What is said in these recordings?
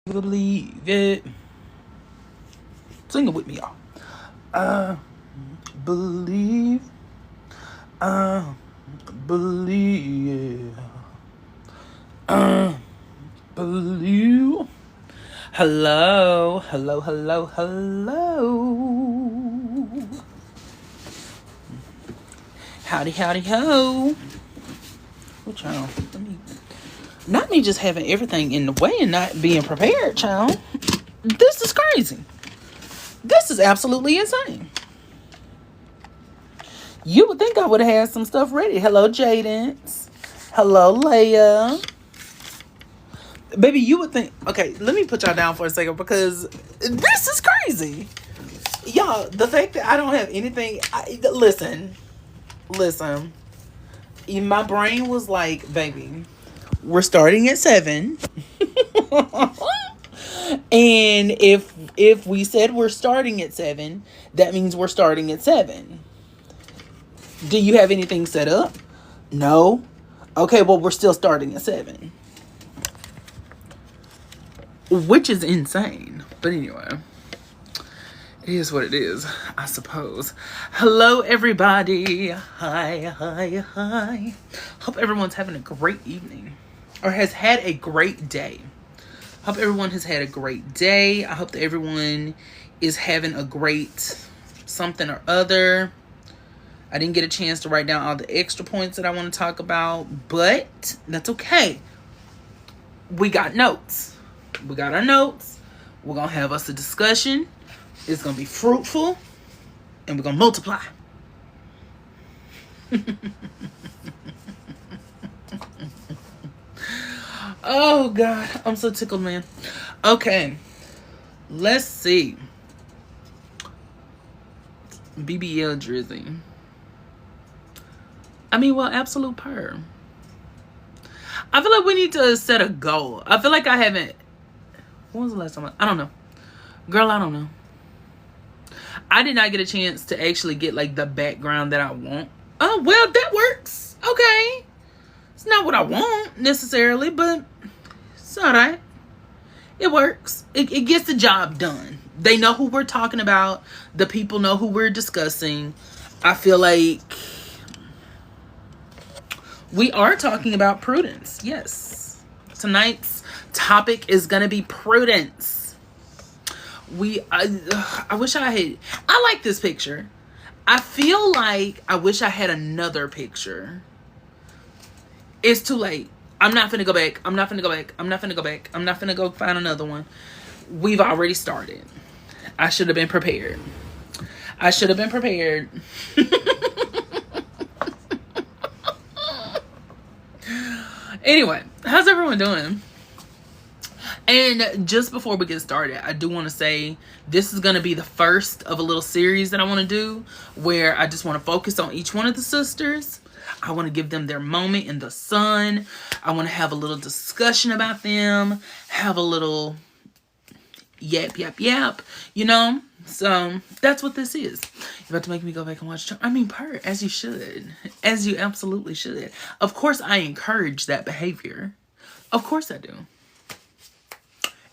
Believe it. Sing it with me, y'all. I believe. I believe. I believe. Hello, hello, hello, hello. Howdy, howdy, ho. What y'all? Not me just having everything in the way and not being prepared, child. This is crazy. This is absolutely insane. You would think I would have had some stuff ready. Hello, Jadence. Hello, Leia. Baby, you would think... Okay, let me put y'all down for a second because this is crazy. Y'all, the fact that I don't have anything... Listen. My brain was like, baby, we're starting at 7. And if we said we're starting at 7, that means we're starting at 7. Do you have anything set up? No. Okay, well, we're still starting at 7. Which is insane. But anyway, it is what it is, I suppose. Hello, everybody. Hi. Hope everyone's having a great evening. Or has had a great day. Hope everyone has had a great day. I hope that everyone is having a great something or other. I didn't get a chance to write down all the extra points that I want to talk about, but that's okay. We got notes. We got our notes. We're going to have us a discussion. It's going to be fruitful, and we're going to multiply. Oh, God. I'm so tickled, man. Okay. Let's see. BBL Drizzy. I mean, well, absolute perm. I feel like we need to set a goal. I feel like I haven't... When was the last time? I don't know. Girl, I don't know. I did not get a chance to actually get, like, the background that I want. Oh, well, that works. Okay. It's not what I want, necessarily, but it's all right. It works. It gets the job done. They know who we're talking about. The people know who we're discussing. I feel like we are talking about prudence. Yes. Tonight's topic is going to be prudence. I wish I like this picture. I feel like I wish I had another picture. It's too late. I'm not finna go back. I'm not finna go find another one. We've already started. I should have been prepared. Anyway, how's everyone doing? And just before we get started, I do want to say this is going to be the first of a little series that I want to do where I just want to focus on each one of the sisters. I want to give them their moment in the sun. I want to have a little discussion about them. Have a little yap, you know? So that's what this is. You're about to make me go back and watch. I mean, as you should. As you absolutely should. Of course, I encourage that behavior. Of course I do.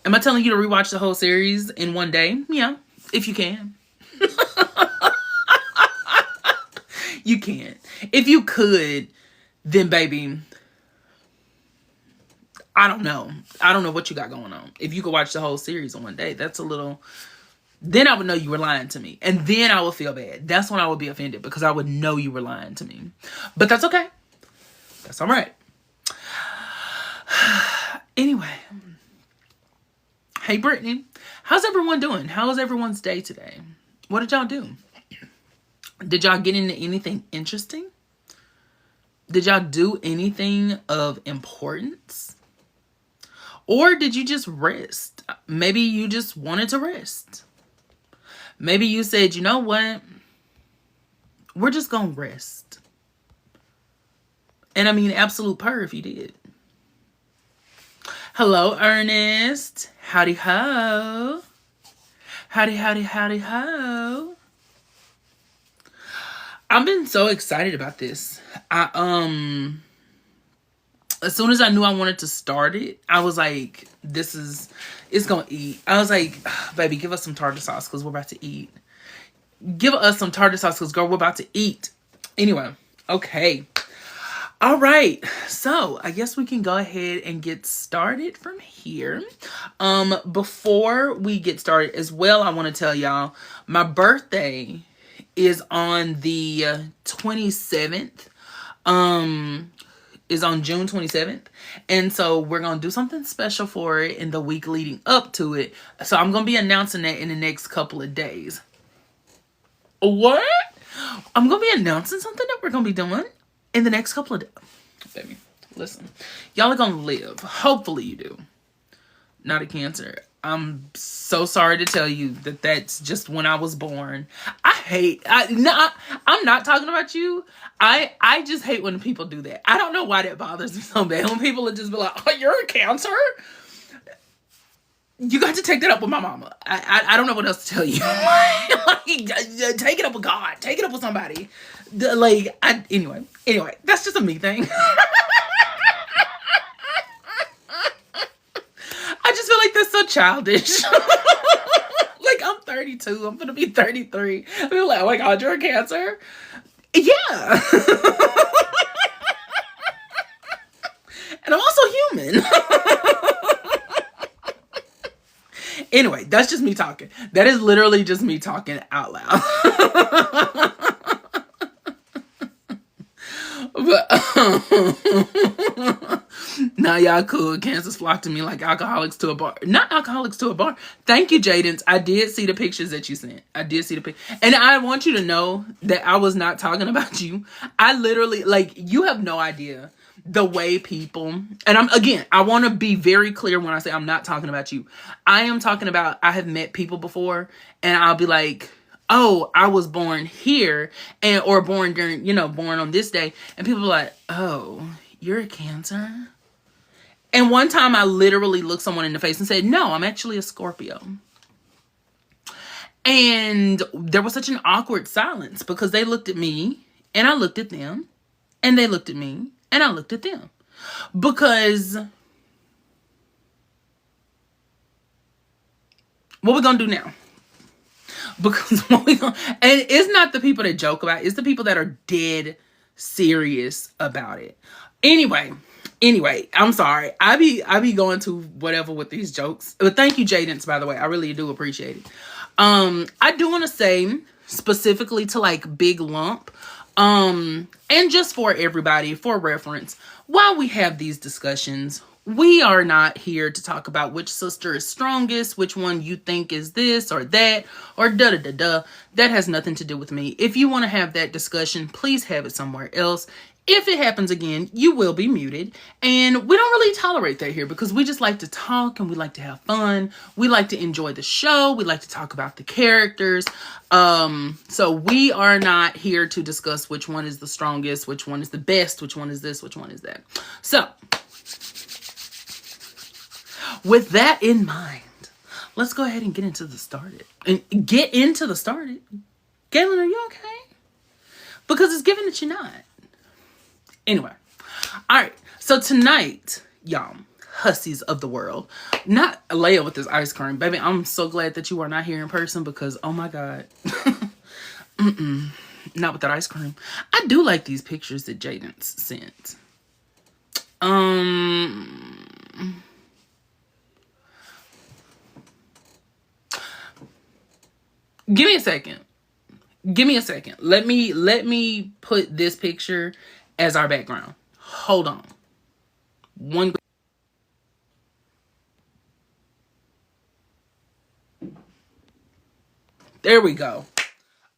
Am I telling you to rewatch the whole series in one day? Yeah, if you can. You can't. If you could, then baby, I don't know. I don't know what you got going on. If you could watch the whole series in one day, that's a little... Then I would know you were lying to me. And then I would feel bad. That's when I would be offended because I would know you were lying to me. But that's okay. That's all right. Anyway. Hey, Brittany. How's everyone doing? How was everyone's day today? What did y'all do? Did y'all get into anything interesting? Did y'all do anything of importance? Or did you just rest? Maybe you just wanted to rest. Maybe you said, you know what? We're just going to rest. And I mean, absolute purr if you did. Hello, Ernest. Howdy ho. Howdy, howdy, howdy, ho. I've been so excited about this. As soon as I knew I wanted to start it, I was like, it's gonna eat. I was like, baby, give us some tartar sauce because we're about to eat. Give us some tartar sauce because, girl, we're about to eat. Anyway, okay. All right, so I guess we can go ahead and get started from here. Before we get started as well, I want to tell y'all my birthday is on the 27th. Is on June 27th. And so we're going to do something special for it in the week leading up to it. So I'm going to be announcing that in the next couple of days. What? I'm going to be announcing something that we're going to be doing in the next couple of days. Baby, listen. Y'all are going to live. Hopefully you do. Not a Cancer. I'm so sorry to tell you that that's just when I was born. I'm not talking about you. I just hate when people do that. I don't know why that bothers me so bad. When people would just be like, oh, you're a Cancer? You got to take that up with my mama. I don't know what else to tell you. Take it up with God. Take it up with somebody. Anyway, that's just a me thing. I just feel like that's so childish. Like, I'm 32. I'm gonna be 33. People like, oh my God, you're a Cancer? Yeah. And I'm also human. Anyway, that's just me talking. That is literally just me talking out loud. But now y'all cool. Cancers flock to me like alcoholics to a bar. Not alcoholics to a bar. Thank you, Jadens. I did see the pictures that you sent. I did see the picture. And I want you to know that I was not talking about you. I literally, you have no idea the way people, and I want to be very clear when I say I'm not talking about you. I am talking about, I have met people before and I'll be like, oh, I was born here or born during, born on this day. And people are like, oh, you're a Cancer? And one time I literally looked someone in the face and said, no, I'm actually a Scorpio. And there was such an awkward silence because they looked at me and I looked at them and they looked at me and I looked at them. Because what we gonna do now? Because and it's not the people that joke about it, it's the people that are dead serious about it. Anyway, I'm sorry. I be going to whatever with these jokes. But thank you, Jadens, by the way. I really do appreciate it. I do want to say specifically to Big Lump, and just for everybody, for reference, while we have these discussions, we are not here to talk about which sister is strongest, which one you think is this or that, or da-da-da-da. That has nothing to do with me. If you want to have that discussion, please have it somewhere else. If it happens again, you will be muted. And we don't really tolerate that here because we just like to talk and we like to have fun. We like to enjoy the show. We like to talk about the characters. So we are not here to discuss which one is the strongest, which one is the best, which one is this, which one is that. So with that in mind, let's go ahead and get into the started. Galen, are you okay? Because it's given that you're not. Anyway, all right. So tonight, y'all, hussies of the world, not Leia with this ice cream, baby. I'm so glad that you are not here in person because, oh my God, not with that ice cream. I do like these pictures that Jaden sent. Give me a second. Let me put this picture as our background. Hold on. There we go.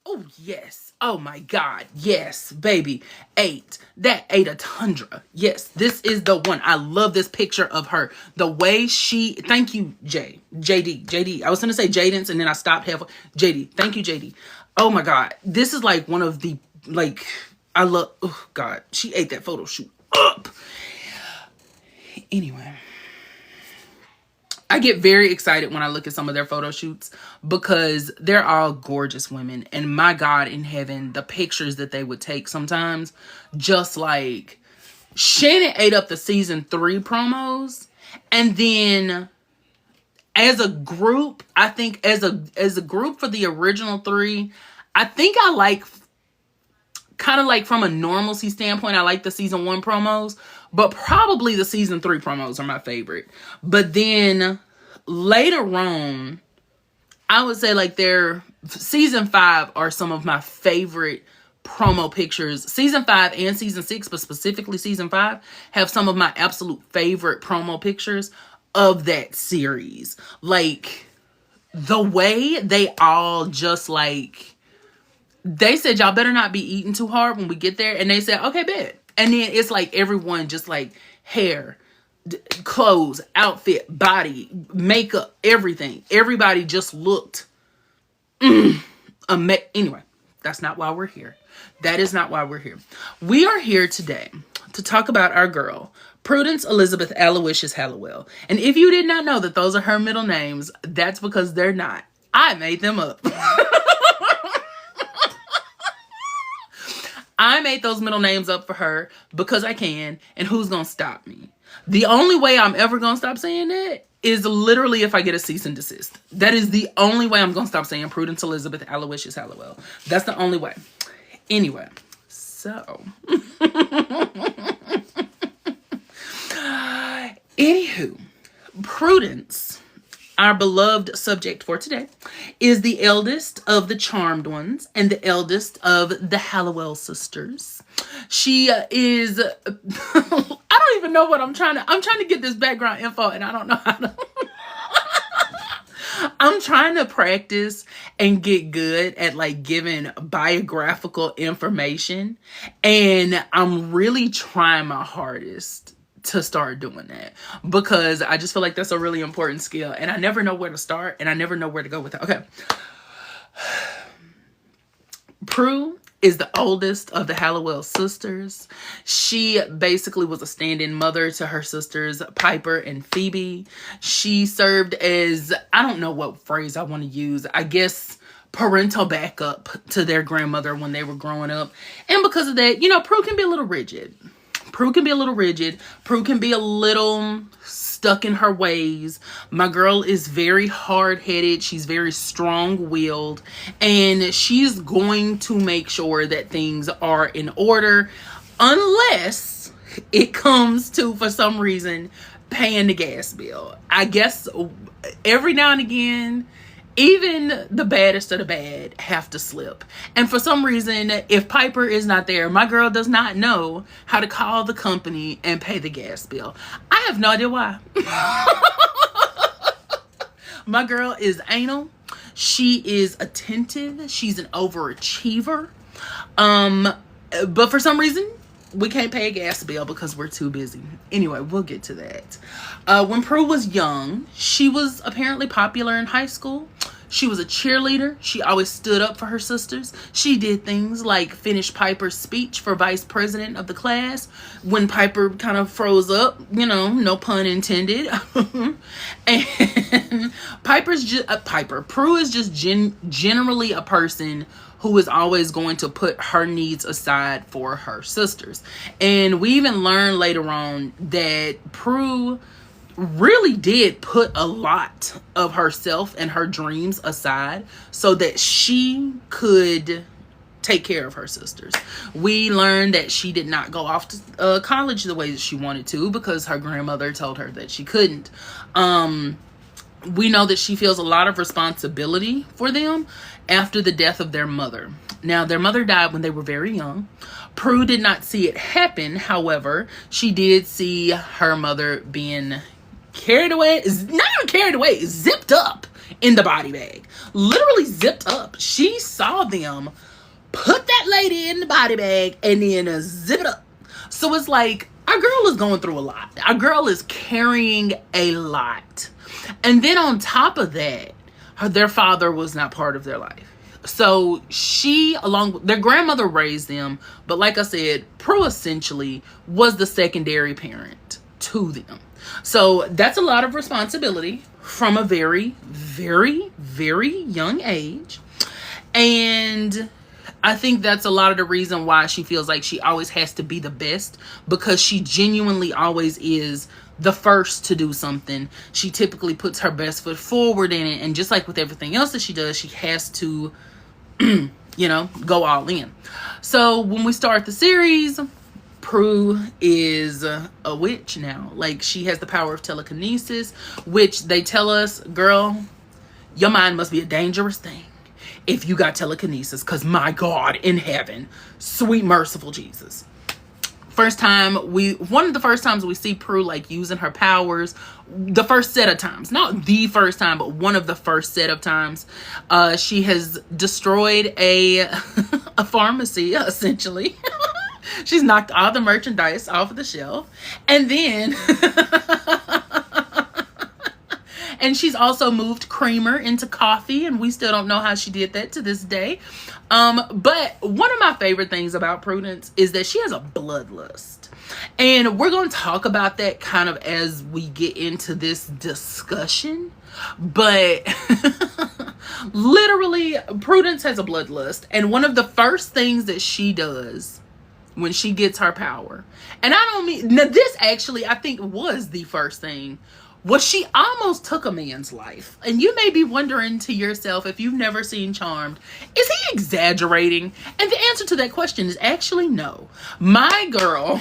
Oh, yes. Oh, my God. Yes, baby. 8. That 8 a tundra. Yes, this is the one. I love this picture of her. The way she... Thank you, JD. I was going to say Jadens, and then I stopped halfway. JD. Thank you, JD. Oh, my God. This is one of the... I love... Oh, God. She ate that photo shoot up. Anyway. I get very excited when I look at some of their photo shoots because they're all gorgeous women. And my God in heaven, the pictures that they would take sometimes, just like Shannon ate up the season 3 promos. And then as a group, I think as a group for the original 3, I think I like, kind of like from a normalcy standpoint, I like the season 1 promos. But probably the season 3 promos are my favorite. But then later on, I would say like their season 5 are some of my favorite promo pictures. Season 5 and season 6, but specifically season 5, have some of my absolute favorite promo pictures of that series. Like the way they all just like, they said, y'all better not be eating too hard when we get there. And they said, okay, bet. And then it's like everyone just like hair, clothes, outfit, body, makeup, everything. Everybody just looked anyway, that's not why we're here. That is not why we're here. We are here today to talk about our girl, Prudence Elizabeth Aloysius Hallowell. And if you did not know that those are her middle names, that's because they're not. I made them up. I made those middle names up for her because I can, and who's gonna stop me? The only way I'm ever gonna stop saying that is literally if I get a cease and desist. That is the only way I'm gonna stop saying Prudence Elizabeth Aloysius Hallowell. That's the only way. Anyway, so anywho, Prudence, our beloved subject for today, is the eldest of the Charmed ones and the eldest of the Hallowell sisters. She is, I don't even know what I'm trying to get this background info and I don't know how to. I'm trying to practice and get good at like giving biographical information. And I'm really trying my hardest to start doing that because I just feel like that's a really important skill and I never know where to start and I never know where to go with it. Okay. Prue is the oldest of the Hallowell sisters. She basically was a stand-in mother to her sisters, Piper and Phoebe. She served as, I don't know what phrase I want to use, I guess parental backup to their grandmother when they were growing up. And because of that, you know, Prue can be a little rigid. Prue can be a little rigid. Prue can be a little stuck in her ways. My girl is very hard-headed. She's very strong-willed. And she's going to make sure that things are in order unless it comes to, for some reason, paying the gas bill. I guess every now and again, even the baddest of the bad have to slip. And for some reason, if Piper is not there, my girl does not know how to call the company and pay the gas bill. I have no idea why. My girl is anal. She is attentive. She's an overachiever. But for some reason, we can't pay a gas bill because we're too busy. Anyway, we'll get to that. When Prue was young, she was apparently popular in high school. She was a cheerleader. She always stood up for her sisters. She did things like finish Piper's speech for vice president of the class when Piper kind of froze up, you know, no pun intended. And Prue is just generally a person who is always going to put her needs aside for her sisters. And we even learn later on that Prue really did put a lot of herself and her dreams aside so that she could take care of her sisters. We learned that she did not go off to college the way that she wanted to because her grandmother told her that she couldn't. We know that she feels a lot of responsibility for them after the death of their mother. Now, their mother died when they were very young. Prue did not see it happen. However, she did see her mother being carried away, not even carried away, zipped up in the body bag. Literally zipped up. She saw them put that lady in the body bag and then zip it up. So it's like, our girl is going through a lot. Our girl is carrying a lot. And then on top of that, their father was not part of their life. So she, along with their grandmother, raised them. But like I said, Prue essentially was the secondary parent to them. So that's a lot of responsibility from a very, very, very young age. And I think that's a lot of the reason why she feels like she always has to be the best, because she genuinely always is the first to do something. She typically puts her best foot forward in it. And just like with everything else that she does, she has to, go all in. So when we start the series, Prue is a witch now. Like, she has the power of telekinesis, which they tell us, girl, your mind must be a dangerous thing if you got telekinesis, because my God in heaven, sweet merciful Jesus. One of the first times we see Prue like using her powers, the first set of times, not the first time, but one of the first set of times, she has destroyed a a pharmacy, essentially. She's knocked all the merchandise off of the shelf, and then and she's also moved creamer into coffee, and we still don't know how she did that to this day. But one of my favorite things about Prudence is that she has a bloodlust. And we're going to talk about that kind of as we get into this discussion. But literally, Prudence has a bloodlust. And one of the first things that she does when she gets her power, and I don't mean, now this actually I think was the first thing, was she almost took a man's life. And you may be wondering to yourself, if you've never seen Charmed, is he exaggerating? And the answer to that question is actually no. My girl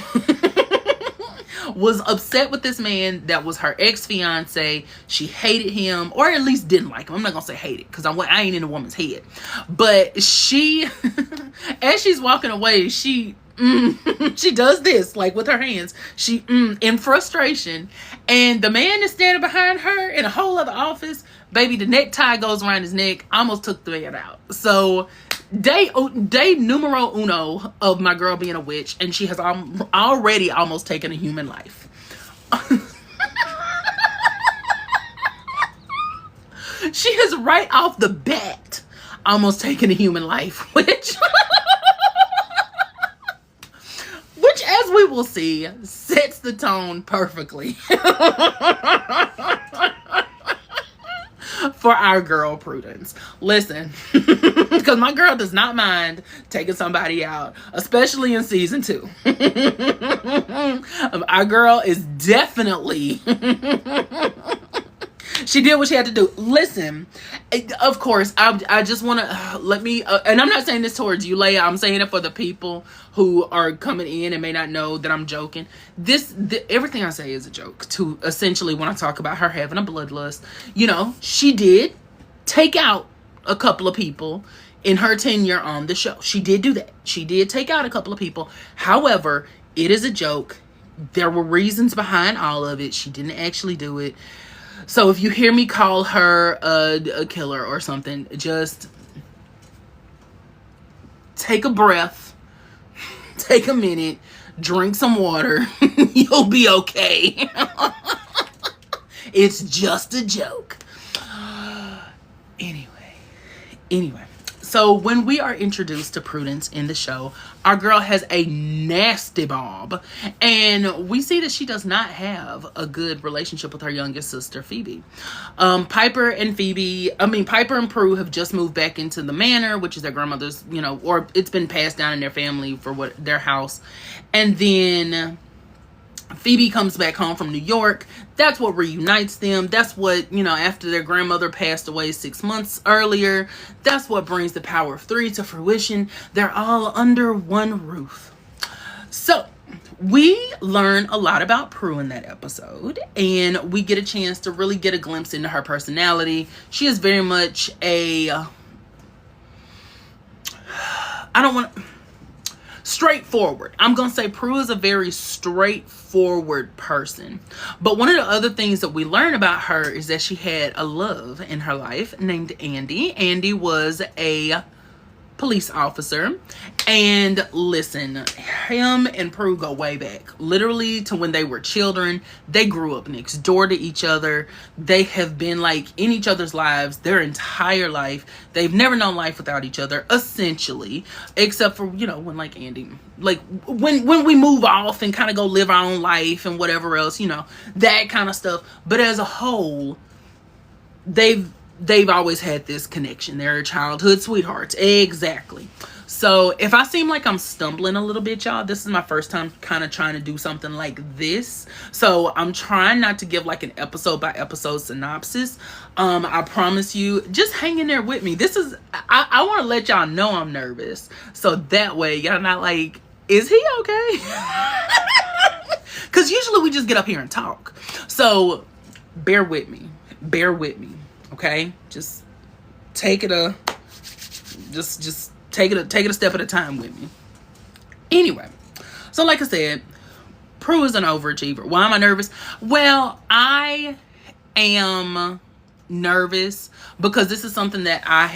was upset with this man that was her ex-fiance. She hated him, or at least didn't like him. I'm not gonna say hated, because I ain't in a woman's head. But she, as she's walking away, she does this, like with her hands. She in frustration, and the man is standing behind her in a whole other office. Baby, the necktie goes around his neck, almost took the man out. So day numero uno of my girl being a witch, and she has already almost taken a human life. She has right off the bat almost taken a human life, which as we will see, sets the tone perfectly for our girl Prudence. Listen, because my girl does not mind taking somebody out, especially in season 2. Our girl is definitely she did what she had to do. Listen, of course, I just want to let me, and I'm not saying this towards you, Leia. I'm saying it for the people who are coming in and may not know that I'm joking. Everything I say is a joke. To essentially, when I talk about her having a bloodlust, she did take out a couple of people in her tenure on the show. She did do that. She did take out a couple of people. However, it is a joke. There were reasons behind all of it. She didn't actually do it. So if you hear me call her a killer or something, just take a breath, take a minute, drink some water. You'll be okay. It's just a joke. Anyway. So when we are introduced to Prudence in the show, our girl has a nasty bob, and we see that she does not have a good relationship with her youngest sister, Phoebe. Piper and Prue have just moved back into the manor, which is their grandmother's, or it's been passed down in their family for their house. And then Phoebe comes back home from New York. That's what reunites them. That's what, after their grandmother passed away 6 months earlier, that's what brings the power of 3 to fruition. They're all under one roof. So we learn a lot about Prue in that episode, and we get a chance to really get a glimpse into her personality. She is very much straightforward. I'm going to say Prue is a very straightforward person. But one of the other things that we learn about her is that she had a love in her life named Andy. Andy was a police officer. And listen, him and Prue go way back. Literally to when they were children. They grew up next door to each other. They have been like in each other's lives their entire life. They've never known life without each other, essentially. Except for, when like Andy, like when we move off and kind of go live our own life and whatever else, that kind of stuff. But as a whole, they've always had this connection. They're childhood sweethearts. Exactly. So if I seem like I'm stumbling a little bit, y'all, this is my first time kind of trying to do something like this. So I'm trying not to give like an episode by episode synopsis. I promise you, just hang in there with me. This is, I want to let y'all know I'm nervous. So that way y'all not like, is he okay? Because usually we just get up here and talk. So bear with me. Bear with me. Okay? Just take it a step at a time with me. Anyway, so like I said, Prue is an overachiever. Why am I nervous? Well, I am nervous because this is something that I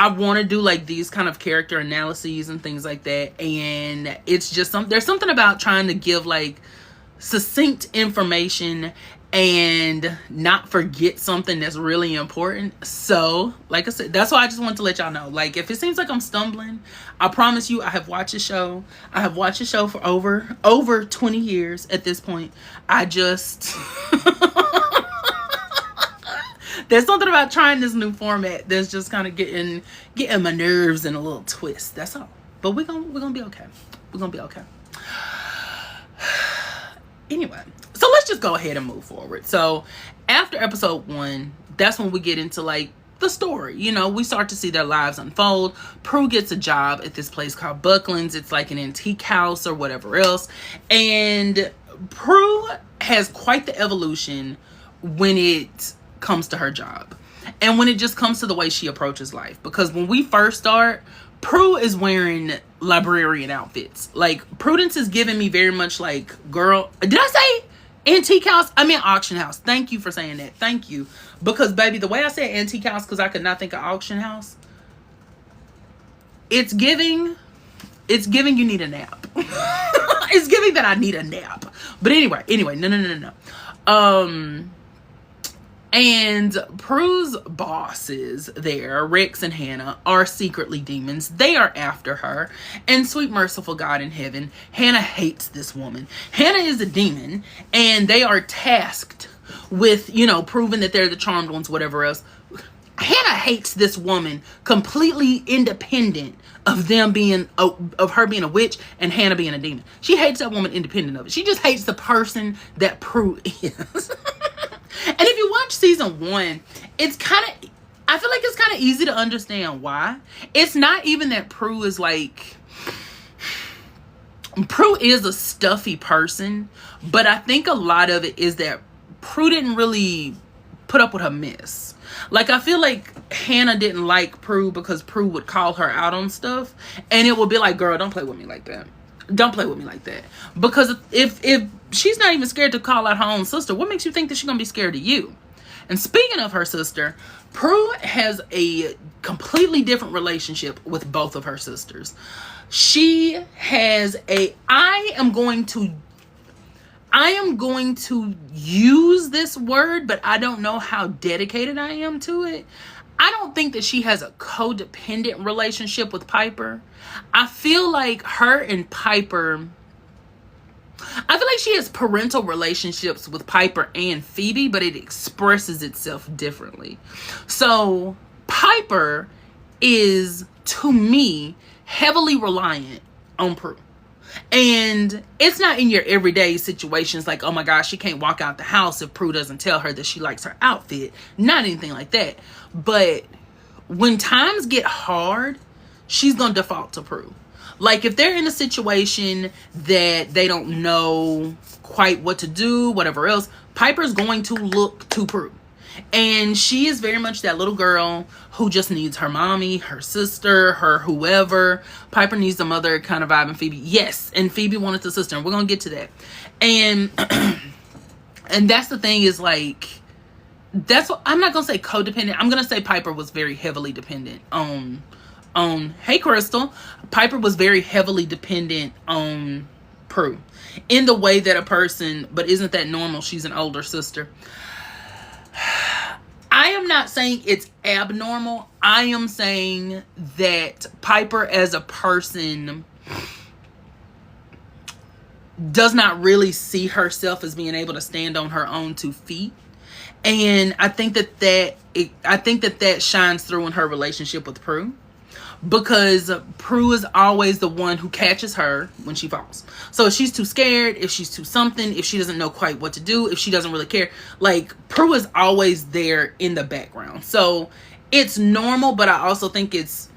want to do, like these kind of character analyses and things like that. And it's just there's something about trying to give like succinct information and not forget something that's really important. So like I said, that's why I just want to let y'all know, like, if it seems like I'm stumbling, I promise you I have watched the show. I have watched the show for over 20 years at this point. I just there's something about trying this new format that's just kind of getting my nerves in a little twist. That's all. But we're gonna be okay. We're gonna be okay. Anyway, so let's just go ahead and move forward. So after episode 1, that's when we get into like the story. You know, we start to see their lives unfold. Prue gets a job at this place called Buckland's. It's like an antique house or whatever else. And Prue has quite the evolution when it comes to her job. And when it just comes to the way she approaches life. Because when we first start, Prue is wearing librarian outfits. Like, Prudence is giving me very much like, girl, did I say antique house? I mean auction house. Thank you for saying that. Thank you. Because baby, the way I said antique house, because I could not think of auction house, it's giving you need a nap. It's giving that I need a nap. But anyway, no. And Prue's bosses there, Rex and Hannah, are secretly demons. They are after her. And sweet merciful God in heaven, Hannah hates this woman. Hannah is a demon, and they are tasked with, you know, proving that they're the charmed ones, whatever else. Hannah hates this woman completely independent of them being of her being a witch and Hannah being a demon. She hates that woman independent of it. She just hates the person that Prue is. And if you watch season 1, it's kind of, I feel like it's kind of easy to understand why. It's not even that Prue is like, Prue is a stuffy person, but I think a lot of it is that Prue didn't really put up with her mess. Like, I feel like Hannah didn't like Prue because Prue would call her out on stuff, and it would be like, girl, don't play with me like that. Don't play with me like that. Because if she's not even scared to call out her own sister, what makes you think that she's gonna be scared of you? And speaking of her sister, Prue has a completely different relationship with both of her sisters. She has I am going to use this word, but I don't know how dedicated I am to it. I don't think that she has a codependent relationship with Piper. I feel like her and Piper, I feel like she has parental relationships with Piper and Phoebe, but it expresses itself differently. So Piper is, to me, heavily reliant on Prue. And it's not in your everyday situations like, oh my gosh, she can't walk out the house if Prue doesn't tell her that she likes her outfit. Not anything like that. But when times get hard, she's going to default to Prue. Like, if they're in a situation that they don't know quite what to do, whatever else, Piper's going to look to Prue. And she is very much that little girl who just needs her mommy, her sister, her whoever. Piper needs the mother kind of vibe, and Phoebe, yes. And Phoebe wanted the sister, and we're going to get to that. And and that's the thing is, like, that's what, I'm not going to say codependent. I'm going to say Piper was very heavily dependent on, hey, Crystal. Piper was very heavily dependent on Prue in the way that a person, but isn't that normal? She's an older sister. I am not saying it's abnormal. I am saying that Piper as a person does not really see herself as being able to stand on her own 2 feet. And I think that shines through in her relationship with Prue, because Prue is always the one who catches her when she falls. So if she's too scared, if she's too something, if she doesn't know quite what to do, if she doesn't really care, like, Prue is always there in the background. So it's normal, but I also think it's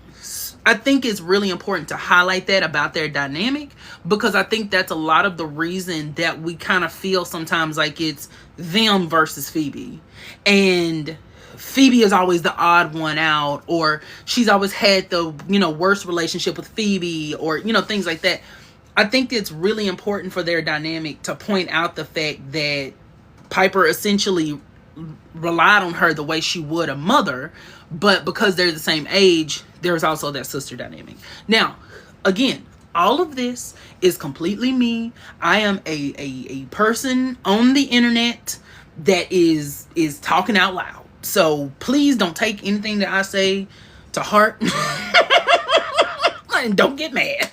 really important to highlight that about their dynamic, because I think that's a lot of the reason that we kind of feel sometimes like it's them versus Phoebe. And Phoebe is always the odd one out, or she's always had the, worst relationship with Phoebe, or, things like that. I think it's really important for their dynamic to point out the fact that Piper essentially relied on her the way she would a mother, but because they're the same age, there's also that sister dynamic. Now, again, all of this is completely me. I am a person on the internet that is talking out loud. So please don't take anything that I say to heart. And don't get mad.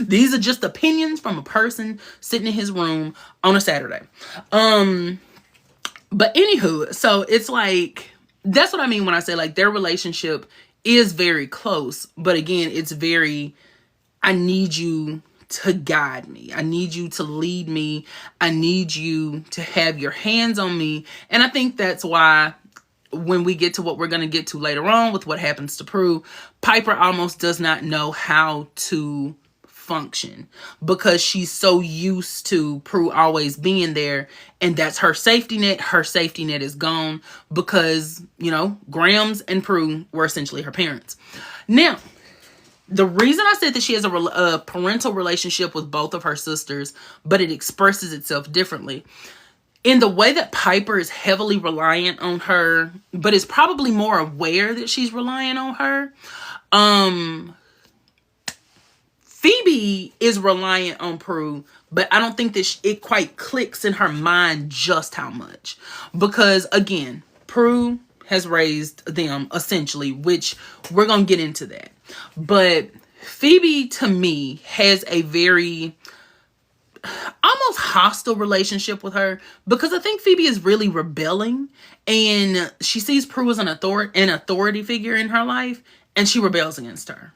These are just opinions from a person sitting in his room on a Saturday. But anywho, so it's like, that's what I mean when I say, like, their relationship is very close. But again, it's very, I need you to guide me. I need you to lead me. I need you to have your hands on me. And I think that's why when we get to what we're going to get to later on with what happens to Prue, Piper almost does not know how to function, because she's so used to Prue always being there, and that's her safety net. Her safety net is gone because, Grams and Prue were essentially her parents. Now, the reason I said that she has a parental relationship with both of her sisters, but it expresses itself differently, in the way that Piper is heavily reliant on her, but is probably more aware that she's relying on her. Phoebe is reliant on Prue, but I don't think that it quite clicks in her mind just how much. Because, again, Prue has raised them, essentially, which we're going to get into that. But Phoebe, to me, has a very almost hostile relationship with her, because I think Phoebe is really rebelling, and she sees Prue as an authority figure in her life, and she rebels against her.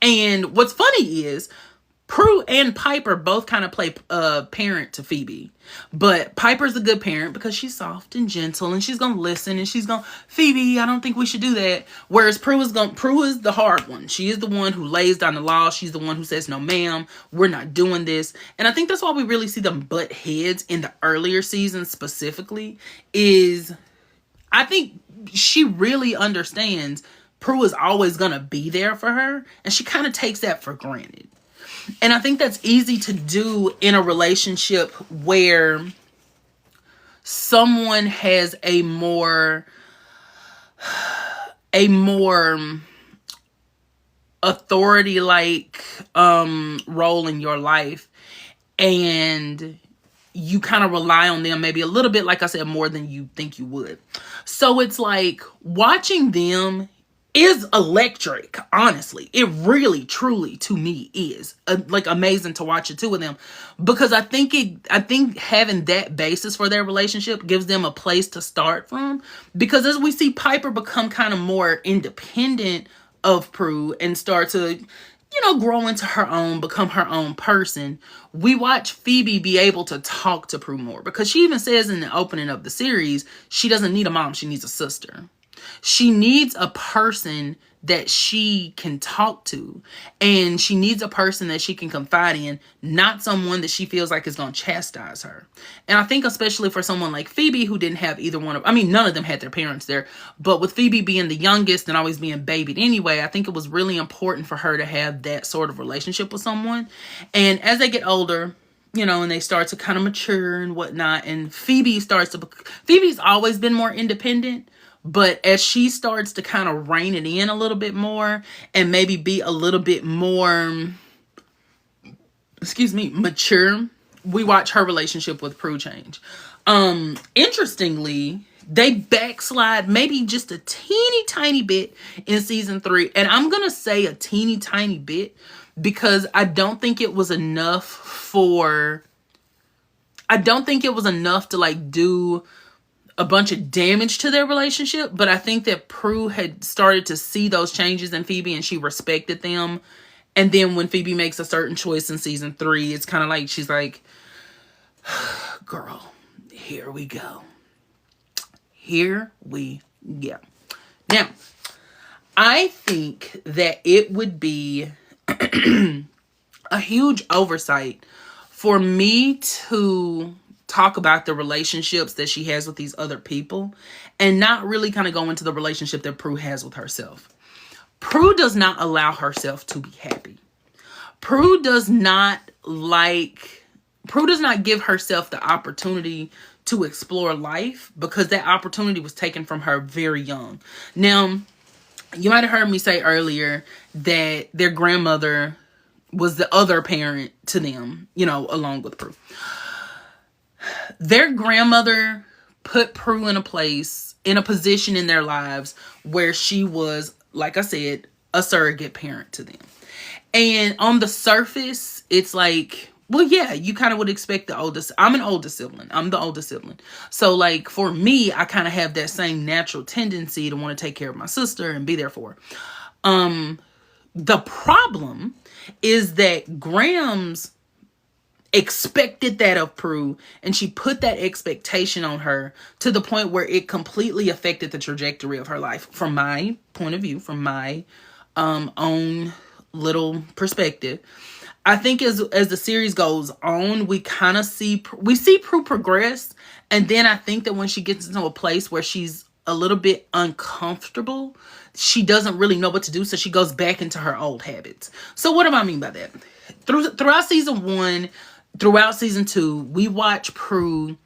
And what's funny is Prue and Piper both kind of play parent to Phoebe. But Piper's a good parent because she's soft and gentle, and she's going to listen, and she's going, Phoebe, I don't think we should do that. Whereas Prue is the hard one. She is the one who lays down the law. She's the one who says, no, ma'am, we're not doing this. And I think that's why we really see them butt heads in the earlier seasons specifically, is I think she really understands Prue is always going to be there for her, and she kind of takes that for granted. And I think that's easy to do in a relationship where someone has a more authority-like role in your life, and you kind of rely on them maybe a little bit, like I said, more than you think you would. So it's like watching them is electric, honestly. It really, truly, to me, is like amazing to watch the two of them, because I think having that basis for their relationship gives them a place to start from. Because as we see Piper become kind of more independent of Prue and start to, grow into her own, become her own person, we watch Phoebe be able to talk to Prue more, because she even says in the opening of the series, she doesn't need a mom, she needs a sister. She needs a person that she can talk to, and she needs a person that she can confide in, not someone that she feels like is going to chastise her. And I think especially for someone like Phoebe, who didn't have none of them had their parents there, but with Phoebe being the youngest and always being babied anyway, I think it was really important for her to have that sort of relationship with someone. And as they get older, and they start to kind of mature and whatnot, and Phoebe's always been more independent. But as she starts to kind of rein it in a little bit more and maybe be a little bit more, mature, we watch her relationship with Prue change. Interestingly, they backslide maybe just a teeny tiny bit in season 3. And I'm going to say a teeny tiny bit because I don't think it was enough to like do a bunch of damage to their relationship, but I think that Prue had started to see those changes in Phoebe and she respected them. And then when Phoebe makes a certain choice in season 3, it's kind of like she's like, girl, here we go. Here we go. Now, I think that it would be a huge oversight for me to talk about the relationships that she has with these other people and not really kind of go into the relationship that Prue has with herself. Prue does not allow herself to be happy. Prue does not give herself the opportunity to explore life because that opportunity was taken from her very young. Now, you might have heard me say earlier that their grandmother was the other parent to them, along with Prue. Their grandmother put Prue in a position in their lives where she was, like I said, a surrogate parent to them. And on the surface, it's like, well, yeah, you kind of would expect I'm an older sibling. I'm the oldest sibling. So like for me, I kind of have that same natural tendency to want to take care of my sister and be there for her. The problem is that Grams expected that of Prue, and she put that expectation on her to the point where it completely affected the trajectory of her life. From my point of view, from my own little perspective, I think as the series goes on, we kind of see Prue progress, and then I think that when she gets into a place where she's a little bit uncomfortable, she doesn't really know what to do, so she goes back into her old habits. So what do I mean by that? Throughout season 1, throughout season 2, we watch Prue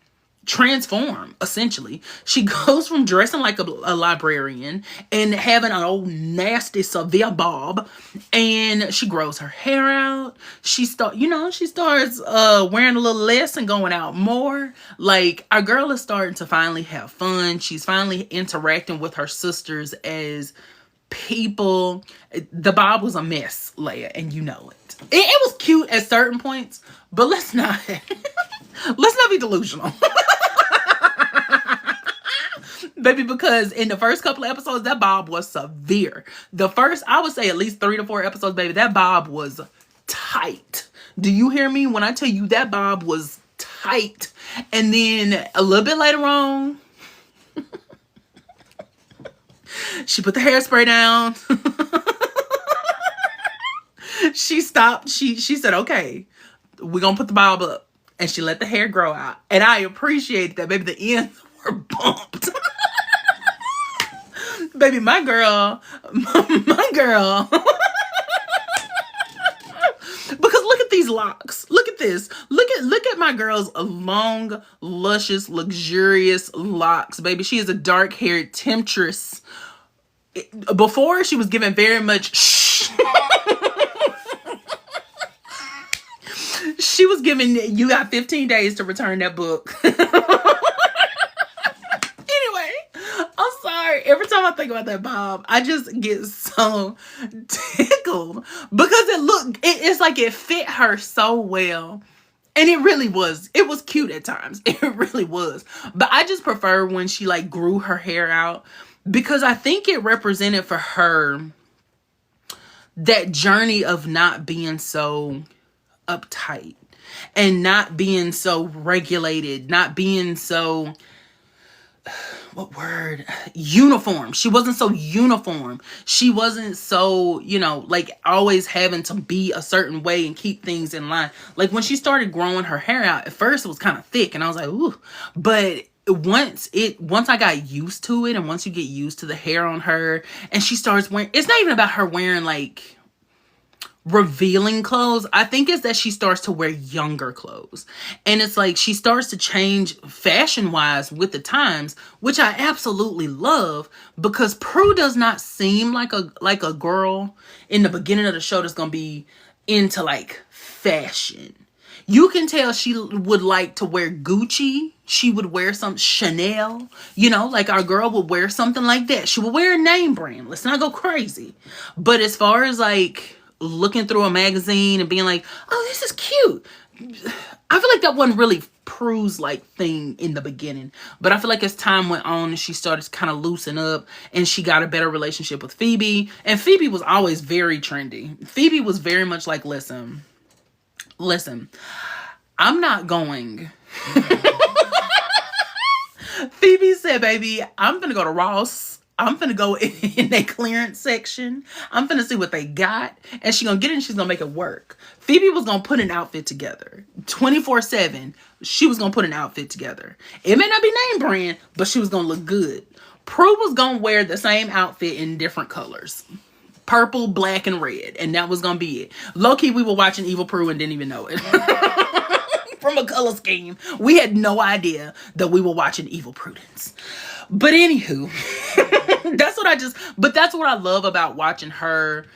transform, essentially. She goes from dressing like a librarian and having an old nasty severe bob, and she grows her hair out. She starts wearing a little less and going out more. Like, our girl is starting to finally have fun. She's finally interacting with her sisters as people. The bob was a mess, Leia, and you know it. It was cute at certain points, but let's not be delusional. Baby, because in the first couple of episodes, that bob was severe. The first, I would say at least 3 to 4 episodes, baby, that bob was tight. Do you hear me when I tell you that bob was tight? And then a little bit later on, she put the hairspray down. She stopped. She said, okay, we're going to put the bob up. And she let the hair grow out. And I appreciate that, baby. The ends were bumped. Baby, my girl. Because look at these locks. Look at this. Look at my girl's long, luscious, luxurious locks, baby. She is a dark-haired temptress. Before, she was given very much shh. She was giving, you got 15 days to return that book. Anyway, I'm sorry. Every time I think about that bob, I just get so tickled because it's like it fit her so well. And it really was. It was cute at times. It really was. But I just prefer when she like grew her hair out, because I think it represented for her that journey of not being so uptight and not being so regulated, not being so, uniform. She wasn't so uniform. She wasn't so, like always having to be a certain way and keep things in line. Like when she started growing her hair out, at first it was kind of thick and I was like, ooh, but once I got used to it, and once you get used to the hair on her and she starts wearing, it's not even about her wearing like revealing clothes. I think it's that she starts to wear younger clothes, and it's like she starts to change fashion wise with the times, which I absolutely love, because Prue does not seem like a girl in the beginning of the show that's gonna be into like fashion. You can tell she would like to wear Gucci. She would wear some Chanel. Like our girl would wear something like that. She would wear a name brand. Let's not go crazy. But as far as like looking through a magazine and being like, oh, this is cute, I feel like that wasn't really Prue's like thing in the beginning. But I feel like as time went on and she started to kind of loosen up and she got a better relationship with Phoebe. And Phoebe was always very trendy. Phoebe was very much like, listen, I'm not going. Phoebe said, baby, I'm gonna go to Ross. I'm finna go in their clearance section. I'm finna see what they got. And she's gonna get it and she's gonna make it work. Phoebe was gonna put an outfit together. 24/7, she was gonna put an outfit together. It may not be name brand, but she was gonna look good. Prue was gonna wear the same outfit in different colors. Purple, black, and red. And that was gonna be it. Low-key, we were watching Evil Prue and didn't even know it. From a color scheme. We had no idea that we were watching Evil Prudence. But anywho, that's what I love about watching her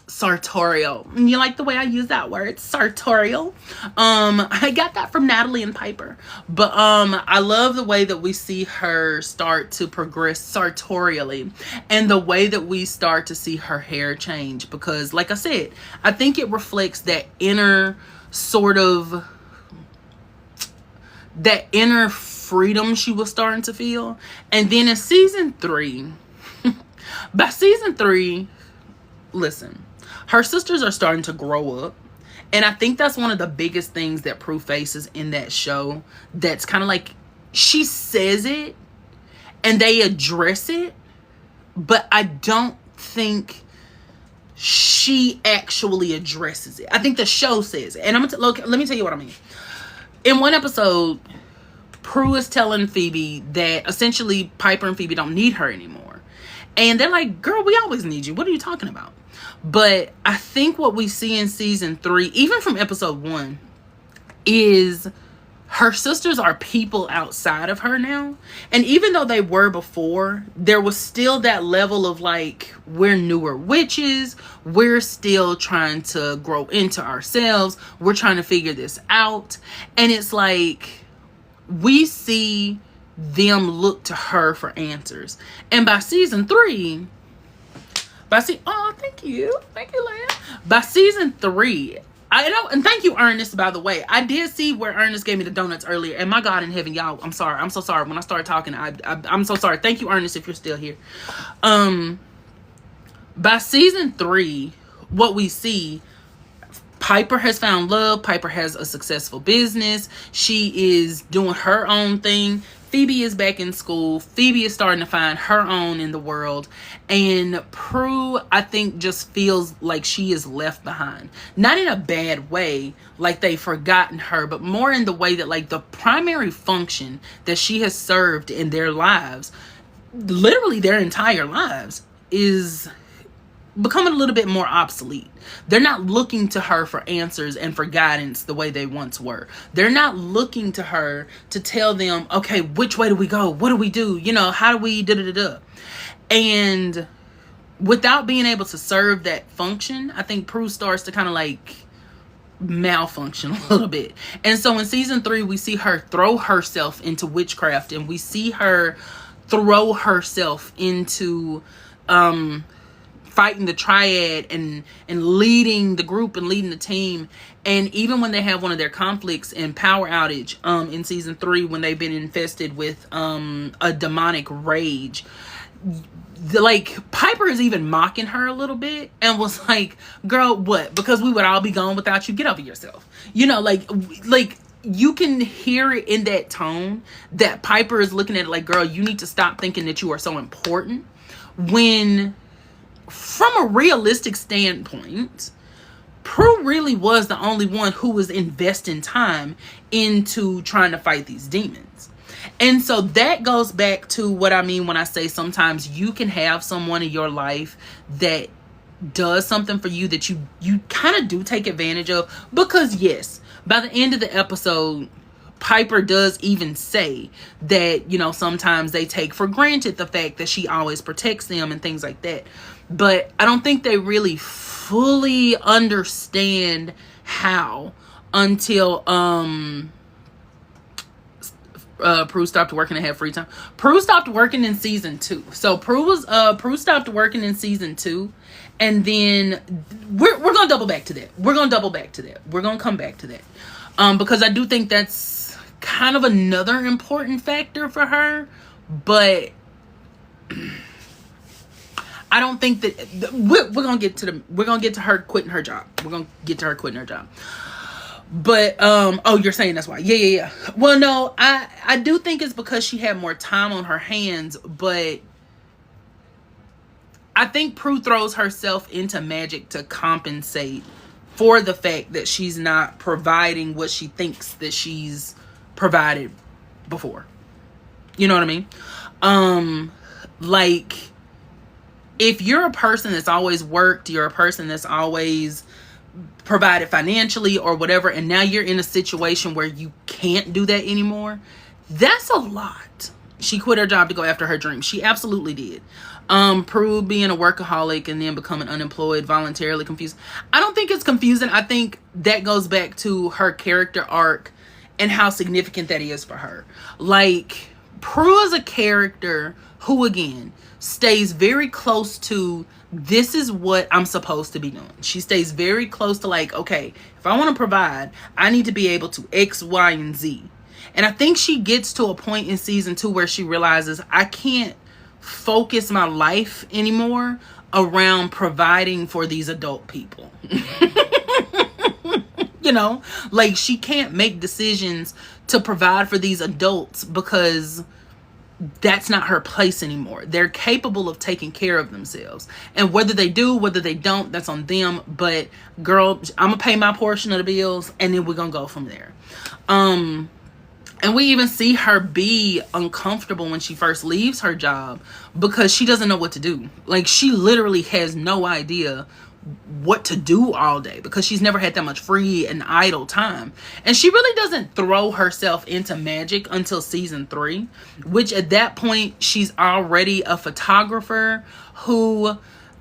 sartorial. You like the way I use that word, sartorial? I got that from Natalie and Piper. But I love the way that we see her start to progress sartorially and the way that we start to see her hair change, because like I said, I think it reflects that inner freedom she was starting to feel. And then in season 3, by season 3, listen, her sisters are starting to grow up. And I think that's one of the biggest things that Prue faces in that show. That's kind of like, she says it and they address it, but I don't think she actually addresses it. I think the show says it. And let me tell you what I mean. In one episode, Prue is telling Phoebe that essentially Piper and Phoebe don't need her anymore. And they're like, girl, we always need you. What are you talking about? But I think what we see in season 3, even from episode 1, is her sisters are people outside of her now. And even though they were before, there was still that level of like, we're newer witches. We're still trying to grow into ourselves. We're trying to figure this out. And it's like, we see them look to her for answers. And by season 3, thank you, Leia. By season 3, I know, and thank you, Ernest, by the way. I did see where Ernest gave me the donuts earlier. And my God in heaven, y'all, I'm sorry. I'm so sorry. When I started talking, I'm so sorry. Thank you, Ernest, if you're still here. By season 3, what we see, Piper has found love. Piper has a successful business. She is doing her own thing. Phoebe is back in school. Phoebe is starting to find her own in the world. And Prue, I think, just feels like she is left behind. Not in a bad way, like they've forgotten her, but more in the way that like the primary function that she has served in their lives, literally their entire lives, is becoming a little bit more obsolete. They're not looking to her for answers and for guidance the way they once were. They're not looking to her to tell them, okay, which way do we go? What do we do? You know, how do we da-da-da-da? And without being able to serve that function, I think Prue starts to kind of like malfunction a little bit. And so in season 3, we see her throw herself into witchcraft, and we see her throw herself into fighting the triad and leading the group and leading the team. And even when they have one of their conflicts in Power Outage in season 3, when they've been infested with a demonic rage, Piper is even mocking her a little bit and was like, girl, what? Because we would all be gone without you. Get over yourself. You know, like you can hear it in that tone that Piper is looking at it like, girl, you need to stop thinking that you are so important. When from a realistic standpoint, Prue really was the only one who was investing time into trying to fight these demons. And so that goes back to what I mean when I say sometimes you can have someone in your life that does something for you that you kind of do take advantage of. Because yes, by the end of the episode, Piper does even say that, you know, sometimes they take for granted the fact that she always protects them and things like that. But I don't think they really fully understand how until Prue stopped working and had free time. Prue stopped working in season 2. So Prue stopped working in season 2. And then we're gonna double back to that. We're gonna come back to that. Because I do think that's kind of another important factor for her, but I don't think that we're gonna get to her quitting her job. We're gonna get to her quitting her job. But oh, you're saying that's why? Yeah. Well, no, I do think it's because she had more time on her hands, but I think Prue throws herself into magic to compensate for the fact that she's not providing what she thinks that she's provided before. You know what I mean? Like, if you're a person that's always worked, you're a person that's always provided financially or whatever, and now you're in a situation where you can't do that anymore, that's a lot. She quit her job to go after her dream. She absolutely did. Prue being a workaholic and then becoming unemployed, voluntarily confused. I don't think it's confusing. I think that goes back to her character arc and how significant that is for her. Like, Prue is a character who, again, stays very close to, this is what I'm supposed to be doing. She stays very close to, like, okay, if I want to provide, I need to be able to X, Y, and Z. And I think she gets to a point in season 2 where she realizes, I can't focus my life anymore around providing for these adult people. You know, like, she can't make decisions to provide for these adults because that's not her place anymore. They're capable of taking care of themselves, and whether they do, whether they don't, that's on them. But girl, I'm gonna pay my portion of the bills, and then we're gonna go from there. And we even see her be uncomfortable when she first leaves her job because she doesn't know what to do. Like, she literally has no idea what to do all day because she's never had that much free and idle time. And she really doesn't throw herself into magic until season 3, which at that point she's already a photographer who,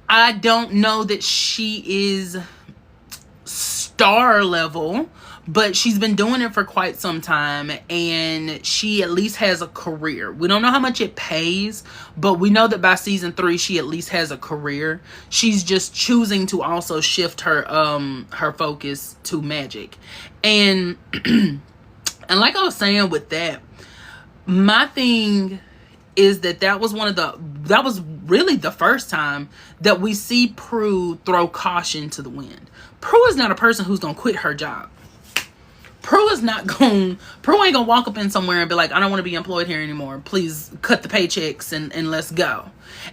I don't know that she is star level, but she's been doing it for quite some time, and she at least has a career. We don't know how much it pays, but we know that by season 3 she at least has a career. She's just choosing to also shift her her focus to magic. And and like I was saying with that, my thing is that was really the first time that we see Prue throw caution to the wind. Prue is not a person who's gonna quit her job. Prue ain't gonna walk up in somewhere and be like, I don't want to be employed here anymore. Please cut the paychecks and let's go.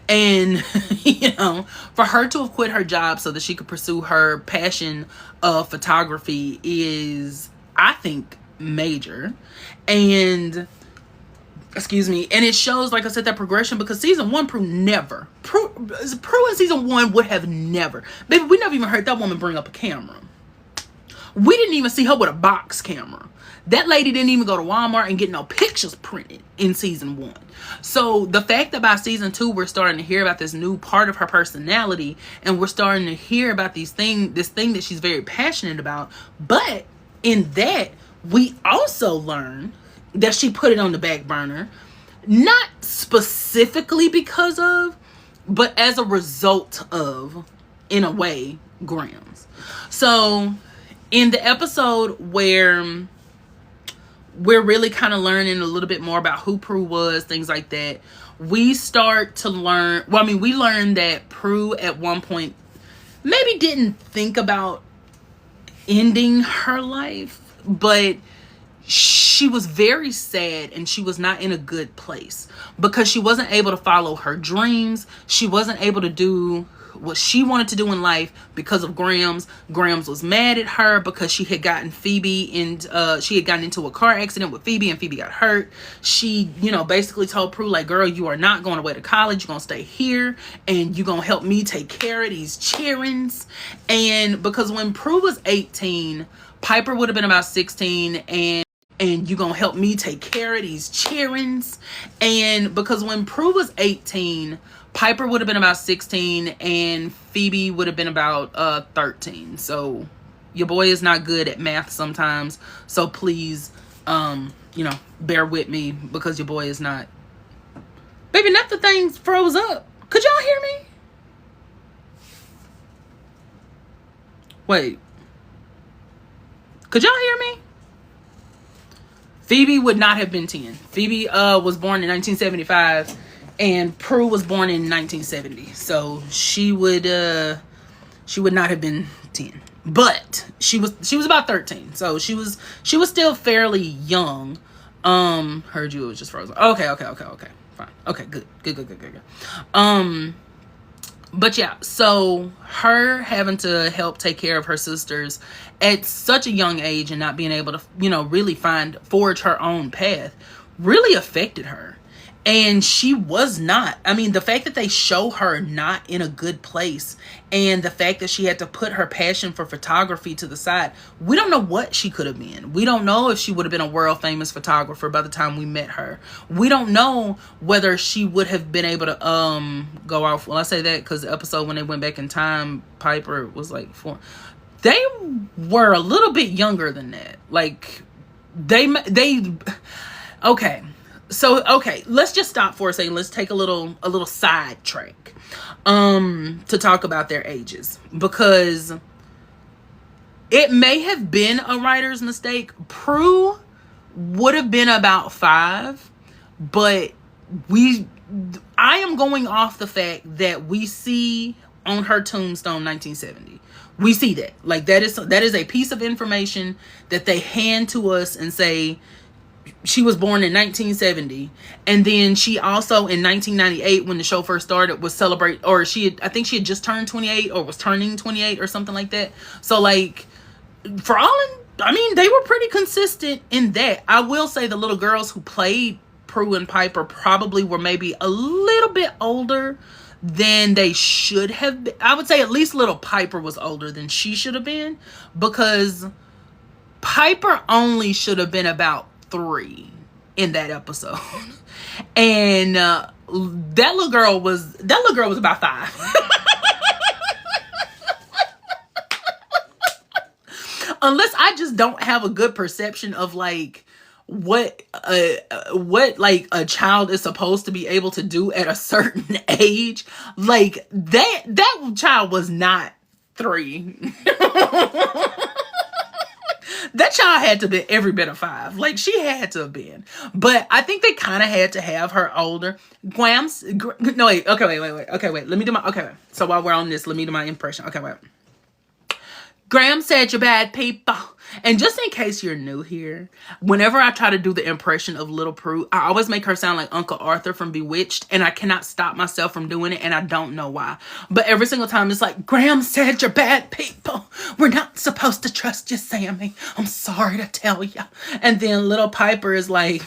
And, you know, for her to have quit her job so that she could pursue her passion of photography is, I think, major. And, excuse me, and it shows, like I said, that progression, because season 1, Prue in season 1 would have never, baby, we never even heard that woman bring up a camera. We didn't even see her with a box camera. That lady didn't even go to Walmart and get no pictures printed in season 1. So the fact that by season 2 we're starting to hear about this new part of her personality, and we're starting to hear about this thing that she's very passionate about, but in that we also learn that she put it on the back burner, not specifically because of, but as a result of, in a way, Grams. So in the episode where we're really kind of learning a little bit more about who Prue was, things like that, we start to learn, we learned that Prue at one point maybe didn't think about ending her life, but she was very sad and she was not in a good place because she wasn't able to follow her dreams. She wasn't able to do what she wanted to do in life because of Grams. Grams was mad at her because she had gotten she had gotten into a car accident with Phoebe, and Phoebe got hurt. She, basically told Prue, like, girl, you are not going away to college. You're going to stay here and you're going to help me take care of these childrens. And because when Prue was 18, Piper would have been about 16, and you're going to help me take care of these childrens. And because when Prue was 18, Piper would have been about 16 and Phoebe would have been about 13. So your boy is not good at math sometimes. So please, bear with me because your boy is not. Baby, not the thing froze up. Could y'all hear me? Wait. Could y'all hear me? Phoebe would not have been 10. Phoebe was born in 1975, and Prue was born in 1970. So she would not have been 10. But she was about 13. So she was still fairly young. Heard you, it was just frozen. Okay. Fine. Okay, good. But yeah, so her having to help take care of her sisters at such a young age and not being able to, really forge her own path really affected her. And she was not. I mean, the fact that they show her not in a good place, and the fact that she had to put her passion for photography to the side, we don't know what she could have been. We don't know if she would have been a world famous photographer by the time we met her. We don't know whether she would have been able to go off. Well, I say that because the episode when they went back in time, Piper was like 4. They were a little bit younger than that. Like they okay. So, okay, let's just stop for a second. Let's take a little side track to talk about their ages, because it may have been a writer's mistake. Prue would have been about 5, but I am going off the fact that we see on her tombstone 1970. We see that. Like, that is a piece of information that they hand to us and say, she was born in 1970, and then she also in 1998, when the show first started, was I think she had just turned 28 or was turning 28 or something like that. So like, they were pretty consistent in that. I will say the little girls who played Prue and Piper probably were maybe a little bit older than they should have been. I would say at least little Piper was older than she should have been, because Piper only should have been about 3 in that episode. And that little girl was about 5. Unless I just don't have a good perception of like what like a child is supposed to be able to do at a certain age. Like that child was not 3. That child had to be every bit of 5. Like, she had to have been. But I think they kind of had to have her older. Okay, wait. Let me do my, so while we're on this, let me do my impression. Okay, wait. Graham said you're bad people. And just in case you're new here, whenever I try to do the impression of Little Prue, I always make her sound like Uncle Arthur from Bewitched, and I cannot stop myself from doing it, and I don't know why. But every single time it's like, Graham said you're bad people. We're not supposed to trust you, Sammy. I'm sorry to tell you. And then Little Piper is like...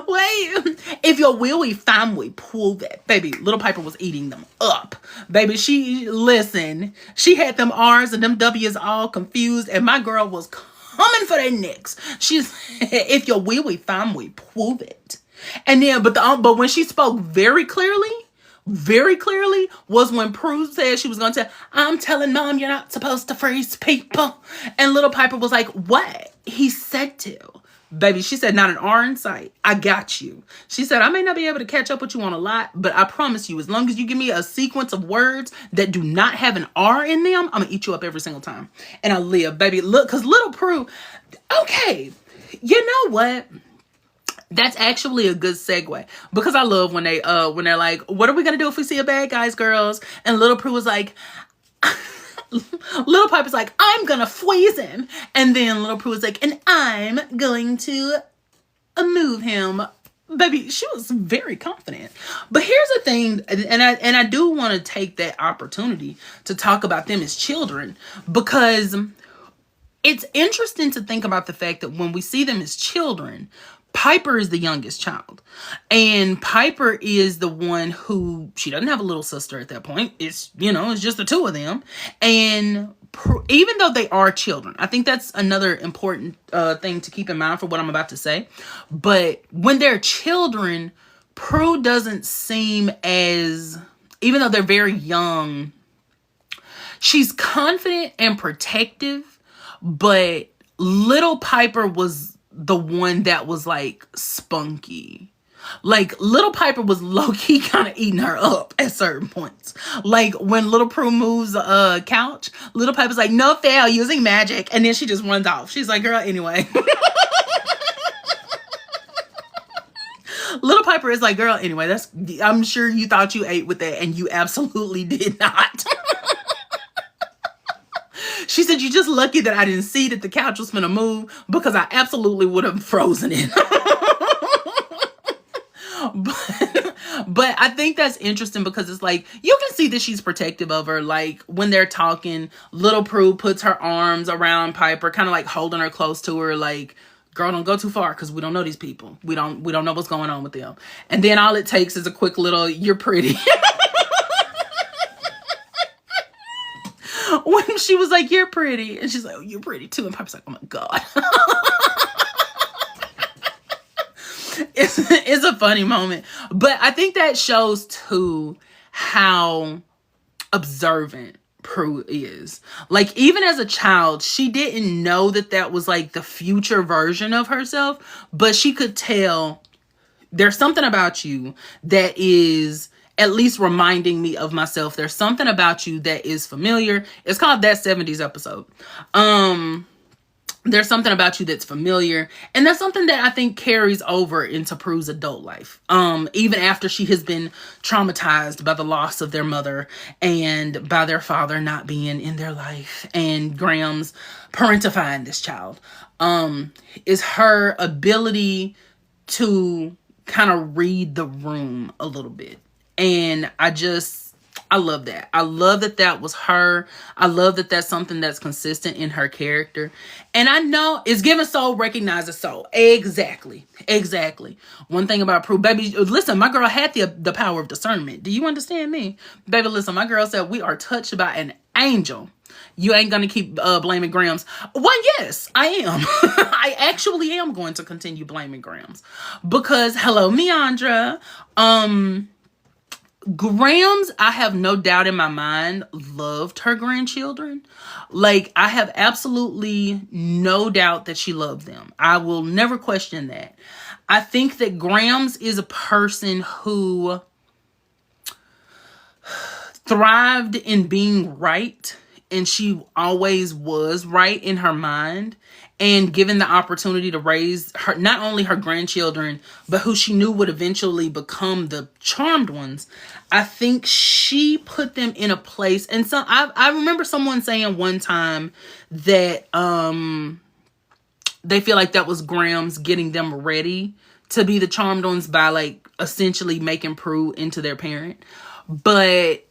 Wait, if your willy family pull that, baby, Little Piper was eating them up. Baby, she had them R's and them W's all confused, and my girl was coming for their necks. She's, if your willy family pull it. And then, but when she spoke very clearly was when Prue said she was going to tell, I'm telling Mom you're not supposed to freeze people. And Little Piper was like, what? He said to. Baby, she said, not an R in sight. I got you. She said, I may not be able to catch up with you on a lot, but I promise you, as long as you give me a sequence of words that do not have an R in them, I'm going to eat you up every single time. And I live, baby. Look, because Little Prue, okay, you know what? That's actually a good segue, because I love when they're like, what are we going to do if we see a bad guys, girls? And Little Prue was like... Little Piper's like, I'm gonna freeze him. And then Little Prue was like, and I'm going to move him. Baby, she was very confident. But here's the thing, and I do want to take that opportunity to talk about them as children, because it's interesting to think about the fact that when we see them as children, Piper is the youngest child. And Piper is the one who, she doesn't have a little sister at that point. It's, it's just the two of them. And even though they are children, I think that's another important thing to keep in mind for what I'm about to say. But when they're children, Prue doesn't seem as, even though they're very young, she's confident and protective. But Little Piper was the one that was like spunky. Like, Little Piper was low-key kind of eating her up at certain points. Like, when Little Prue moves a couch, Little Piper's like, no fail, using magic. And then she just runs off. She's like, girl, anyway. Little Piper is like, girl, anyway, I'm sure you thought you ate with that, and you absolutely did not. She said, you're just lucky that I didn't see that the couch was gonna move, because I absolutely would have frozen it. But I think that's interesting, because it's like, you can see that she's protective of her. Like, when they're talking, Little Prue puts her arms around Piper, kind of like holding her close to her, like, girl, don't go too far, because we don't know these people. We don't know what's going on with them. And then all it takes is a quick little, you're pretty. When she was like, you're pretty, and she's like, oh, you're pretty too, and Piper's like, oh my God. It's a funny moment. But I think that shows too how observant Prue is. Like, even as a child, she didn't know that that was like the future version of herself, but she could tell, there's something about you that is at least reminding me of myself. There's something about you that is familiar. It's called That 70s Episode. There's something about you that's familiar. And that's something that I think carries over into Prue's adult life. Even after she has been traumatized by the loss of their mother and by their father not being in their life, and Graham's parentifying this child, is her ability to kind of read the room a little bit. And I love that. I love that that was her. I love that that's something that's consistent in her character. And I know it's given soul, recognizes soul. Exactly. One thing about Prue, baby, listen, my girl had the power of discernment. Do you understand me? Baby, listen, my girl said, we are touched by an angel. You ain't going to keep blaming Grams. Well, yes, I am. I actually am going to continue blaming Grams. Because, hello, Meandra. Grams, I have no doubt in my mind, loved her grandchildren. Like, I have absolutely no doubt that she loved them. I will never question that. I think that Grams is a person who thrived in being right, and she always was right in her mind. And given the opportunity to raise her, not only her grandchildren, but who she knew would eventually become the charmed ones, I think she put them in a place. And so I remember someone saying one time that they feel like that was Grams getting them ready to be the charmed ones by like essentially making Prue into their parent. But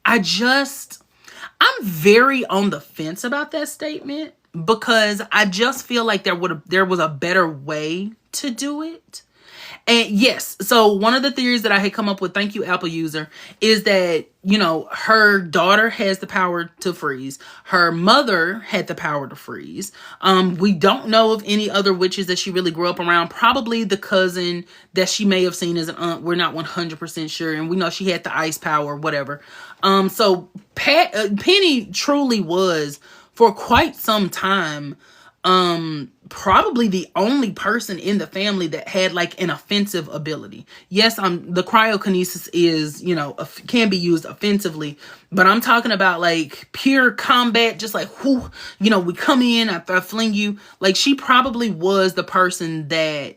I'm very on the fence about that statement, because I just feel like there was a better way to do it. And yes, so one of the theories that I had come up with, thank you, Apple user, is that, you know, her daughter has the power to freeze. Her mother had the power to freeze. We don't know of any other witches that she really grew up around. Probably the cousin that she may have seen as an aunt. We're not 100% sure. And we know she had the ice power, whatever. So Penny truly was, for quite some time, probably the only person in the family that had like an offensive ability. Yes, the cryokinesis is, you know, can be used offensively, but I'm talking about like pure combat, just like, whoo, you know, we come in, I fling you. Like, she probably was the person that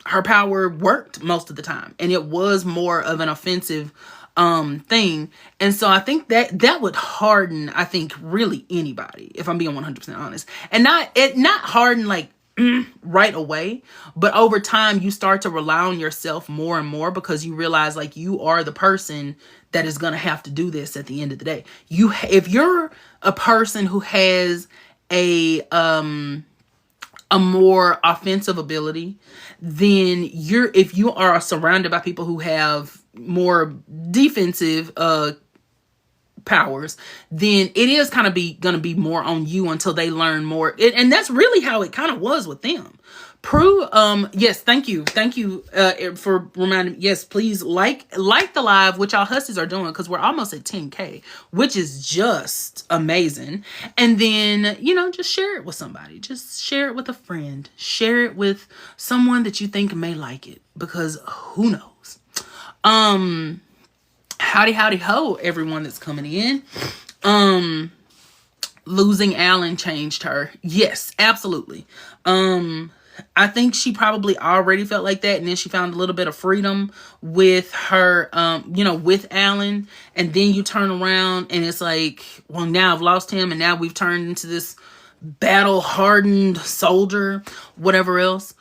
her power worked most of the time, and it was more of an offensive thing. And so I think that would harden, I think, really anybody, if I'm being 100% honest. And not harden like right away, but over time you start to rely on yourself more and more, because you realize like you are the person that is going to have to do this at the end of the day. If you're a person who has a more offensive ability, then if you are surrounded by people who have more defensive powers, then it is kind of gonna be more on you until they learn more. And that's really how it kind of was with them. Prue, yes, thank you for reminding me. Yes, please like the live, which our hussies are doing, because we're almost at 10K, which is just amazing. And then, just share it with somebody. Just share it with a friend. Share it with someone that you think may like it, because who knows? Howdy ho, everyone that's coming in. Losing Alan changed her. Yes, absolutely. I think she probably already felt like that, and then she found a little bit of freedom with her, with Alan, and then you turn around and it's like, well, now I've lost him, and now we've turned into this battle-hardened soldier, whatever else.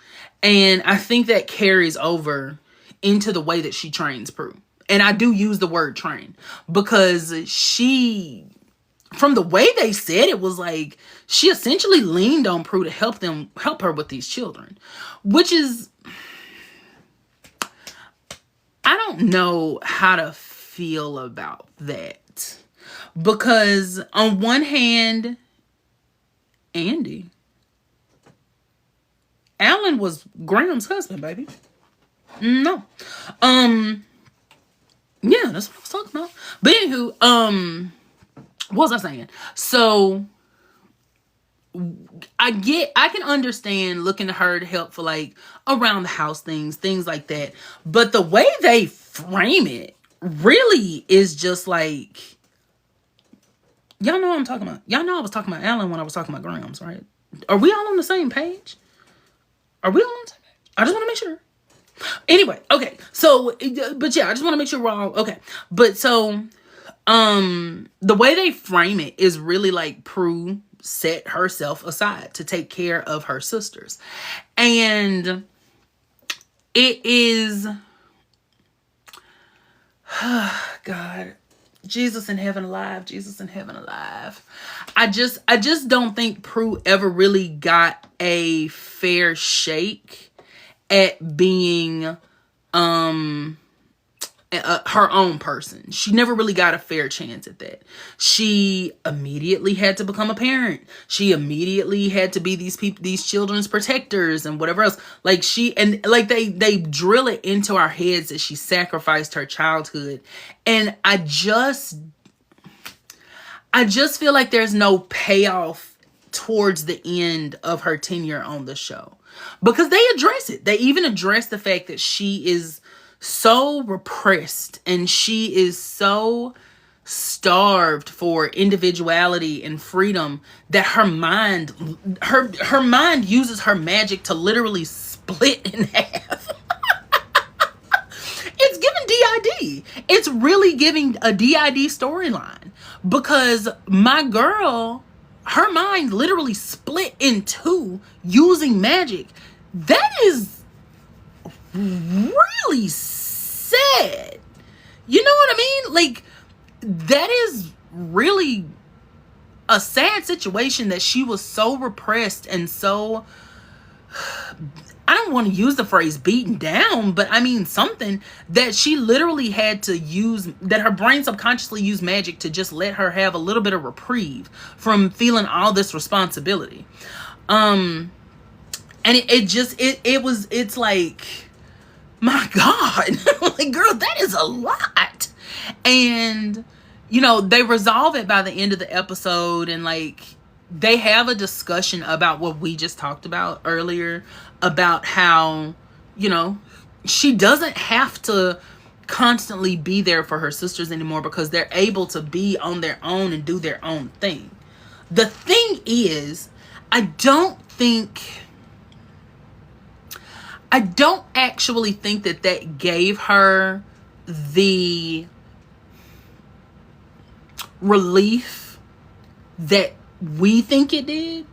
And I think that carries over into the way that she trains Prue. And I do use the word train, because from the way they said it, was like she essentially leaned on Prue to help her with these children, which is, I don't know how to feel about that, because on one hand, Alan was Graham's husband, baby. No. Yeah, that's what I was talking about. But anywho, what was I saying? So I can understand looking to her to help for like around the house things like that. But the way they frame it really is just like, y'all know what I'm talking about. Y'all know I was talking about Alan when I was talking about Graham's, right? Are we all on the same page? Are we all on the same page? I just want to make sure. Anyway, okay. So, but yeah, I just want to make sure we're all okay. But so, the way they frame it is really like Prue set herself aside to take care of her sisters. And it is, God, Jesus in heaven alive, Jesus in heaven alive. I just don't think Prue ever really got a fair shake at being her own person. She never really got a fair chance at that. She immediately had to become a parent. She immediately had to be these children's protectors and whatever else. Like they drill it into our heads that she sacrificed her childhood. And I just feel like there's no payoff towards the end of her tenure on the show, because they address it. They even address the fact that she is so repressed and she is so starved for individuality and freedom that her mind uses her magic to literally split in half. It's giving DID. It's really giving a DID storyline, because my girl, her mind literally split in two using magic. That is really sad. You know what I mean? Like, that is really a sad situation, that she was so repressed and so, I don't want to use the phrase beaten down, but I mean something that she literally had to use, that her brain subconsciously used magic to just let her have a little bit of reprieve from feeling all this responsibility. And it's like, my God, like, girl, that is a lot. And, they resolve it by the end of the episode, and like, they have a discussion about what we just talked about earlier, about how, she doesn't have to constantly be there for her sisters anymore, because they're able to be on their own and do their own thing. The thing is, I don't actually think that gave her the relief that we think it did.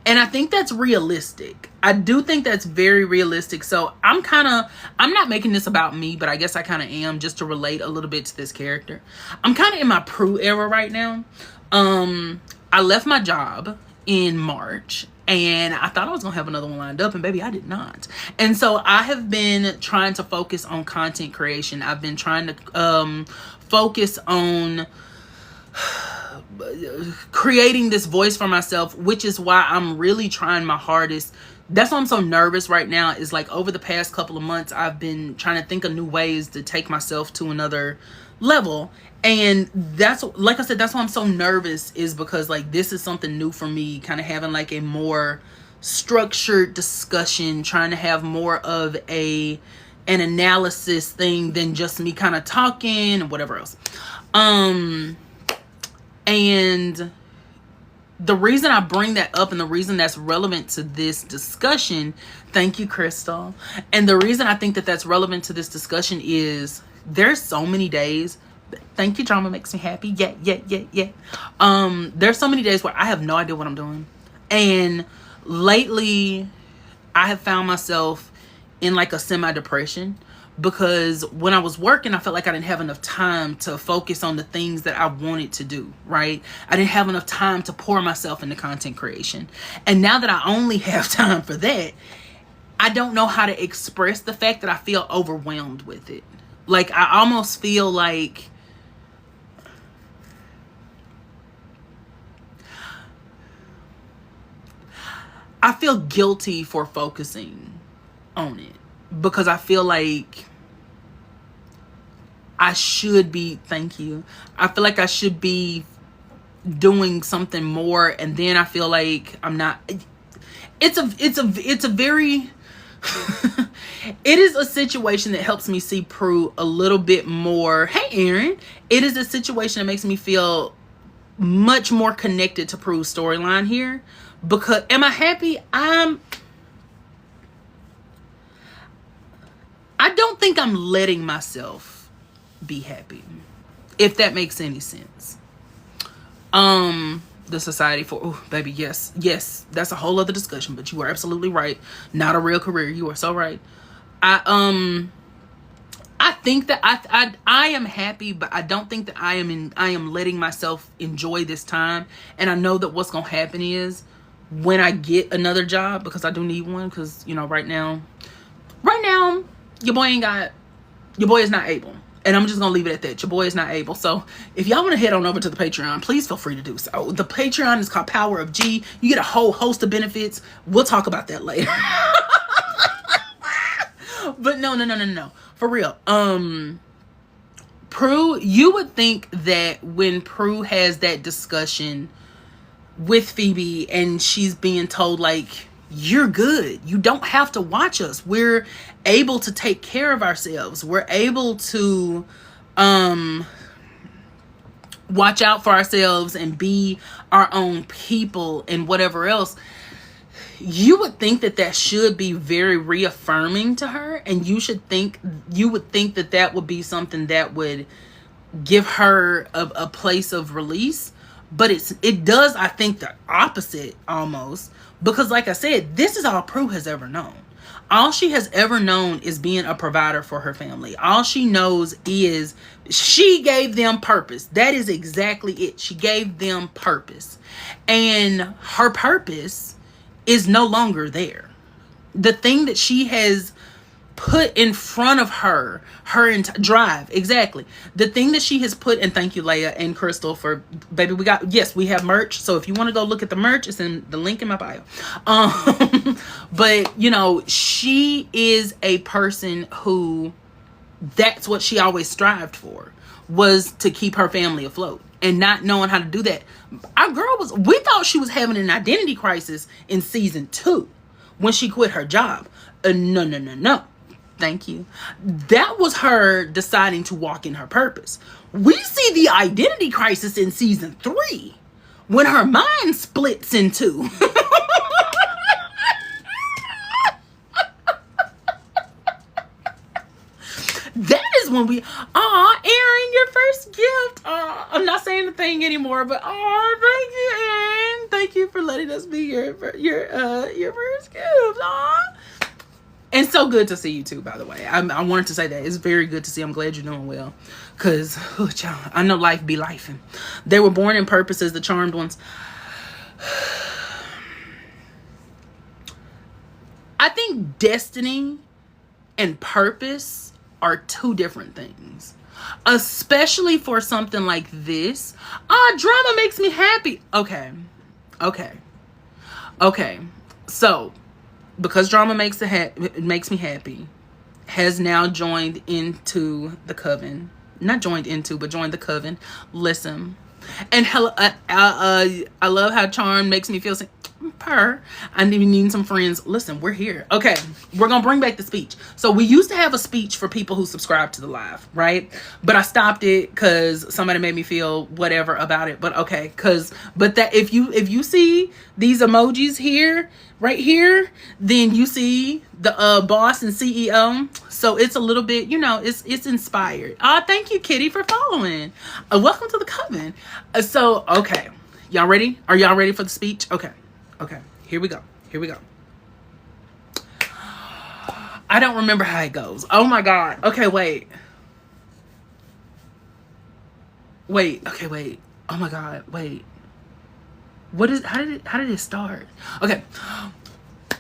And I think that's realistic. I do think that's very realistic. So I'm not making this about me, but I guess I kind of am, just to relate a little bit to this character. I'm kind of in my Prue era right now. I left my job in March, and I thought I was going to have another one lined up, and baby, I did not. And so I have been trying to focus on content creation. I've been trying to focus on creating this voice for myself, which is why I'm really trying my hardest. That's why I'm so nervous right now, is like over the past couple of months, I've been trying to think of new ways to take myself to another level. And that's, like I said, that's why I'm so nervous, is because like this is something new for me, kind of having like a more structured discussion, trying to have more of an analysis thing than just me kind of talking and whatever else. And the reason I bring that up, and the reason that's relevant to this discussion, thank you, Crystal. And the reason I think that that's relevant to this discussion is there's so many days. Thank you, drama makes me happy. Yeah. There's so many days where I have no idea what I'm doing. And lately, I have found myself in like a semi-depression, because when I was working, I felt like I didn't have enough time to focus on the things that I wanted to do, right? I didn't have enough time to pour myself into content creation. And now that I only have time for that, I don't know how to express the fact that I feel overwhelmed with it. Like, I almost feel like I feel guilty for focusing on it, because I feel like I should be, thank you, I feel like I should be doing something more, and then I feel like I'm not. It's a very it is a situation that helps me see Prue a little bit more. Hey Aaron, it is a situation that makes me feel much more connected to Prue's storyline here, because am I happy? I don't think I'm letting myself be happy, if that makes any sense. The Society for, oh baby, yes, that's a whole other discussion, but you are absolutely right. Not a real career. You are so right. I think that I am happy, but I don't think that I am letting myself enjoy this time. And I know that what's gonna happen is, when I get another job, because I do need one, because you know right now your boy is not able. And I'm just gonna leave it at that. Your boy is not able. So if y'all want to head on over to the Patreon, please feel free to do so. The Patreon is called Power of G. You get a whole host of benefits. We'll talk about that later. But no. For real. Prue, you would think that when Prue has that discussion with Phoebe, and she's being told like, you're good, you don't have to watch us, we're able to take care of ourselves, we're able to watch out for ourselves and be our own people and whatever else, you would think that that should be very reaffirming to her, and you would think that that would be something that would give her a place of release. But it does, I think, the opposite almost, because like I said, this is all Prue has ever known. All she has ever known is being a provider for her family. All she knows is she gave them purpose. That is exactly it. She gave them purpose. And her purpose is no longer there. The thing that she has put in front of her drive, exactly. The thing that she has put, and thank you Leia and Crystal for, baby, we have merch. So if you want to go look at the merch, it's in the link in my bio. But you know, she is a person who, that's what she always strived for, was to keep her family afloat. And not knowing how to do that, our girl we thought she was having an identity crisis in season 2 when she quit her job. No. Thank you. That was her deciding to walk in her purpose. We see the identity crisis in season 3 when her mind splits in two. That is when we, Aaron, your first gift. I'm not saying the thing anymore, but thank you, Aaron. Thank you for letting us be your first gift. And so good to see you too, by the way. I wanted to say that. It's very good to see. I'm glad you're doing well. Because, I know life be lifing. They were born in purpose as the charmed ones. I think destiny and purpose are two different things. especially for something like this. Drama makes me happy. Okay. So, because drama makes me happy, has now joined into the coven. Not joined into, but joined the coven. Listen. And I love how Charm makes me feel purr. I need some friends. Listen, we're here. Okay, we're gonna bring back the speech. So we used to have a speech for people who subscribe to the live, right? But I stopped it because somebody made me feel whatever about it. But okay, but that if you see these emojis here, right here, then you see the boss and CEO. So it's a little bit, it's inspired. Thank you, Kitty, for following. Welcome to the coven. So okay, y'all ready? Are y'all ready for the speech? Okay, here we go. I don't remember how it goes. Oh my God. Okay, wait. Okay, wait. Oh my God, wait. How did it start? Okay.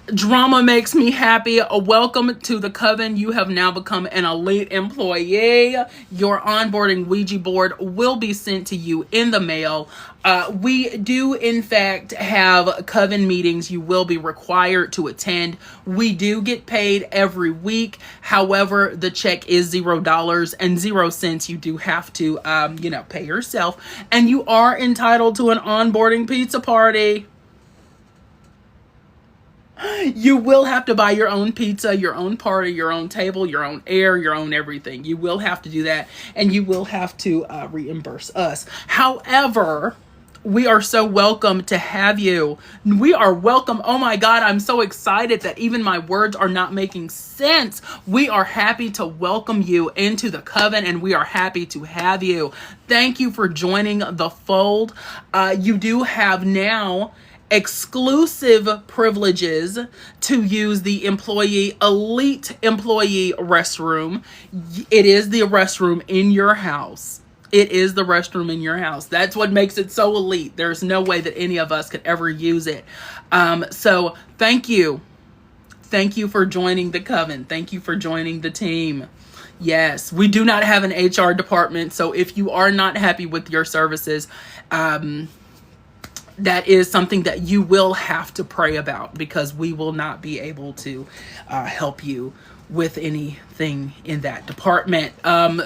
Drama makes me happy. Welcome to the coven. You have now become an elite employee. Your onboarding Ouija board will be sent to you in the mail. We do, in fact, have coven meetings you will be required to attend. We do get paid every week. However, the check is $0 and 0 cents. You do have to, pay yourself. And you are entitled to an onboarding pizza party. You will have to buy your own pizza, your own party, your own table, your own air, your own everything. You will have to do that, and you will have to reimburse us. However, we are so welcome to have you. We are welcome. Oh my God, I'm so excited that even my words are not making sense. We are happy to welcome you into the coven, and we are happy to have you. Thank you for joining the fold. You do have now exclusive privileges to use the elite employee restroom. It is the restroom in your house. That's what makes it so elite. There's no way that any of us could ever use it. So thank you for joining the coven. Thank you for joining the team. Yes, we do not have an HR department, so if you are not happy with your services, that is something that you will have to pray about, because we will not be able to help you with anything in that department.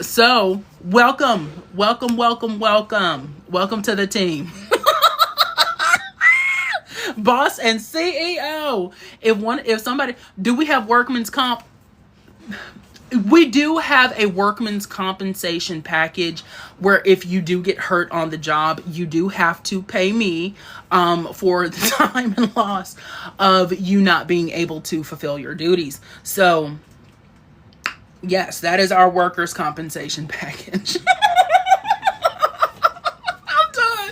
So welcome to the team. Boss and CEO. Do we have workman's comp? We do have a workman's compensation package where if you do get hurt on the job, you do have to pay me for the time and loss of you not being able to fulfill your duties. So, yes, that is our workers' compensation package. I'm done.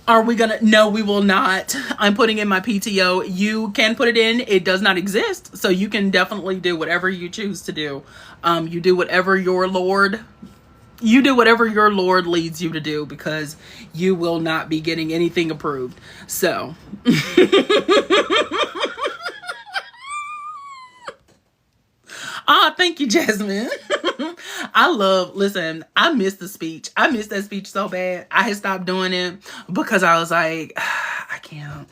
Are we gonna? No, we will not. I'm putting in my PTO. You can put it in. It does not exist. So you can definitely do whatever you choose to do. You do whatever your Lord leads you to do, because you will not be getting anything approved. So. Thank you, Jasmine. I missed the speech. I missed that speech so bad. I had stopped doing it because I was like, I can't.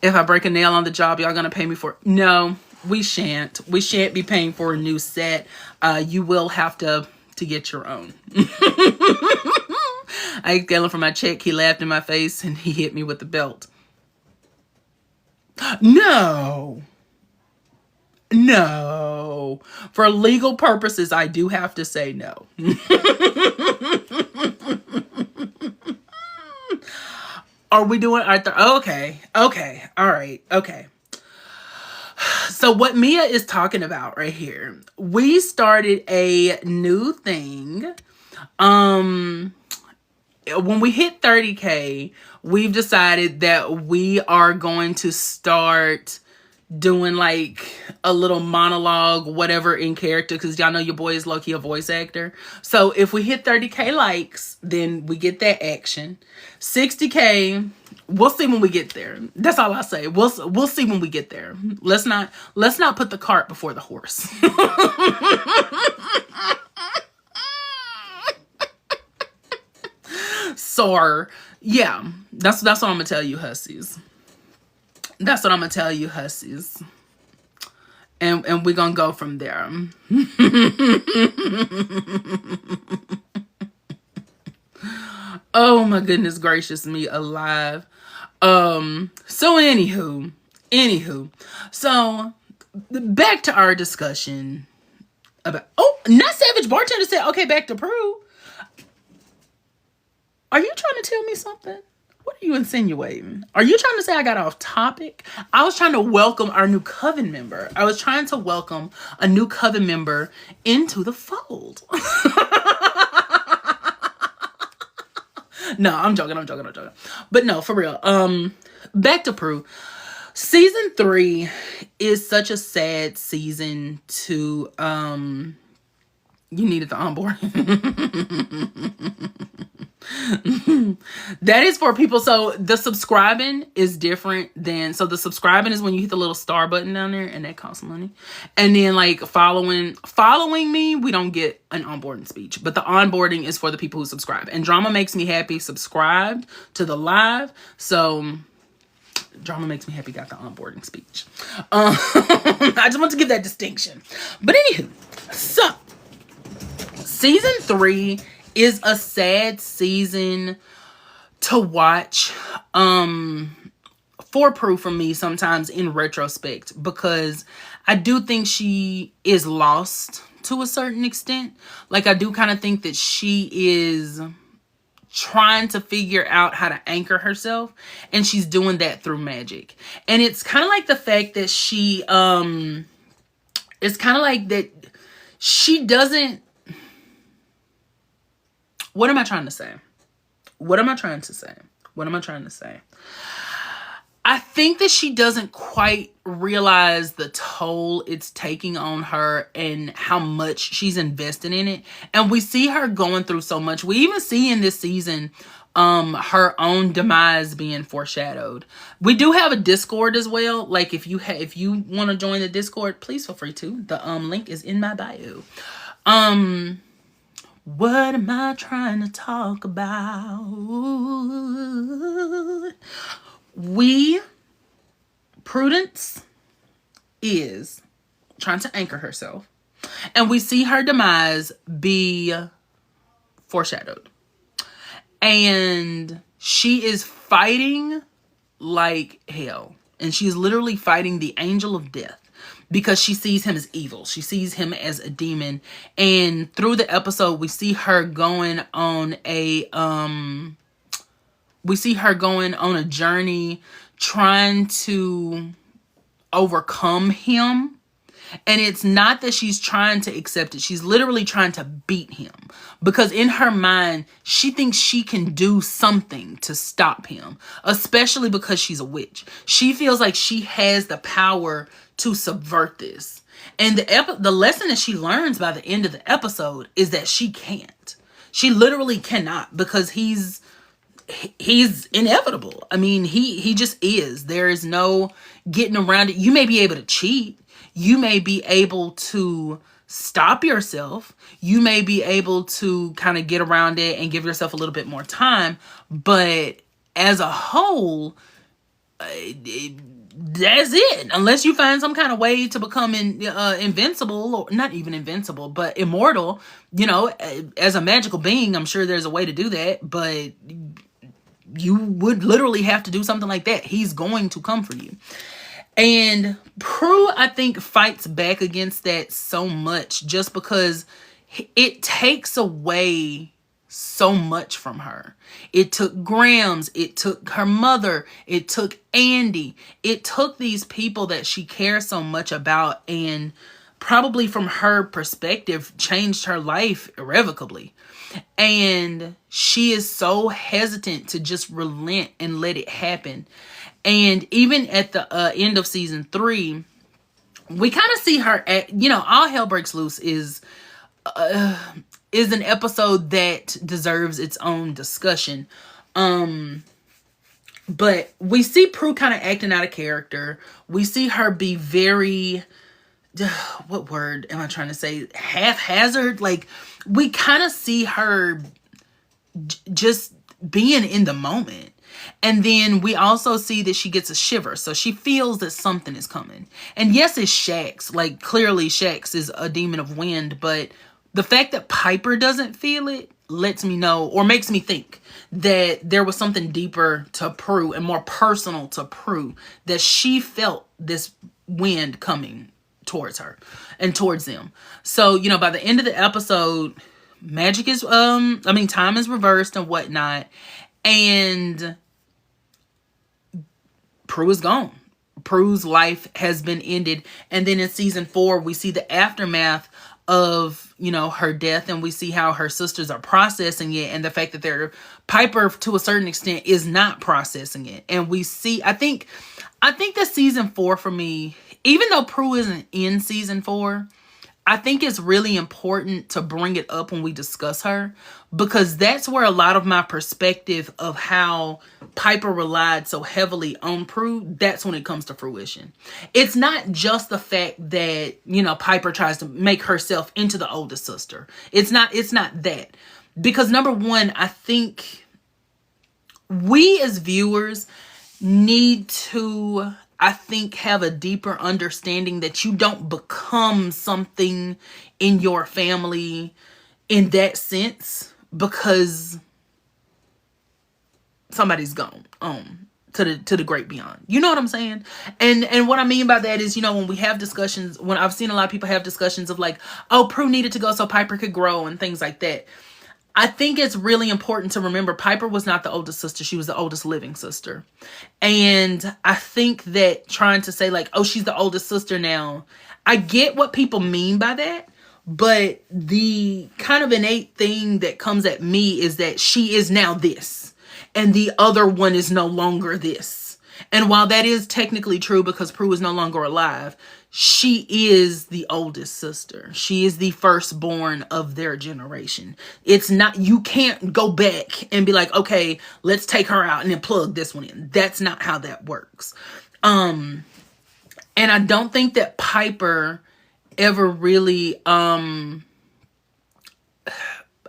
If I break a nail on the job, y'all gonna pay me for it? No, we shan't. We shan't be paying for a new set. You will have to get your own. I got him for my check. He laughed in my face and he hit me with the belt. No. For legal purposes, I do have to say no. Are we doing okay. All right. Okay. So what Mia is talking about right here, we started a new thing. When we hit 30K, we've decided that we are going to start doing like a little monologue, whatever, in character, because y'all know your boy is low-key a voice actor. So if we hit 30K likes, then we get that action. 60K, we'll see when we get there. That's all I say. We'll see when we get there. Let's not put the cart before the horse. So yeah, that's what I'm gonna tell you, hussies. That's what I'm gonna tell you, hussies. And we're gonna go from there. Oh my goodness gracious me alive. So anywho. So back to our discussion about, Not Savage Bartender said, okay, back to Prue. Are you trying to tell me something? What are you insinuating? Are you trying to say I got off topic? I was trying to welcome our new coven member. I was trying to welcome a new coven member into the fold. No, I'm joking. But no, for real. Back to Prue. Season 3 is such a sad season to, you needed the onboarding. That is for people. So the subscribing is different than, so the subscribing is when you hit the little star button down there, and that costs money. And then like following me, we don't get an onboarding speech, but the onboarding is for the people who subscribe. And Drama Makes Me Happy subscribed to the live, so Drama Makes Me Happy got the onboarding speech. I just want to give that distinction. But anywho, so season 3 is a sad season to watch for Prue for me sometimes in retrospect, because I do think she is lost to a certain extent. Like, I do kind of think that she is trying to figure out how to anchor herself, and she's doing that through magic. And it's kind of like the fact that she it's kind of like that she doesn't, what am I trying to say? I think that she doesn't quite realize the toll it's taking on her and how much she's invested in it. And we see her going through so much. We even see in this season her own demise being foreshadowed. We do have a Discord as well. Like, if you want to join the Discord, please feel free to. The link is in my bio. What am I trying to talk about? Prudence is trying to anchor herself, and we see her demise be foreshadowed. And she is fighting like hell. And she is literally fighting the angel of death, because she sees him as evil. She sees him as a demon. And through the episode, we see her going on a journey trying to overcome him. And it's not that she's trying to accept it. She's literally trying to beat him, because in her mind, she thinks she can do something to stop him, especially because she's a witch. She feels like she has the power to subvert this. And the lesson that she learns by the end of the episode is that she can't. She literally cannot, because he's inevitable. I mean, he just is. There is no getting around it. You may be able to cheat. You may be able to stop yourself. You may be able to kind of get around it and give yourself a little bit more time. But as a whole, that's it. Unless you find some kind of way to become invincible, or not even invincible, but immortal, as a magical being, I'm sure there's a way to do that. But you would literally have to do something like that. He's going to come for you. And Prue, I think, fights back against that so much, just because it takes away so much from her. It took Grams, it took her mother, it took Andy, it took these people that she cares so much about, and probably from her perspective, changed her life irrevocably. And she is so hesitant to just relent and let it happen. And even at the end of season 3, we kind of see her at, All Hell Breaks Loose is an episode that deserves its own discussion. But we see Prue kind of acting out of character. We see her be very, what word am I trying to say? Haphazard. Like, we kind of see her just being in the moment. And then we also see that she gets a shiver. So she feels that something is coming. And yes, it's Shax. Like, clearly Shax is a demon of wind. But the fact that Piper doesn't feel it lets me know, or makes me think, that there was something deeper to Prue and more personal to Prue, that she felt this wind coming towards her and towards them. So, by the end of the episode, magic is, time is reversed and whatnot. And Prue is gone. Prue's life has been ended. And then in season 4, we see the aftermath of, her death, and we see how her sisters are processing it, and the fact that Piper, to a certain extent, is not processing it. And we see, I think that season 4 for me, even though Prue isn't in season 4, I think it's really important to bring it up when we discuss her, because that's where a lot of my perspective of how Piper relied so heavily on Prue, that's when it comes to fruition. It's not just the fact that, Piper tries to make herself into the oldest sister. It's not that. Because number one, I think we as viewers need to, have a deeper understanding that you don't become something in your family in that sense because somebody's gone to the great beyond. You know what I'm saying? And what I mean by that is, when we have discussions, when I've seen a lot of people have discussions of like, oh, Prue needed to go so Piper could grow and things like that. I think it's really important to remember Piper was not the oldest sister. She was the oldest living sister. And I think that trying to say like, oh, she's the oldest sister now, I get what people mean by that. But the kind of innate thing that comes at me is that she is now this and the other one is no longer this. And while that is technically true because Prue is no longer alive, she is the oldest sister. She is the firstborn of their generation. It's not, you can't go back and be like, okay, let's take her out and then plug this one in. That's not how that works. And I don't think that Piper ever really, I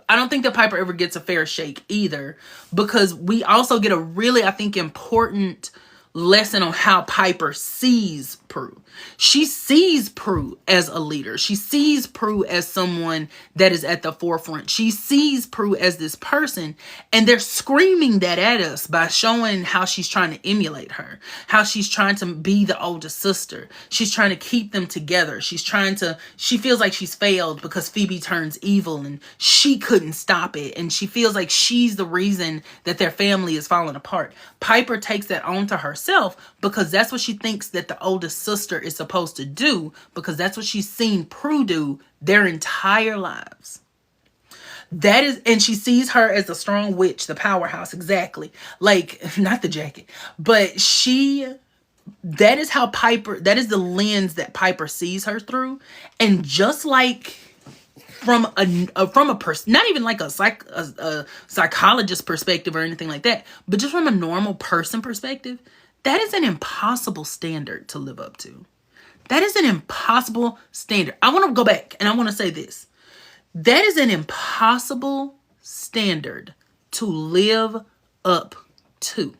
don't think that Piper ever gets a fair shake either, because we also get a really, I think, important lesson on how Piper sees Prue. She sees Prue as a leader. She sees Prue as someone that is at the forefront. She sees Prue as this person, and they're screaming that at us by showing how she's trying to emulate her, how she's trying to be the oldest sister. She's trying to keep them together. She feels like she's failed because Phoebe turns evil and she couldn't stop it. And she feels like she's the reason that their family is falling apart. Piper takes that on to herself because that's what she thinks that the oldest sister is supposed to do, because that's what she's seen Prue do their entire lives. That is, and she sees her as the strong witch, the powerhouse, exactly. Like, not the jacket, but that is how Piper, that is the lens that Piper sees her through. And just like from a person, not even like a psychologist perspective or anything like that, but just from a normal person perspective, that is an impossible standard to live up to. That is an impossible standard. I want to go back and I want to say this. That is an impossible standard to live up to.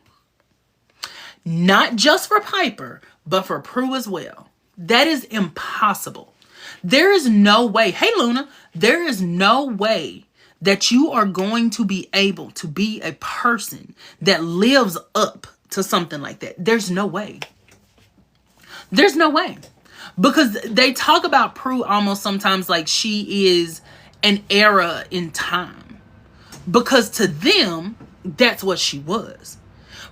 Not just for Piper, but for Prue as well. That is impossible. There is no way. Hey, Luna. There is no way that you are going to be able to be a person that lives up to something like that. There's no way. There's no way. Because they talk about Prue almost sometimes like she is an era in time. Because to them, that's what she was.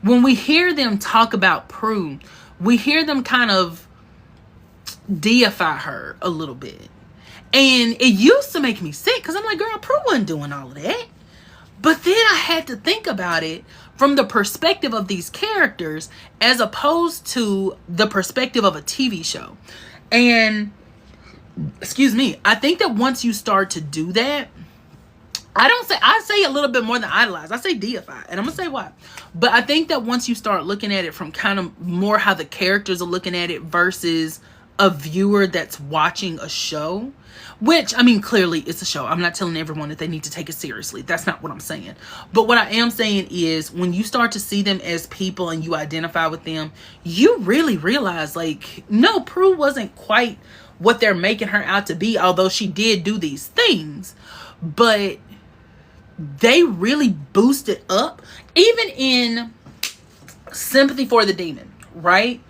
When we hear them talk about Prue, we hear them kind of deify her a little bit. And it used to make me sick because I'm like, girl, Prue wasn't doing all of that. But then I had to think about it from the perspective of these characters as opposed to the perspective of a TV show. And, excuse me, I think that once you start to do that, I say a little bit more than idolize. I say deify. And I'm going to say why. But I think that once you start looking at it from kind of more how the characters are looking at it versus a viewer that's watching a show, which, I mean, clearly it's a show. I'm not telling everyone that they need to take it seriously. That's not what I'm saying. But what I am saying is when you start to see them as people and you identify with them, you really realize, like, no, Prue wasn't quite what they're making her out to be, although she did do these things. But they really boosted up. Even in Sympathy for the Demon, right?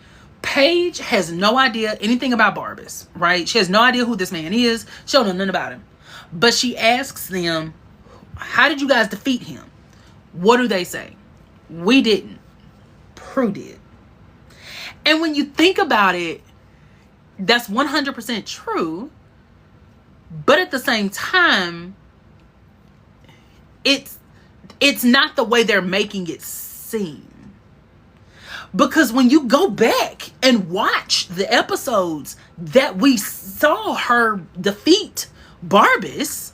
Paige has no idea anything about Barbas, right? She has no idea who this man is. She don't know nothing about him. But she asks them, how did you guys defeat him? What do they say? We didn't. Prue did. And when you think about it, that's 100% true. But at the same time, it's not the way they're making it seem. Because when you go back and watch the episodes that we saw her defeat Barbas,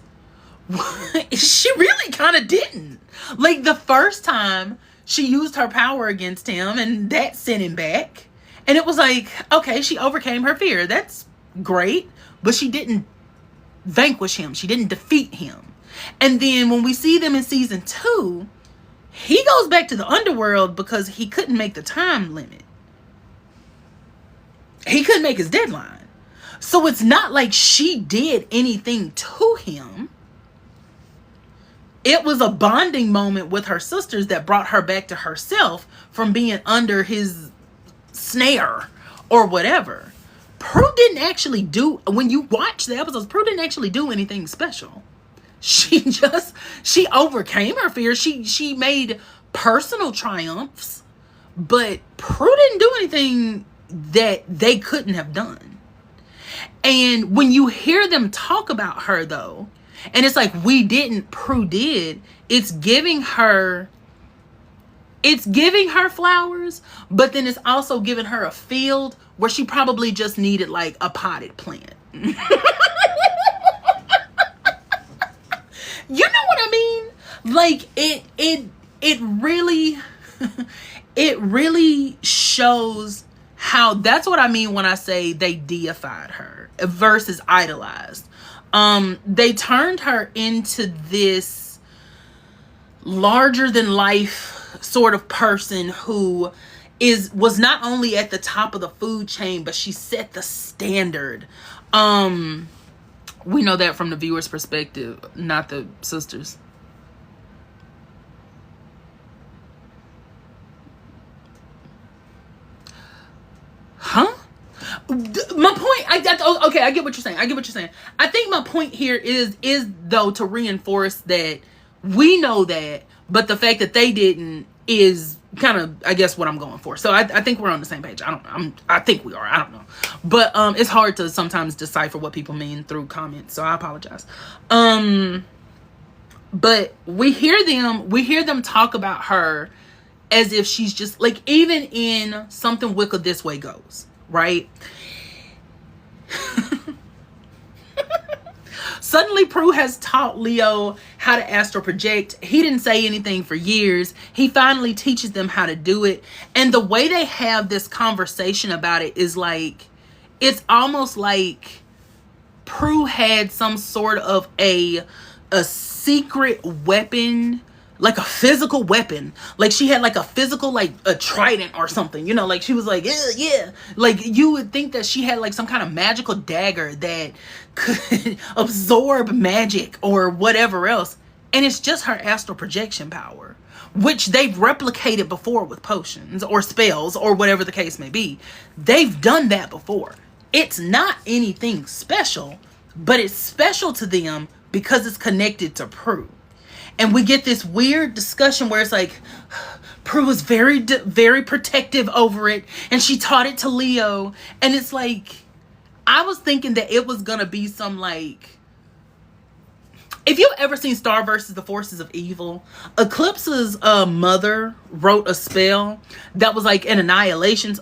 she really kind of didn't. Like, the first time she used her power against him and that sent him back. And it was like, okay, she overcame her fear. That's great. But she didn't vanquish him. She didn't defeat him. And then when we see them in season 2, he goes back to the underworld because he couldn't make the time limit. He couldn't make his deadline. So it's not like she did anything to him. It was a bonding moment with her sisters that brought her back to herself from being under his snare or whatever. Prue didn't actually do, when you watch the episodes, Prue didn't actually do anything special. She overcame her fear. She made personal triumphs, but Prue didn't do anything that they couldn't have done. And when you hear them talk about her though, and it's like, we didn't, Prue did, it's giving her flowers, but then it's also giving her a field where she probably just needed like a potted plant. You know what I mean? Like, it really it really shows how, that's what I mean when I say they deified her versus idolized. They turned her into this larger than life sort of person who was not only at the top of the food chain, but she set the standard. We know that from the viewer's perspective, not the sisters. Huh? My point, okay, I get what you're saying. I think my point here is though to reinforce that we know that, but the fact that they didn't is kind of, I guess, what I'm going for. So I think we're on the same page. I think we are. I don't know. But it's hard to sometimes decipher what people mean through comments. So I apologize. But we hear them talk about her as if she's just like, even in Something Wicked This Way Goes, right? Suddenly Prue has taught Leo how to astral project. He didn't say anything for years. He finally teaches them how to do it. And the way they have this conversation about it is like, it's almost like Prue had some sort of a secret weapon, like a physical weapon. Like she had like a physical, like a trident or something, you know, like she was like, yeah. Like you would think that she had like some kind of magical dagger that could absorb magic or whatever else. And it's just her astral projection power, which they've replicated before with potions or spells or whatever the case may be. They've done that before. It's not anything special, but it's special to them because it's connected to Prue. And we get this weird discussion where it's like, Prue was very protective over it, and she taught it to Leo. And it's like, I was thinking that it was gonna be some like, if you've ever seen Star versus the Forces of Evil, Eclipse's mother wrote a spell that was like a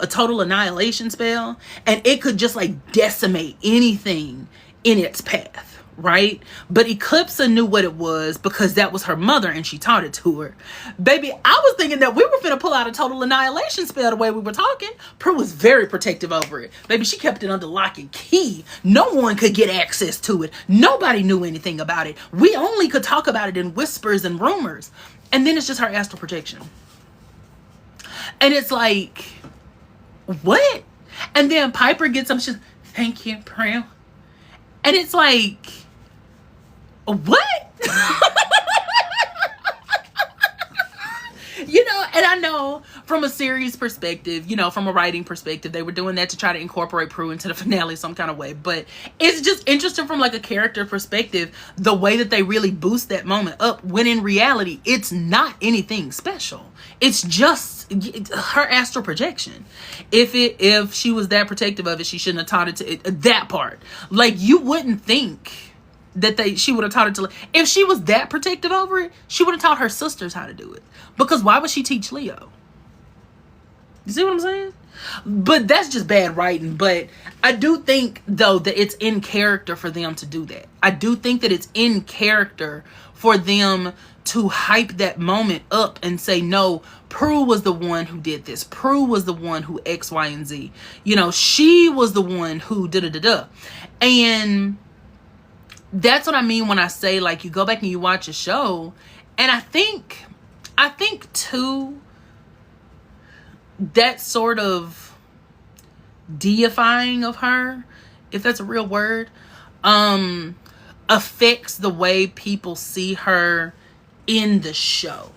total annihilation spell, and it could just like decimate anything in its path. Right? But Eclipse knew what it was because that was her mother and she taught it to her. Baby, I was thinking that we were finna pull out a total annihilation spell the way we were talking. Prue was very protective over it. Baby, she kept it under lock and key. No one could get access to it. Nobody knew anything about it. We only could talk about it in whispers and rumors. And then it's just her astral projection. And it's like, what? And then Piper gets up, she's, thank you, Prue. And it's like, what? You know, and I know from a series perspective, you know, from a writing perspective, they were doing that to try to incorporate Prue into the finale some kind of way. But it's just interesting from like a character perspective, the way that they really boost that moment up, when in reality, it's not anything special. It's just her astral projection. If she was that protective of it, she shouldn't have taught it to that part. Like, you wouldn't think that she would have taught it to, if she was that protective over it, she would have taught her sisters how to do it. Because why would she teach Leo? You see what I'm saying? But that's just bad writing. But I do think, though, that it's in character for them to do that. I do think that it's in character for them to hype that moment up and say, no, Prue was the one who did this. Prue was the one who X, Y, and Z. You know, she was the one who da-da-da-da. And that's what I mean when I say, like, you go back and you watch a show, and I think too, that sort of deifying of her, if that's a real word, affects the way people see her in the show,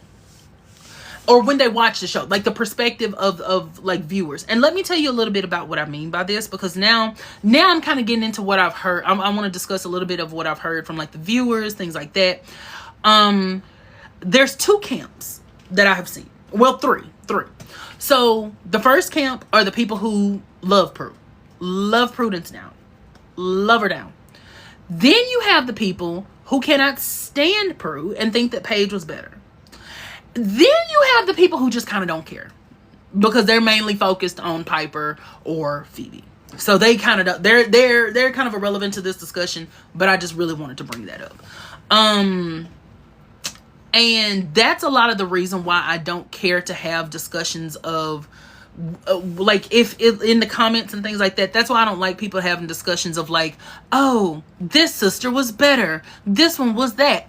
or when they watch the show, like the perspective of like viewers. And let me tell you a little bit about what I mean by this, because now I'm kind of getting into what I've heard. I want to discuss a little bit of what I've heard from like the viewers, things like that. There's two camps that I have seen. Well, three. So the first camp are the people who love Prudence now, love her down. Then you have the people who cannot stand Prue and think that Paige was better. Then you have the people who just kind of don't care because they're mainly focused on Piper or Phoebe. So they kind of, they're kind of irrelevant to this discussion, but I just really wanted to bring that up. And that's a lot of the reason why I don't care to have discussions of like if in the comments and things like that. That's why I don't like people having discussions of like, oh, this sister was better, this one was that,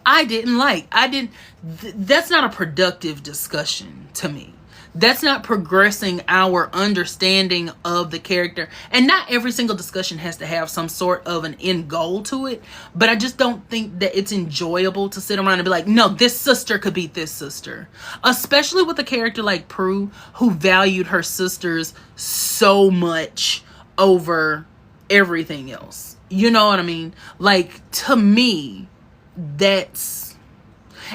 that's not a productive discussion to me. That's not progressing our understanding of the character. And not every single discussion has to have some sort of an end goal to it. But I just don't think that it's enjoyable to sit around and be like, no, this sister could beat this sister. Especially with a character like Prue, who valued her sisters so much over everything else. You know what I mean? Like, to me, that's...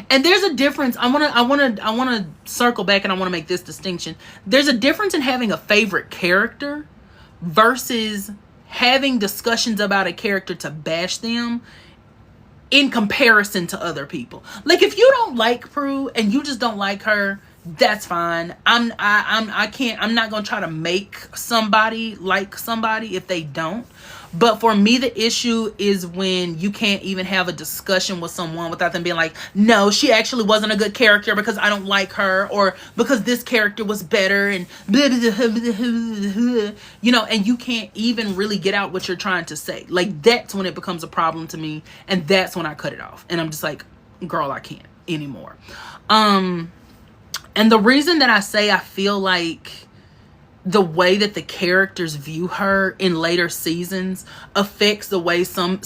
And there's a difference. I want to circle back, and I want to make this distinction. There's a difference in having a favorite character versus having discussions about a character to bash them in comparison to other people. Like, if you don't like Prue and you just don't like her, that's fine. I'm not going to try to make somebody like somebody if they don't. But for me, the issue is when you can't even have a discussion with someone without them being like, no, she actually wasn't a good character because I don't like her, or because this character was better, and blah, blah, blah, blah, blah, you know, and you can't even really get out what you're trying to say. Like, that's when it becomes a problem to me, and that's when I cut it off. And I'm just like, girl, I can't anymore. And the reason that I say I feel like the way that the characters view her in later seasons affects the way some,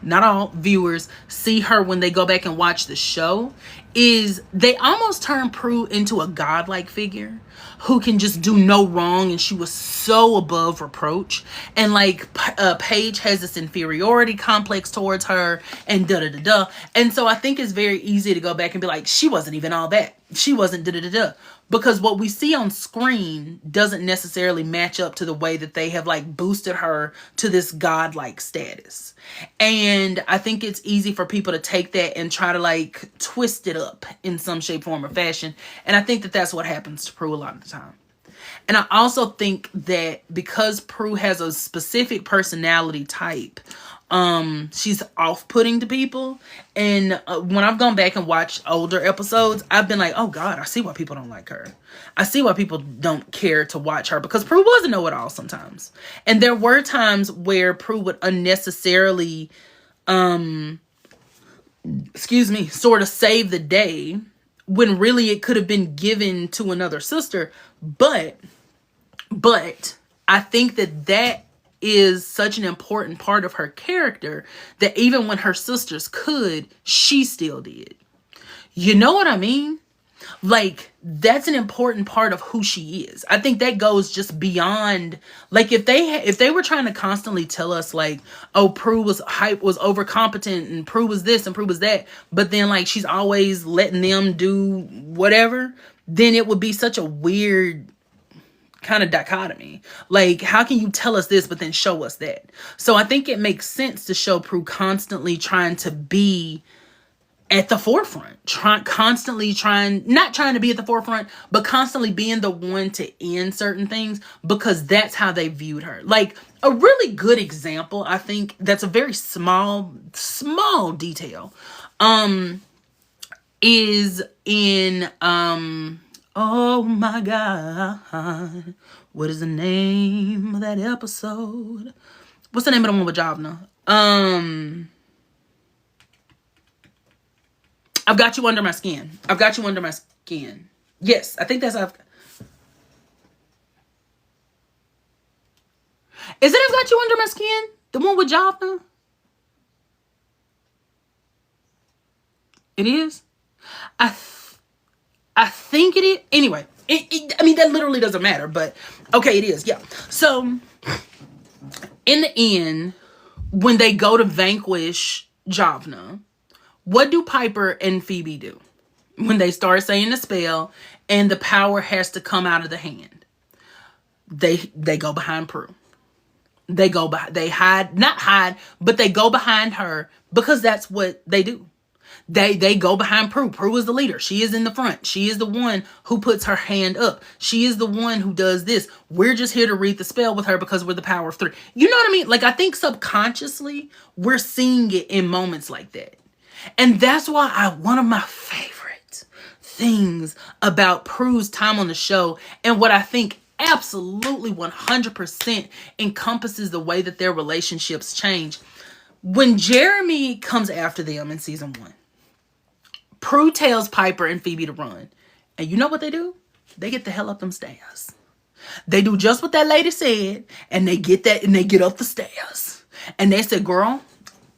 not all, viewers see her when they go back and watch the show is they almost turned Prue into a godlike figure who can just do no wrong, and she was so above reproach. And like Paige has this inferiority complex towards her, and da da da da. And so I think it's very easy to go back and be like, she wasn't even all that. She wasn't da da da da. Because what we see on screen doesn't necessarily match up to the way that they have like boosted her to this godlike status. And I think it's easy for people to take that and try to like twist it up in some shape, form, or fashion. And I think that that's what happens to Prue a lot of the time. And I also think that because Prue has a specific personality type, she's off-putting to people. And when I've gone back and watched older episodes, I've been like, oh God, I see why people don't like her. I see why people don't care to watch her, because Prue was a know-it-all sometimes. And there were times where Prue would unnecessarily, sort of save the day when really it could have been given to another sister. But I think that is such an important part of her character that even when her sisters could, she still did. You know what I mean? Like, that's an important part of who she is. I think that goes just beyond, like, if they were trying to constantly tell us like, oh, Prue was overcompetent, and Prue was this and Prue was that, but then like she's always letting them do whatever, then it would be such a weird kind of dichotomy. Like, how can you tell us this but then show us that? So I think it makes sense to show Prue constantly trying to be at the forefront, not trying to be at the forefront, but constantly being the one to end certain things, because that's how they viewed her. Like, a really good example, I think, that's a very small detail, is in, oh my God, what is the name of that episode? What's the name of the one with Javna? I've Got You Under My Skin. I've Got You Under My Skin. Yes, I think that's... Is it I've Got You Under My Skin? The one with Javna? It is? I think it is. Anyway, I mean, that literally doesn't matter, but okay, it is. Yeah. So, in the end, when they go to vanquish Javna, what do Piper and Phoebe do? When they start saying the spell and the power has to come out of the hand, they go behind Prue. They go not hide, but they go behind her, because that's what they do. They go behind Prue. Prue is the leader. She is in the front. She is the one who puts her hand up. She is the one who does this. We're just here to read the spell with her because we're the power of three. You know what I mean? Like, I think subconsciously we're seeing it in moments like that. And that's why one of my favorite things about Prue's time on the show, and what I think absolutely 100% encompasses the way that their relationships change. When Jeremy comes after them in season 1, Prue tells Piper and Phoebe to run. And you know what they do? They get the hell up them stairs. They do just what that lady said, and they get up the stairs. And they said, girl,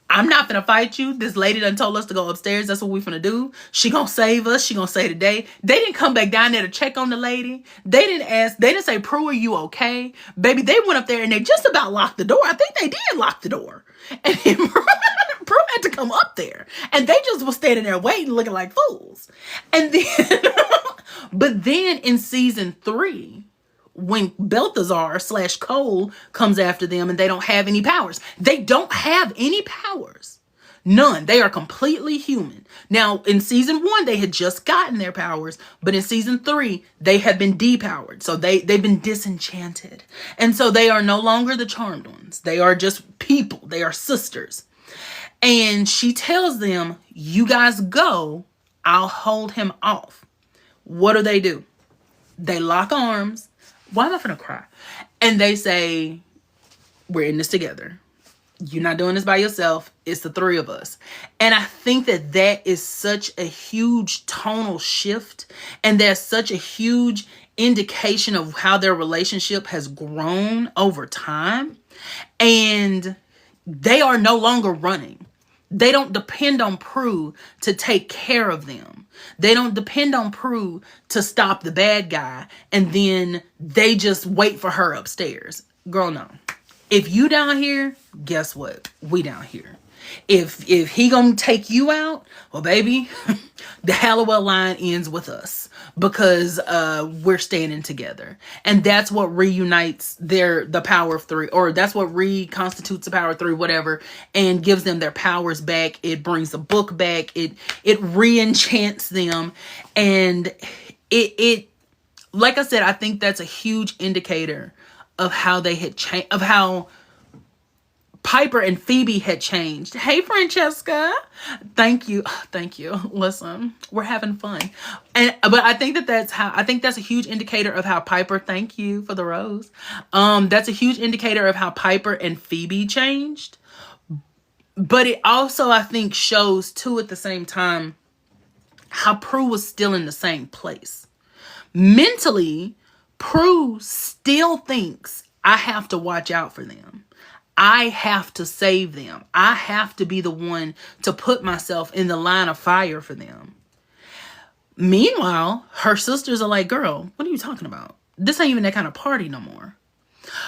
I'm not gonna fight you. This lady done told us to go upstairs. That's what we finna do. She gonna save us. She gonna save the day. They didn't come back down there to check on the lady. They didn't say, Prue, are you okay? Baby, they went up there and they just about locked the door. I think they did lock the door. And then Prue had to come up there. And they just was standing there waiting, looking like fools. And then, but then in season 3, when Balthazar/Cole comes after them and they don't have any powers. They don't have any powers. None. They are completely human. Now, in season 1, they had just gotten their powers, but in season 3, they have been depowered. So they've been disenchanted. And so they are no longer the charmed ones. They are just people. They are sisters. And she tells them, you guys go, I'll hold him off. What do? They lock arms. Why am I finna cry? And they say, we're in this together. You're not doing this by yourself. It's the 3 of us. And I think that is such a huge tonal shift. And that's such a huge indication of how their relationship has grown over time. And they are no longer running. they don't depend on Prue to take care of them. They don't depend on Prue to stop the bad guy, and then they just wait for her upstairs. Girl, no. If you down here, guess what? We down here. If he gonna take you out, well, baby, the Hallowell line ends with us, because we're standing together, and that's what reunites the power of three, or that's what reconstitutes the power of three, whatever, and gives them their powers back. It brings the book back. It re-enchants them, and it like I said, I think that's a huge indicator of how they had changed, of how Piper and Phoebe had changed. Hey, Francesca. Thank you. Thank you. Listen, we're having fun. But I think that's a huge indicator of how Piper, thank you for the rose. That's a huge indicator of how Piper and Phoebe changed. But it also, I think, shows too at the same time how Prue was still in the same place. Mentally, Prue still thinks, I have to watch out for them. I have to save them. I have to be the one to put myself in the line of fire for them. Meanwhile, her sisters are like, girl, what are you talking about? This ain't even that kind of party no more.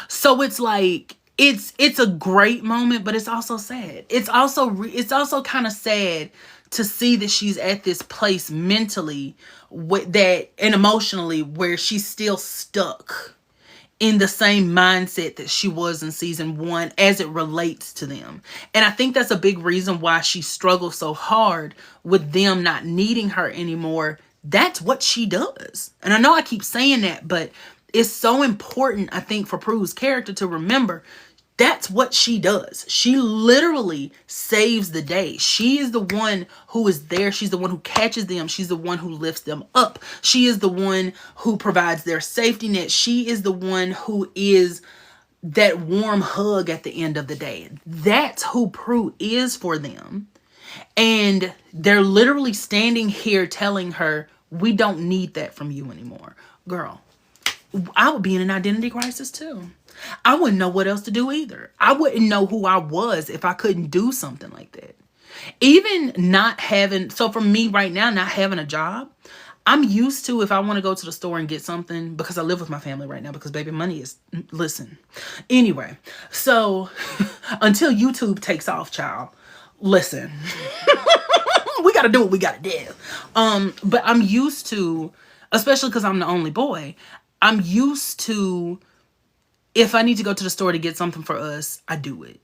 So it's like, it's a great moment, but it's also sad. It's also kind of sad to see that she's at this place mentally and emotionally where she's still stuck in the same mindset that she was in season 1 as it relates to them. And I think that's a big reason why she struggles so hard with them not needing her anymore. That's what she does. And I know I keep saying that, but it's so important, I think, for Prue's character to remember that's what she does. She literally saves the day. She is the one who is there. She's the one who catches them. She's the one who lifts them up. She is the one who provides their safety net. She is the one who is that warm hug at the end of the day. That's who Prue is for them. And they're literally standing here telling her, we don't need that from you anymore. Girl, I would be in an identity crisis too. I wouldn't know what else to do either. I wouldn't know who I was if I couldn't do something like that. Even not having, so for me right now, not having a job, I'm used to, if I want to go to the store and get something, because I live with my family right now, because baby, money is, listen. Anyway, so until YouTube takes off, child, listen, we got to do what we got to do. But I'm used to, especially because I'm the only boy, I'm used to, if I need to go to the store to get something for us, I do it.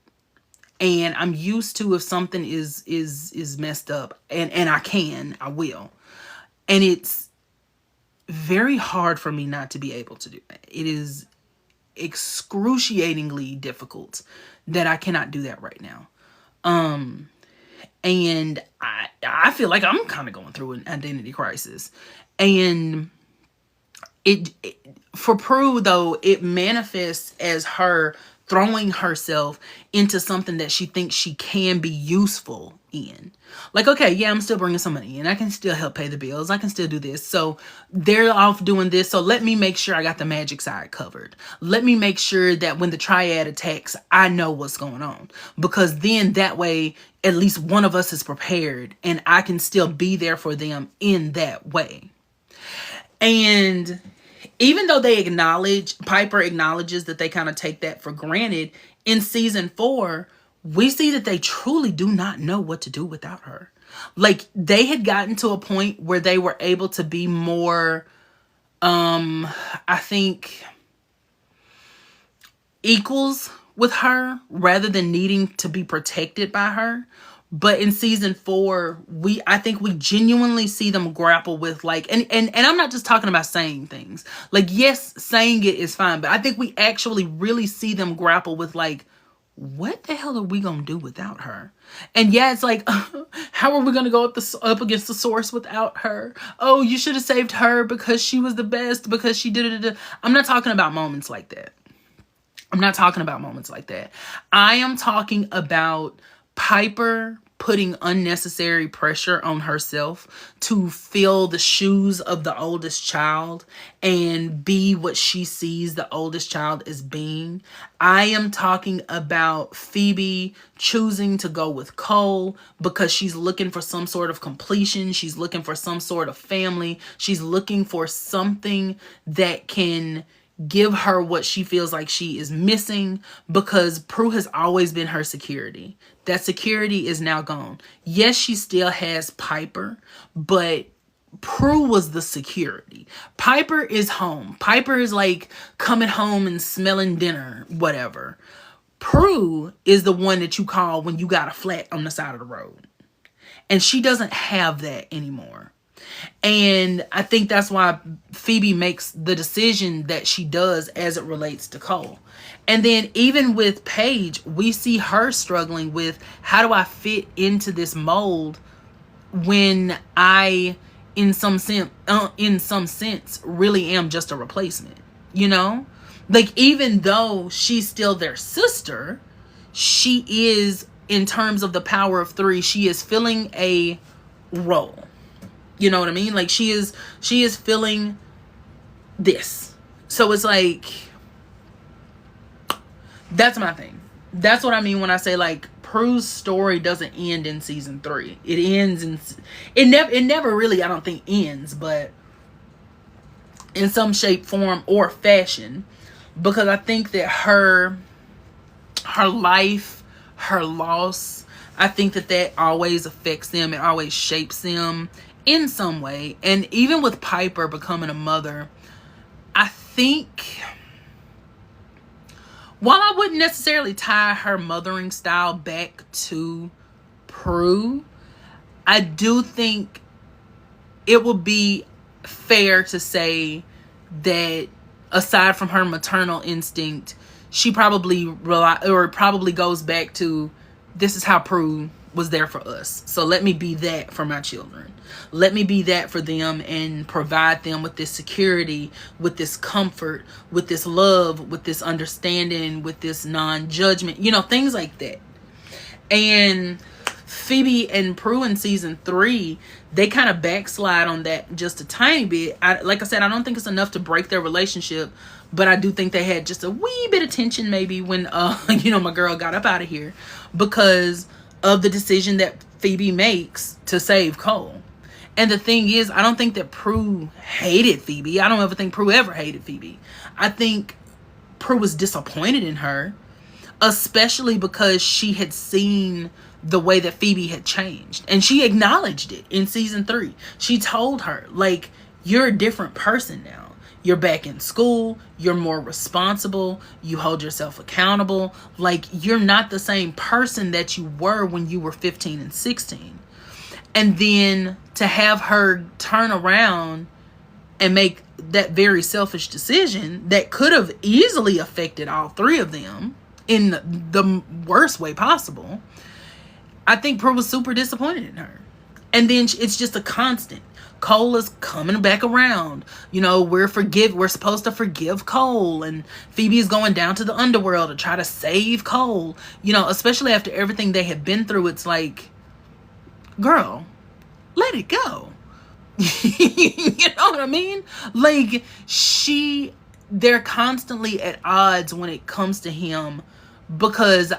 And I'm used to, if something is messed up, and I will. And it's very hard for me not to be able to do that. It is excruciatingly difficult that I cannot do that right now. And I feel like I'm kind of going through an identity crisis. And for Prue, though, it manifests as her throwing herself into something that she thinks she can be useful in. Like, okay, yeah, I'm still bringing some money in. I can still help pay the bills. I can still do this. So they're off doing this. So let me make sure I got the magic side covered. Let me make sure that when the triad attacks, I know what's going on. Because then that way, at least one of us is prepared and I can still be there for them in that way. And even though Piper acknowledges that they kind of take that for granted, in season 4, we see that they truly do not know what to do without her. Like, they had gotten to a point where they were able to be more, I think, equals with her rather than needing to be protected by her. But in season 4, I think we genuinely see them grapple with, like, and I'm not just talking about saying things. Like, yes, saying it is fine, but I think we actually really see them grapple with, like, what the hell are we going to do without her? And yeah, it's like, how are we going to go up against the source without her? Oh, you should have saved her because she was the best, because she did it. I'm not talking about moments like that. I am talking about Piper, putting unnecessary pressure on herself to fill the shoes of the oldest child and be what she sees the oldest child as being. I am talking about Phoebe choosing to go with Cole because she's looking for some sort of completion. She's looking for some sort of family. She's looking for something that can give her what she feels like she is missing, because Prue has always been her security. That security is now gone. Yes, she still has Piper, but Prue was the security. Piper is home. Piper is like coming home and smelling dinner, whatever. Prue is the one that you call when you got a flat on the side of the road. And she doesn't have that anymore. And I think that's why Phoebe makes the decision that she does as it relates to Cole. And then even with Paige, we see her struggling with, how do I fit into this mold when I, in some sense, really am just a replacement, you know? Like, even though she's still their sister, she is, in terms of the power of three, she is filling a role. You know what I mean? Like, she is filling this. So it's like, that's my thing. That's what I mean when I say, like, Prue's story doesn't end in season 3. It ends in, it never really, I don't think, ends, but in some shape, form, or fashion, because I think that her life, her loss, I think that always affects them. It always shapes them in some way. And even with Piper becoming a mother, I think, while I wouldn't necessarily tie her mothering style back to Prue, I do think it would be fair to say that aside from her maternal instinct, she probably goes back to, this is how Prue was there for us. So let me be that for my children. Let me be that for them and provide them with this security, with this comfort, with this love, with this understanding, with this non-judgment, you know, things like that. And Phoebe and Prue in season 3, they kind of backslide on that just a tiny bit. Like I said, I don't think it's enough to break their relationship, but I do think they had just a wee bit of tension maybe when, you know, my girl got up out of here because of the decision that Phoebe makes to save Cole. And the thing is, I don't think that Prue hated Phoebe. I don't ever think Prue ever hated Phoebe. I think Prue was disappointed in her, especially because she had seen the way that Phoebe had changed. And she acknowledged it in season 3. She told her, like, you're a different person now. You're back in school. You're more responsible. You hold yourself accountable. Like, you're not the same person that you were when you were 15 and 16. And then to have her turn around and make that very selfish decision that could have easily affected all 3 of them in the worst way possible, I think Prue was super disappointed in her. And then it's just a constant. Cole is coming back around. You know, we're supposed to forgive Cole, and Phoebe is going down to the underworld to try to save Cole. You know, especially after everything they had been through, it's like, girl, let it go. You know what I mean? Like, they're constantly at odds when it comes to him, because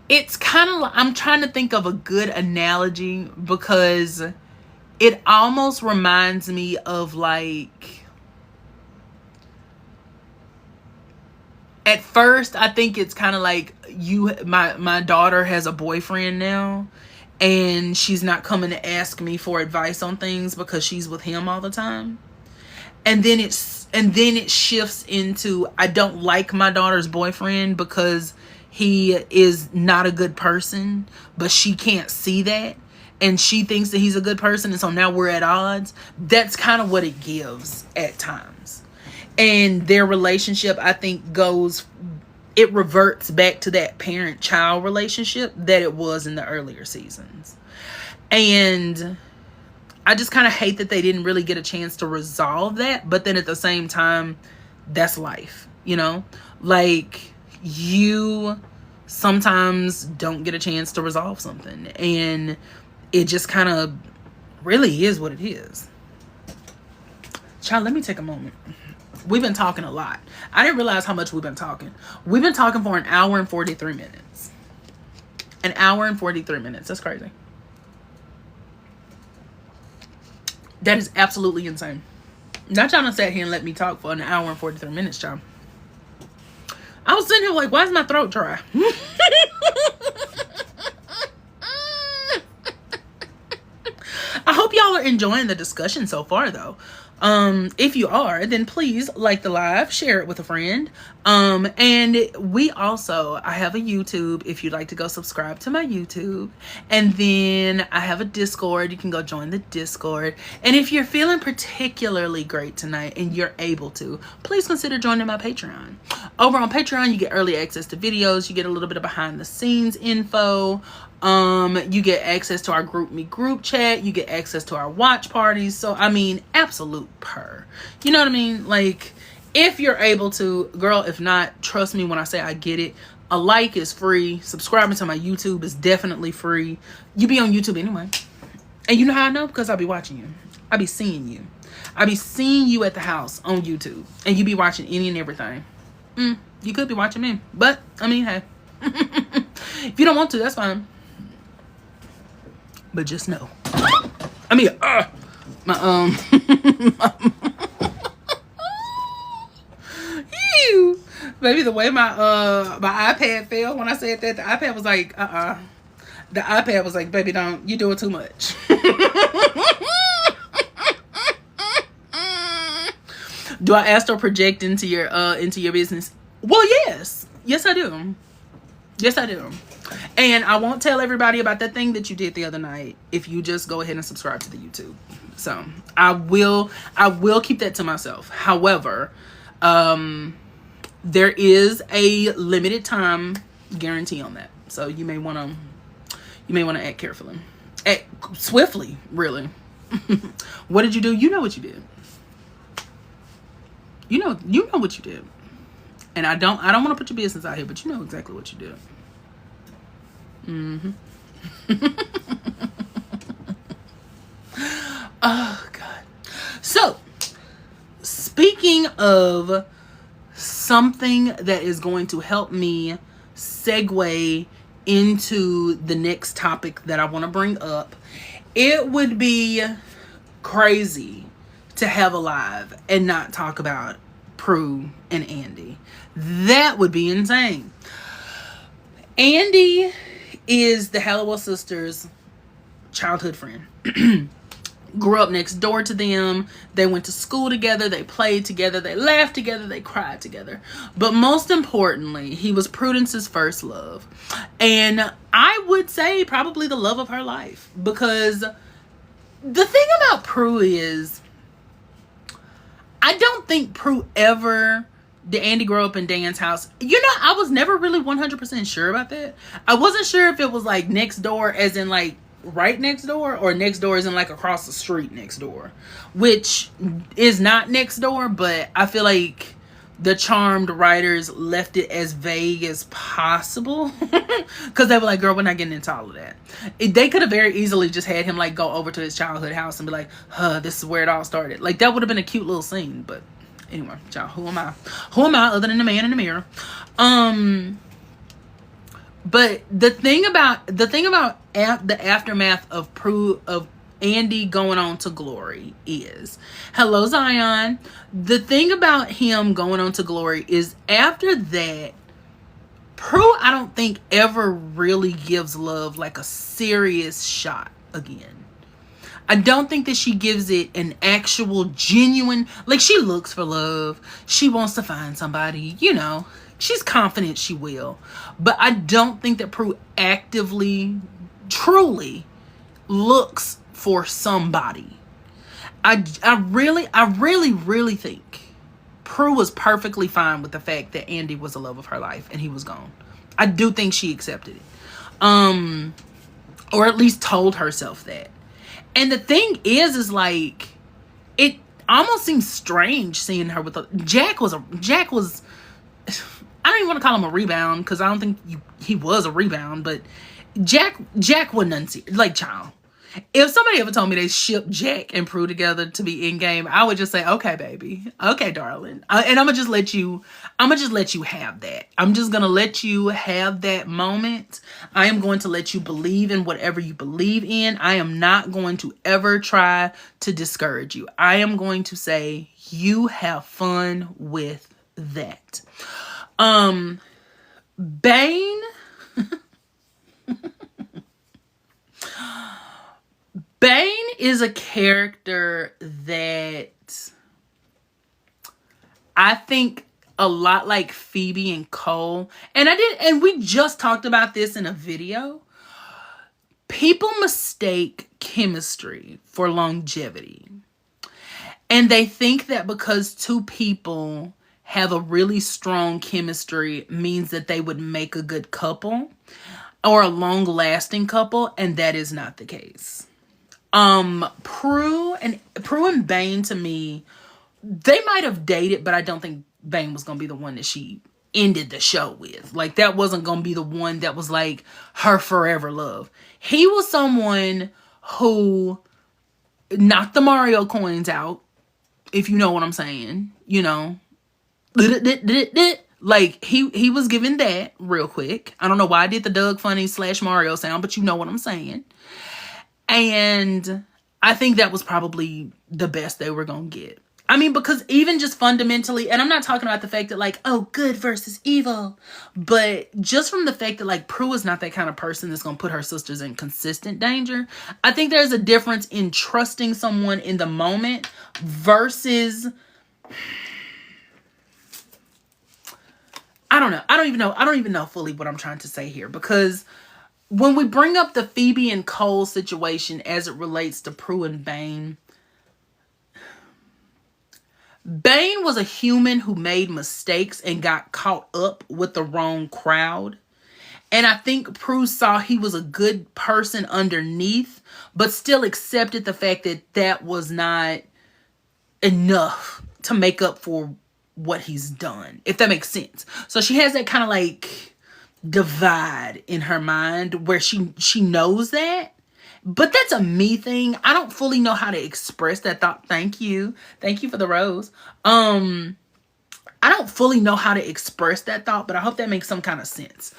it's kind of like, I'm trying to think of a good analogy, because it almost reminds me of, like, at first I think it's kind of like my daughter has a boyfriend now, and she's not coming to ask me for advice on things because she's with him all the time. And then it shifts into, I don't like my daughter's boyfriend because he is not a good person, but she can't see that, and she thinks that he's a good person, and so now we're at odds. That's kind of what it gives at times. And their relationship, I think, it reverts back to that parent-child relationship that it was in the earlier seasons. And I just kind of hate that they didn't really get a chance to resolve that. But then at the same time, that's life, you know? Like, you sometimes don't get a chance to resolve something. And it just kind of really is what it is. Child, let me take a moment. We've been talking a lot. I didn't realize how much we've been talking. We've been talking for 1 hour and 43 minutes. 1 hour and 43 minutes. That's crazy. That is absolutely insane. Not trying to sit here and let me talk for 1 hour and 43 minutes, child. I was sitting here like, why is my throat dry? I hope y'all are enjoying the discussion so far, though. If you are, then please like the live, share it with a friend. And I have a YouTube if you'd like to go subscribe to my YouTube. And then I have a Discord. You can go join the Discord. And if you're feeling particularly great tonight and you're able to, please consider joining my Patreon. Over on Patreon, you get early access to videos. You get a little bit of behind the scenes info. You get access to our group chat. You get access to our watch parties. So, I mean, absolute purr. You know what I mean? Like, if you're able to, girl, if not, trust me when I say I get it. A like is free. Subscribing to my YouTube is definitely free. You be on YouTube anyway. And you know how I know? Because I'll be watching you. I'll be seeing you. I'll be seeing you at the house on YouTube. And you be watching any and everything. You could be watching me. But, I mean, hey. If you don't want to, that's fine. But just know. I mean, Ew. Baby, the way my iPad fell when I said that, the iPad was like, The iPad was like, baby, don't, you doing too much. Do I astral project into your business? Well, yes. Yes, I do. Yes, I do. And I won't tell everybody about that thing that you did the other night if you just go ahead and subscribe to the YouTube. So I will keep that to myself. However, there is a limited time guarantee on that. So you may want to act carefully. Act swiftly, really. What did you do? You know what you did. You know what you did. And I don't want to put your business out here, but you know exactly what you did. Oh God. So, speaking of something that is going to help me segue into the next topic that I want to bring up, it would be crazy to have a live and not talk about Prue and Andy. That would be insane. Andy is the Halliwell sisters' childhood friend. Grew up next door to them. They went to school together. They played together. They laughed together. They cried together. But most importantly, he was Prudence's first love. And I would say probably the love of her life. Because the thing about Prue is, I don't think Prue ever... Did Andy grow up in Dan's house? You know, I was never really 100% sure about that. I wasn't sure if it was like next door as in like right next door, or next door as in like across the street next door, which is not next door, but I feel like the Charmed writers left it as vague as possible because they were like, girl, we're not getting into all of that. They could have very easily just had him like go over to his childhood house and be like, this is where it all started. Like that would have been a cute little scene, but anyway, child, who am I other than the man in the mirror? But the thing about the aftermath of Prue, of Andy going on to glory is, hello Zion. The thing about him going on to glory is after that, Prue, I don't think ever really gives love like a serious shot again. I don't think that she gives it an actual genuine, like she looks for love. She wants to find somebody, you know, she's confident she will. But I don't think that Prue actively, truly looks for somebody. I really think Prue was perfectly fine with the fact that Andy was the love of her life and he was gone. I do think she accepted it. Or at least told herself that. And the thing is like, it almost seems strange seeing her with Jack was, I don't even want to call him a rebound, because I don't think he was a rebound, but Jack wasn't unserious. Like, child, if somebody ever told me they shipped Jack and Prue together to be in game, I would just say, okay, baby, okay, darling, and I'm gonna just let you have that. I'm just gonna let you have that moment. I am going to let you believe in whatever you believe in. I am not going to ever try to discourage you. I am going to say, you have fun with that. Bane. Bane is a character that I think a lot like Phoebe and Cole, and we just talked about this in a video. People mistake chemistry for longevity. And they think that because two people have a really strong chemistry means that they would make a good couple or a long-lasting couple, and that is not the case. Prue and Bane, to me, they might have dated, but I don't think Bane was gonna be the one that she ended the show with. Like, that wasn't gonna be the one that was like her forever love. He was someone who knocked the Mario coins out, if you know what I'm saying, you know. Like, he was giving that real quick. I don't know why I did the Doug Funny / Mario sound, but you know what I'm saying. And I think that was probably the best they were going to get. I mean, because even just fundamentally, and I'm not talking about the fact that like, oh, good versus evil, but just from the fact that like Prue is not that kind of person that's going to put her sisters in consistent danger. I think there's a difference in trusting someone in the moment versus, I don't know. I don't even know fully what I'm trying to say here, because when we bring up the Phoebe and Cole situation as it relates to Prue and Bane, Bane was a human who made mistakes and got caught up with the wrong crowd. And I think Prue saw he was a good person underneath, but still accepted the fact that that was not enough to make up for what he's done, if that makes sense. So she has that kind of like divide in her mind where she knows that. But that's a me thing. I don't fully know how to express that thought. Thank you for the rose. I don't fully know how to express that thought, but I hope that makes some kind of sense.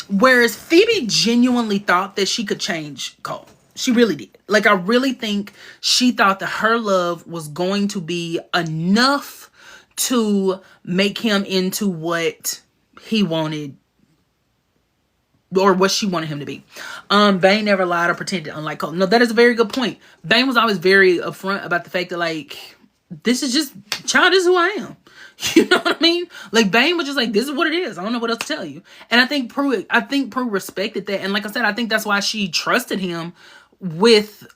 Whereas Phoebe genuinely thought that she could change Cole. She really did. Like, I really think she thought that her love was going to be enough to make him into what he wanted, or what she wanted him to be. Bane never lied or pretended, unlike Cole. No, that is a very good point. Bane was always very upfront about the fact that, like, this is just, child, this is who I am. You know what I mean? Like, Bane was just like, this is what it is. I don't know what else to tell you. And I think Prue respected that. And like I said, I think that's why she trusted him with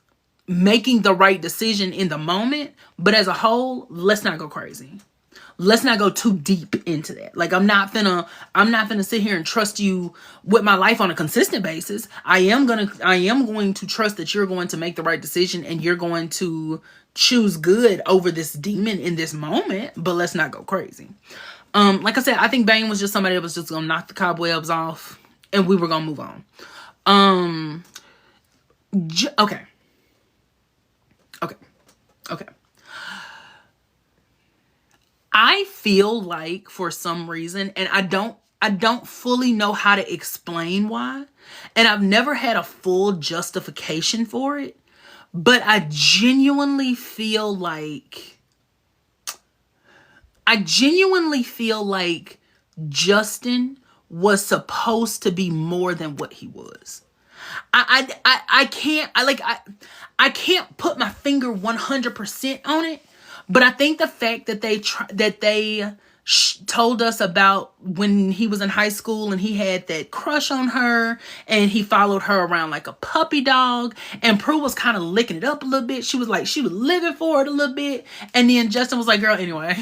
making the right decision in the moment. But as a whole, let's not go crazy. Let's not go too deep into that. Like, I'm not finna sit here and trust you with my life on a consistent basis. I am going to trust that you're going to make the right decision and you're going to choose good over this demon in this moment, but let's not go crazy. Like I said, I think Bane was just somebody that was just gonna knock the cobwebs off and we were gonna move on. Okay. I feel like for some reason, and I don't fully know how to explain why, and I've never had a full justification for it, but I genuinely feel like Justin was supposed to be more than what he was. I can't put my finger 100% on it. But I think the fact that they told us about when he was in high school and he had that crush on her and he followed her around like a puppy dog, and Prue was kind of licking it up a little bit. She was living for it a little bit. And then Justin was like, girl, anyway.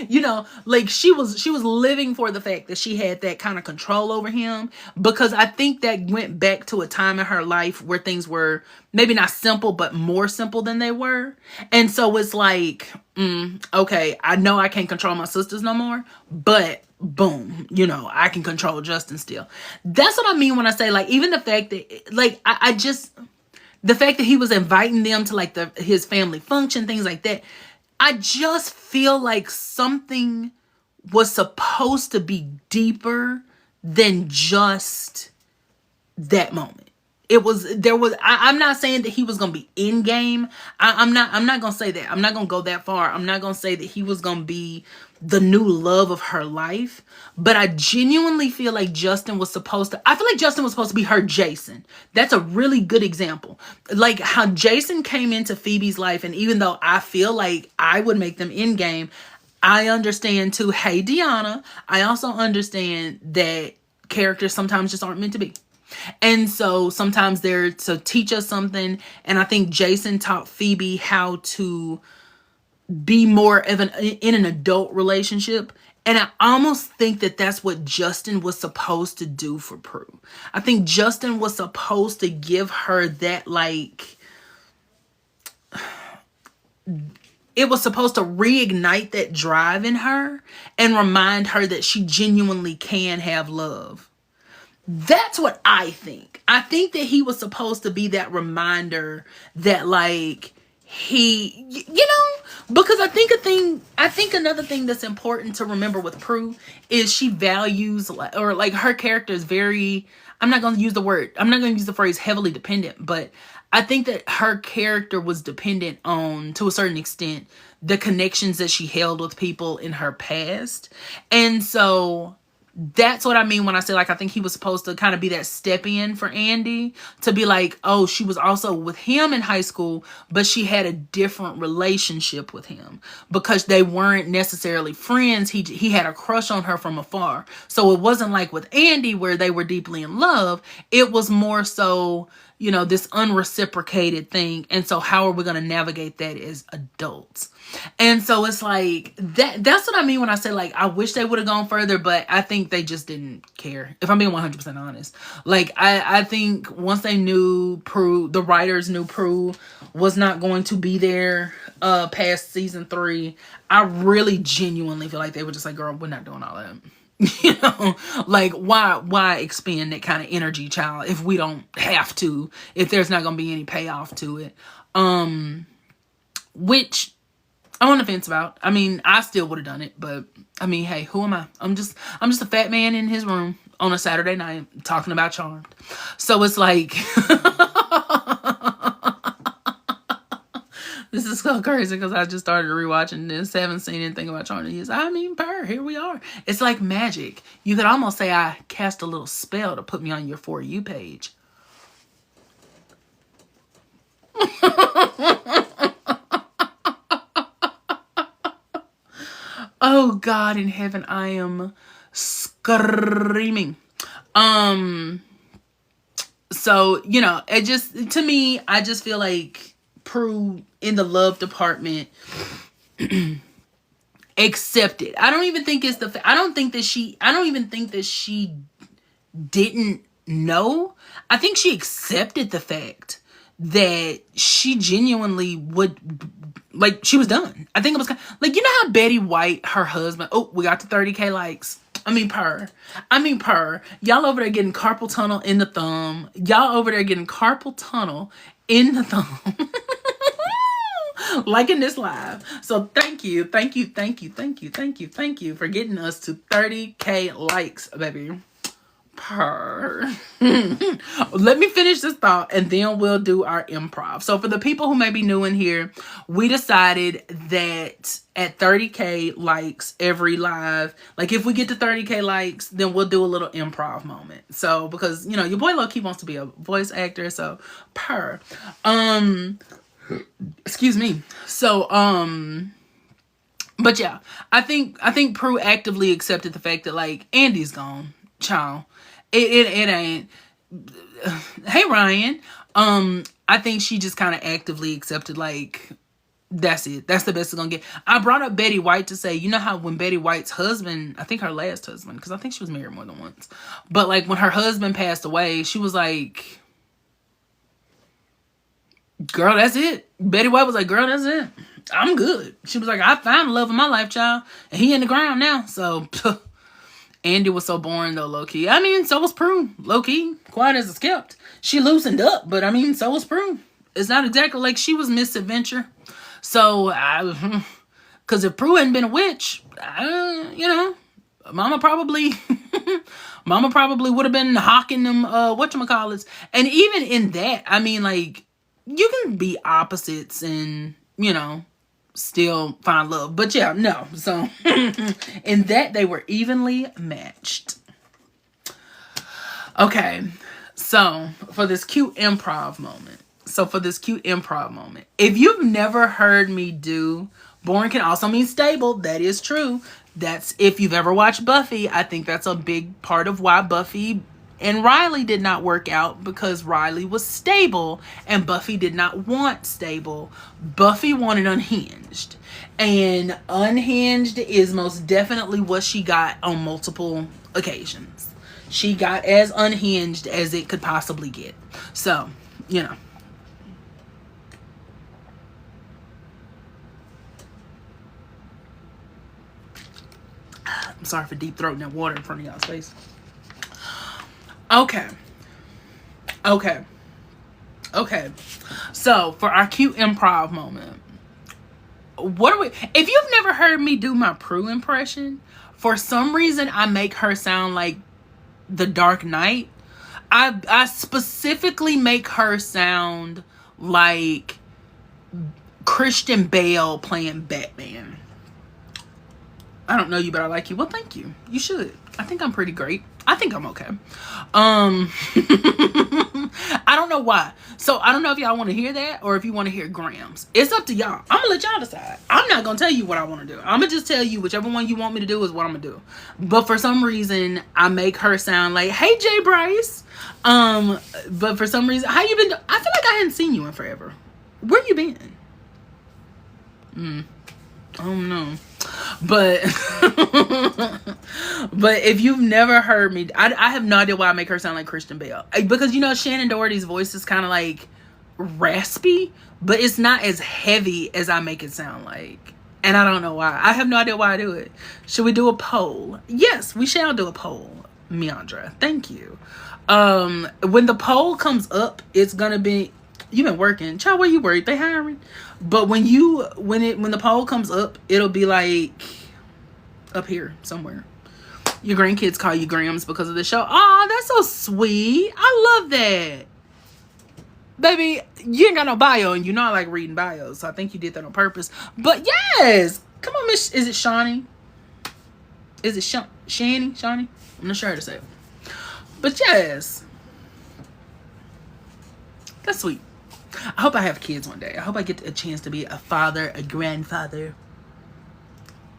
You know, like she was living for the fact that she had that kind of control over him, because I think that went back to a time in her life where things were maybe not simple but more simple than they were. And so it's like, okay, I know I can't control my sisters no more, but boom, you know, I can control Justin still. That's what I mean when I say, like, even the fact that, like, I just, the fact that he was inviting them to like his family function, things like that, I just feel like something was supposed to be deeper than just that moment. I'm not saying that he was going to be in game. I'm not going to say that. I'm not going to go that far. I'm not going to say that he was going to be the new love of her life. But I genuinely feel like Justin was supposed to be her Jason. That's a really good example. Like how Jason came into Phoebe's life. And even though I feel like I would make them in game, I understand too, hey, Deanna, I also understand that characters sometimes just aren't meant to be. And so sometimes they're to teach us something. And I think Jason taught Phoebe how to be more of in an adult relationship. And I almost think that that's what Justin was supposed to do for Prue. I think Justin was supposed to give her that, like, it was supposed to reignite that drive in her and remind her that she genuinely can have love. That's what I think. I think that he was supposed to be that reminder that, like, he, you know, because I think another thing that's important to remember with Prue is she values, or like her character is very, I'm not going to use the phrase heavily dependent, but I think that her character was dependent on, to a certain extent, the connections that she held with people in her past. And so that's what I mean when I say, like, I think he was supposed to kind of be that step in for Andy, to be like, oh, she was also with him in high school, but she had a different relationship with him because they weren't necessarily friends. He had a crush on her from afar. So it wasn't like with Andy where they were deeply in love. It was more so, you know, this unreciprocated thing. And so how are we going to navigate that as adults? And so it's like, that's what I mean when I say, like, I wish they would have gone further, but I think they just didn't care, if I'm being 100% honest. Like, I think once they knew Prue, the writers knew Prue was not going to be there past season 3, I really genuinely feel like they were just like, girl, we're not doing all that. You know, like, why expend that kind of energy, child, if we don't have to, if there's not going to be any payoff to it. Which I'm on the fence about. I mean, I still would have done it, but I mean, hey, who am I? I'm just a fat man in his room on a Saturday night talking about Charmed. So it's like, this is so crazy because I just started rewatching this, haven't seen anything about Charmed in years. I mean, here we are. It's like magic. You could almost say I cast a little spell to put me on your For You page. Oh God in heaven, I am screaming. So, you know, it just, to me, I just feel like Prue in the love department accepted. I don't even think that she didn't know. I think she accepted the fact that she genuinely would, like, she was done. I think it was kind of, like, you know how Betty White, her husband, oh, we got to 30K likes. I mean, purr. Y'all over there getting carpal tunnel in the thumb. Liking this live. So thank you for getting us to 30K likes, baby. Purr. Let me finish this thought and then we'll do our improv. So for the people who may be new in here, we decided that at 30K likes every live, like if we get to 30K likes, then we'll do a little improv moment. So because, you know, your boy low-key wants to be a voice actor, so purr. Excuse me. So but yeah, I think Prue actively accepted the fact that, like, Andy's gone, child. It ain't. Hey Ryan. I think she just kind of actively accepted, like, That's it. That's the best it's gonna get. I brought up Betty White to say, you know how when Betty White's husband, I think her last husband, because I think she was married more than once, but like when her husband passed away, she was like, girl, that's it. Betty White was like, girl, that's it. I'm good. She was like, I found the love of my life, child, and he in the ground now. So Andy was so boring though, low key. I mean, so was Prue, low key, quiet as it's kept. She loosened up, but I mean, so was Prue. It's not exactly like she was misadventure. So, because if Prue hadn't been a witch, you know, Mama probably would have been hawking them, whatchamacallits. And even in that, I mean, like, you can be opposites and, you know, still find love. But yeah, no. So, in that, they were evenly matched. Okay. So, for this cute improv moment. If you've never heard me do, boring can also mean stable. That is true. That's if you've ever watched Buffy. I think that's a big part of why Buffy and Riley did not work out, because Riley was stable and Buffy did not want stable. Buffy wanted unhinged. And unhinged is most definitely what she got on multiple occasions. She got as unhinged as it could possibly get. So, you know. I'm sorry for deep throating that water in front of y'all's face. Okay. So, for our cute improv moment, if you've never heard me do my Prue impression, for some reason I make her sound like the Dark Knight. I specifically make her sound like Christian Bale playing Batman. I don't know you, but I like you. Well, thank you. You should. I think I'm pretty great. I think I'm okay. I don't know why. So I don't know if y'all want to hear that or if you want to hear Grams. It's up to y'all. I'm gonna let y'all decide. I'm not gonna tell you what I want to do. I'm gonna just tell you whichever one you want me to do is what I'm gonna do. But for some reason, I make her sound like, "Hey, Jay Bryce." But for some reason, how you been? I feel like I hadn't seen you in forever. Where you been? Oh no. But if you've never heard me, I have no idea why I make her sound like Christian Bale. Because, you know, Shannon Doherty's voice is kind of like raspy, but it's not as heavy as I make it sound like. And I don't know why. I have no idea why I do it. Should we do a poll? Yes, we shall do a poll. Meandra, thank you. When the poll comes up, it's gonna be, you've been working. Child, where you worried? They hiring. But when the poll comes up, it'll be like up here somewhere. Your grandkids call you Grams because of the show. Oh, that's so sweet. I love that. Baby, you ain't got no bio, and you know I like reading bios, so I think you did that on purpose. But yes, come on, Miss. Is it Shawnee? Is it Shani? Shawnee? I'm not sure how to say it. But yes, that's sweet. I hope I have kids one day. I hope I get a chance to be a father, a grandfather,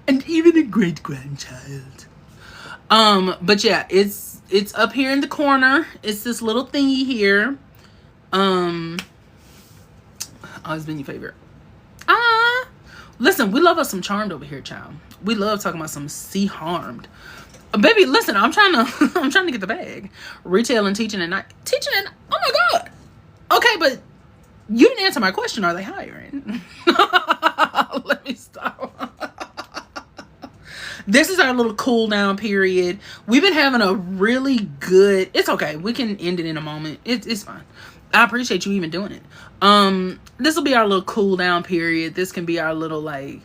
and even a great-grandchild. But yeah, it's up here in the corner. It's this little thingy here. Always been your favorite. Listen, we love us some Charmed over here, child. We love talking about some See Harmed. Baby, listen, I'm trying to get the bag. Retail and teaching and oh my God. Okay, but you didn't answer my question. Are they hiring? Let me stop. This is our little cool down period. We've been having a really good, it's okay. We can end it in a moment. It's fine. I appreciate you even doing it. This will be our little cool down period. This can be our little like,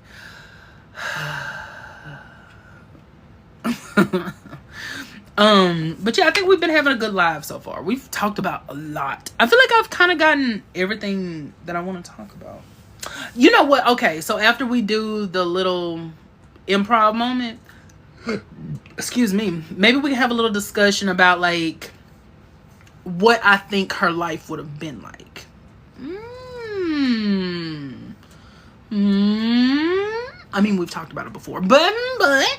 but yeah, I think we've been having a good live so far. We've talked about a lot. I feel like I've kind of gotten everything that I want to talk about. You know what? Okay, so after we do the little improv moment, excuse me, maybe we can have a little discussion about like what I think her life would have been like. I mean, we've talked about it before, but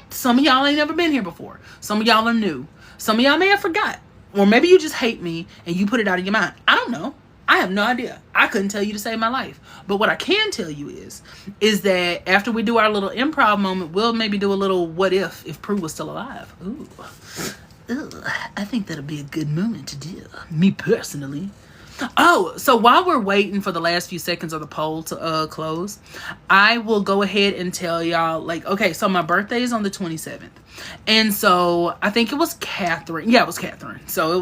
some of y'all ain't never been here before. Some of y'all are new. Some of y'all may have forgot, or maybe you just hate me and you put it out of your mind. I don't know. I have no idea. I couldn't tell you to save my life. But what I can tell you is that after we do our little improv moment, we'll maybe do a little what if Prue was still alive. Ooh. I think that'll be a good moment to do. Me personally. Oh, so while we're waiting for the last few seconds of the poll to close, I will go ahead and tell y'all, like, okay, so my birthday is on the 27th. And so I think it was Catherine. Yeah, it was Catherine. So it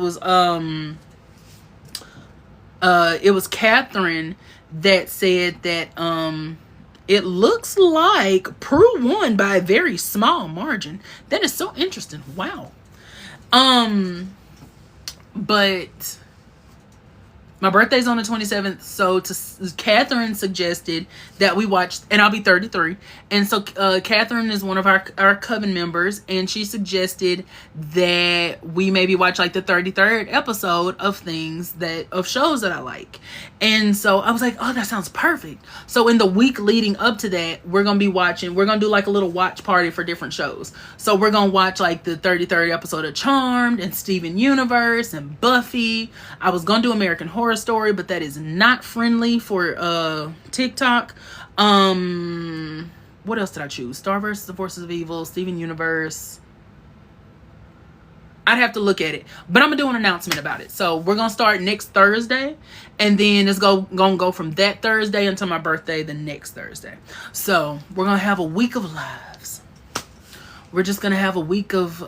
was Catherine that said that it looks like Prue won by a very small margin. That is so interesting. Wow. But my birthday's on the 27th, so Catherine suggested that we watch, and I'll be 33, and so Catherine is one of our coven members, and she suggested that we maybe watch like the 33rd episode of shows that I like. And so I was like, oh, that sounds perfect. So in the week leading up to that, we're gonna do like a little watch party for different shows. So we're gonna watch like the 33rd episode of Charmed and Steven Universe and Buffy. I was gonna do American Horror Story, but that is not friendly for TikTok. What else did I choose? Star vs. the Forces of Evil, Steven Universe. I'd have to look at it, but I'm gonna do an announcement about it. So we're gonna start next Thursday, and then it's gonna go from that Thursday until my birthday the next Thursday. So we're gonna have a week of lives. We're just gonna have a week of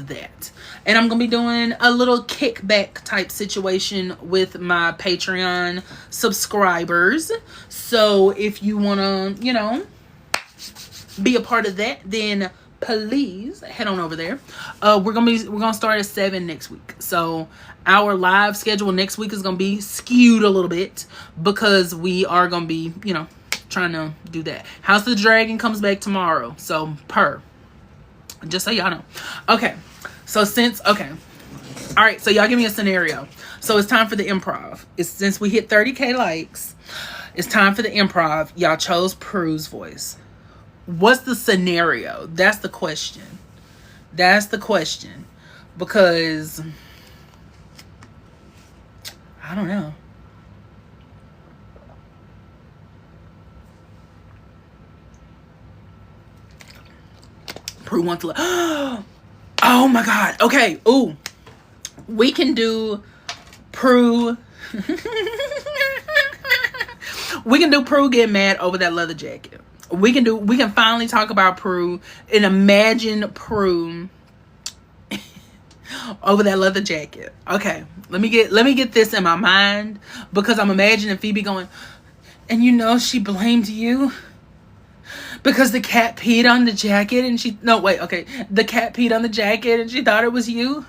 that, and I'm gonna be doing a little kickback type situation with my Patreon subscribers. So if you wanna, be a part of that, then please head on over there. We're gonna start at 7 next week. So our live schedule next week is gonna be skewed a little bit because we are gonna be, trying to do that. House of the Dragon comes back tomorrow. So just so y'all know. Okay. So all right, so y'all give me a scenario. So it's time for the improv. Since we hit 30K likes, it's time for the improv. Y'all chose Prue's voice. What's the scenario? That's the question. Because I don't know. Prue wants to. Oh my God. Okay. Ooh. We can do Prue. We can do Prue get mad over that leather jacket. We can finally talk about Prue and imagine Prue over that leather jacket. Okay, let me get this in my mind, because I'm imagining Phoebe going, and she blamed you because the cat peed on the jacket, and the cat peed on the jacket and she thought it was you.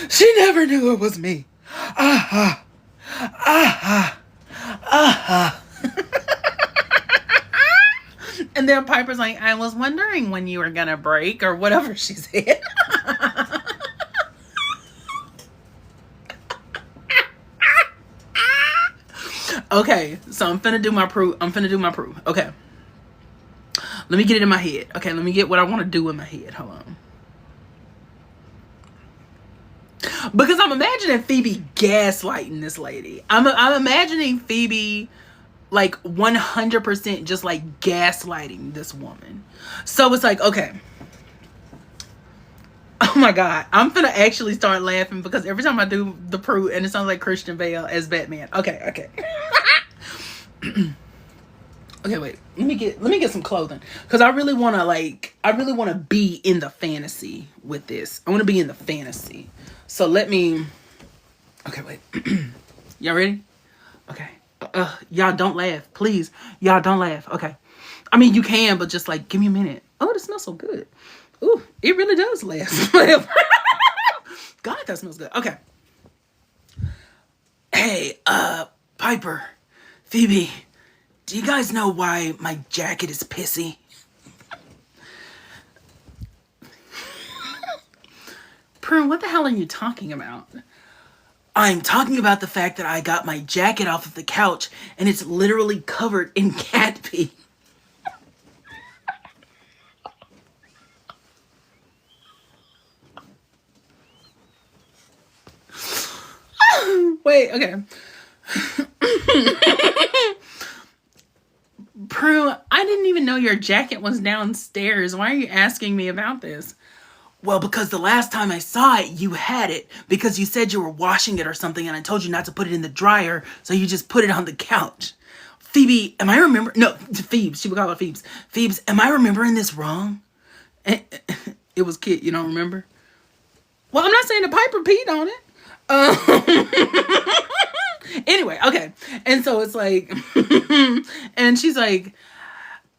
She never knew it was me. Aha. Aha. Aha. And then Piper's like, I was wondering when you were gonna break, or whatever she said. Okay, so I'm finna do my Prue. Okay. Let me get it in my head. Okay, let me get what I want to do in my head. Hold on. Because I'm imagining Phoebe gaslighting this lady. I'm imagining Phoebe like 100% just like gaslighting this woman. So it's like, okay. Oh my God. I'm finna actually start laughing because every time I do the Prue and it sounds like Christian Bale as Batman. Okay. Okay, wait. Let me get some clothing, because I really want to be in the fantasy with this. I want to be in the fantasy. So let me. Okay, wait. Y'all ready? Okay. Y'all don't laugh, please. Y'all don't laugh. Okay. I mean, you can, but just like give me a minute. Oh, this smells so good. Ooh, it really does last. God, that smells good. Okay. Hey, Piper, Phoebe, do you guys know why my jacket is pissy? Prue, what the hell are you talking about? I'm talking about the fact that I got my jacket off of the couch and it's literally covered in cat pee. Wait, okay. Prue, I didn't even know your jacket was downstairs. Why are you asking me about this? Well, because the last time I saw it, you had it. Because you said you were washing it or something, and I told you not to put it in the dryer, so you just put it on the couch. Phoebe, am I remembering? No, Phoebes. She would call it Phoebes. Phoebes, am I remembering this wrong? It was Kit, you don't remember? Well, I'm not saying the Piper peed on it. Anyway, okay. And so it's like, and she's like,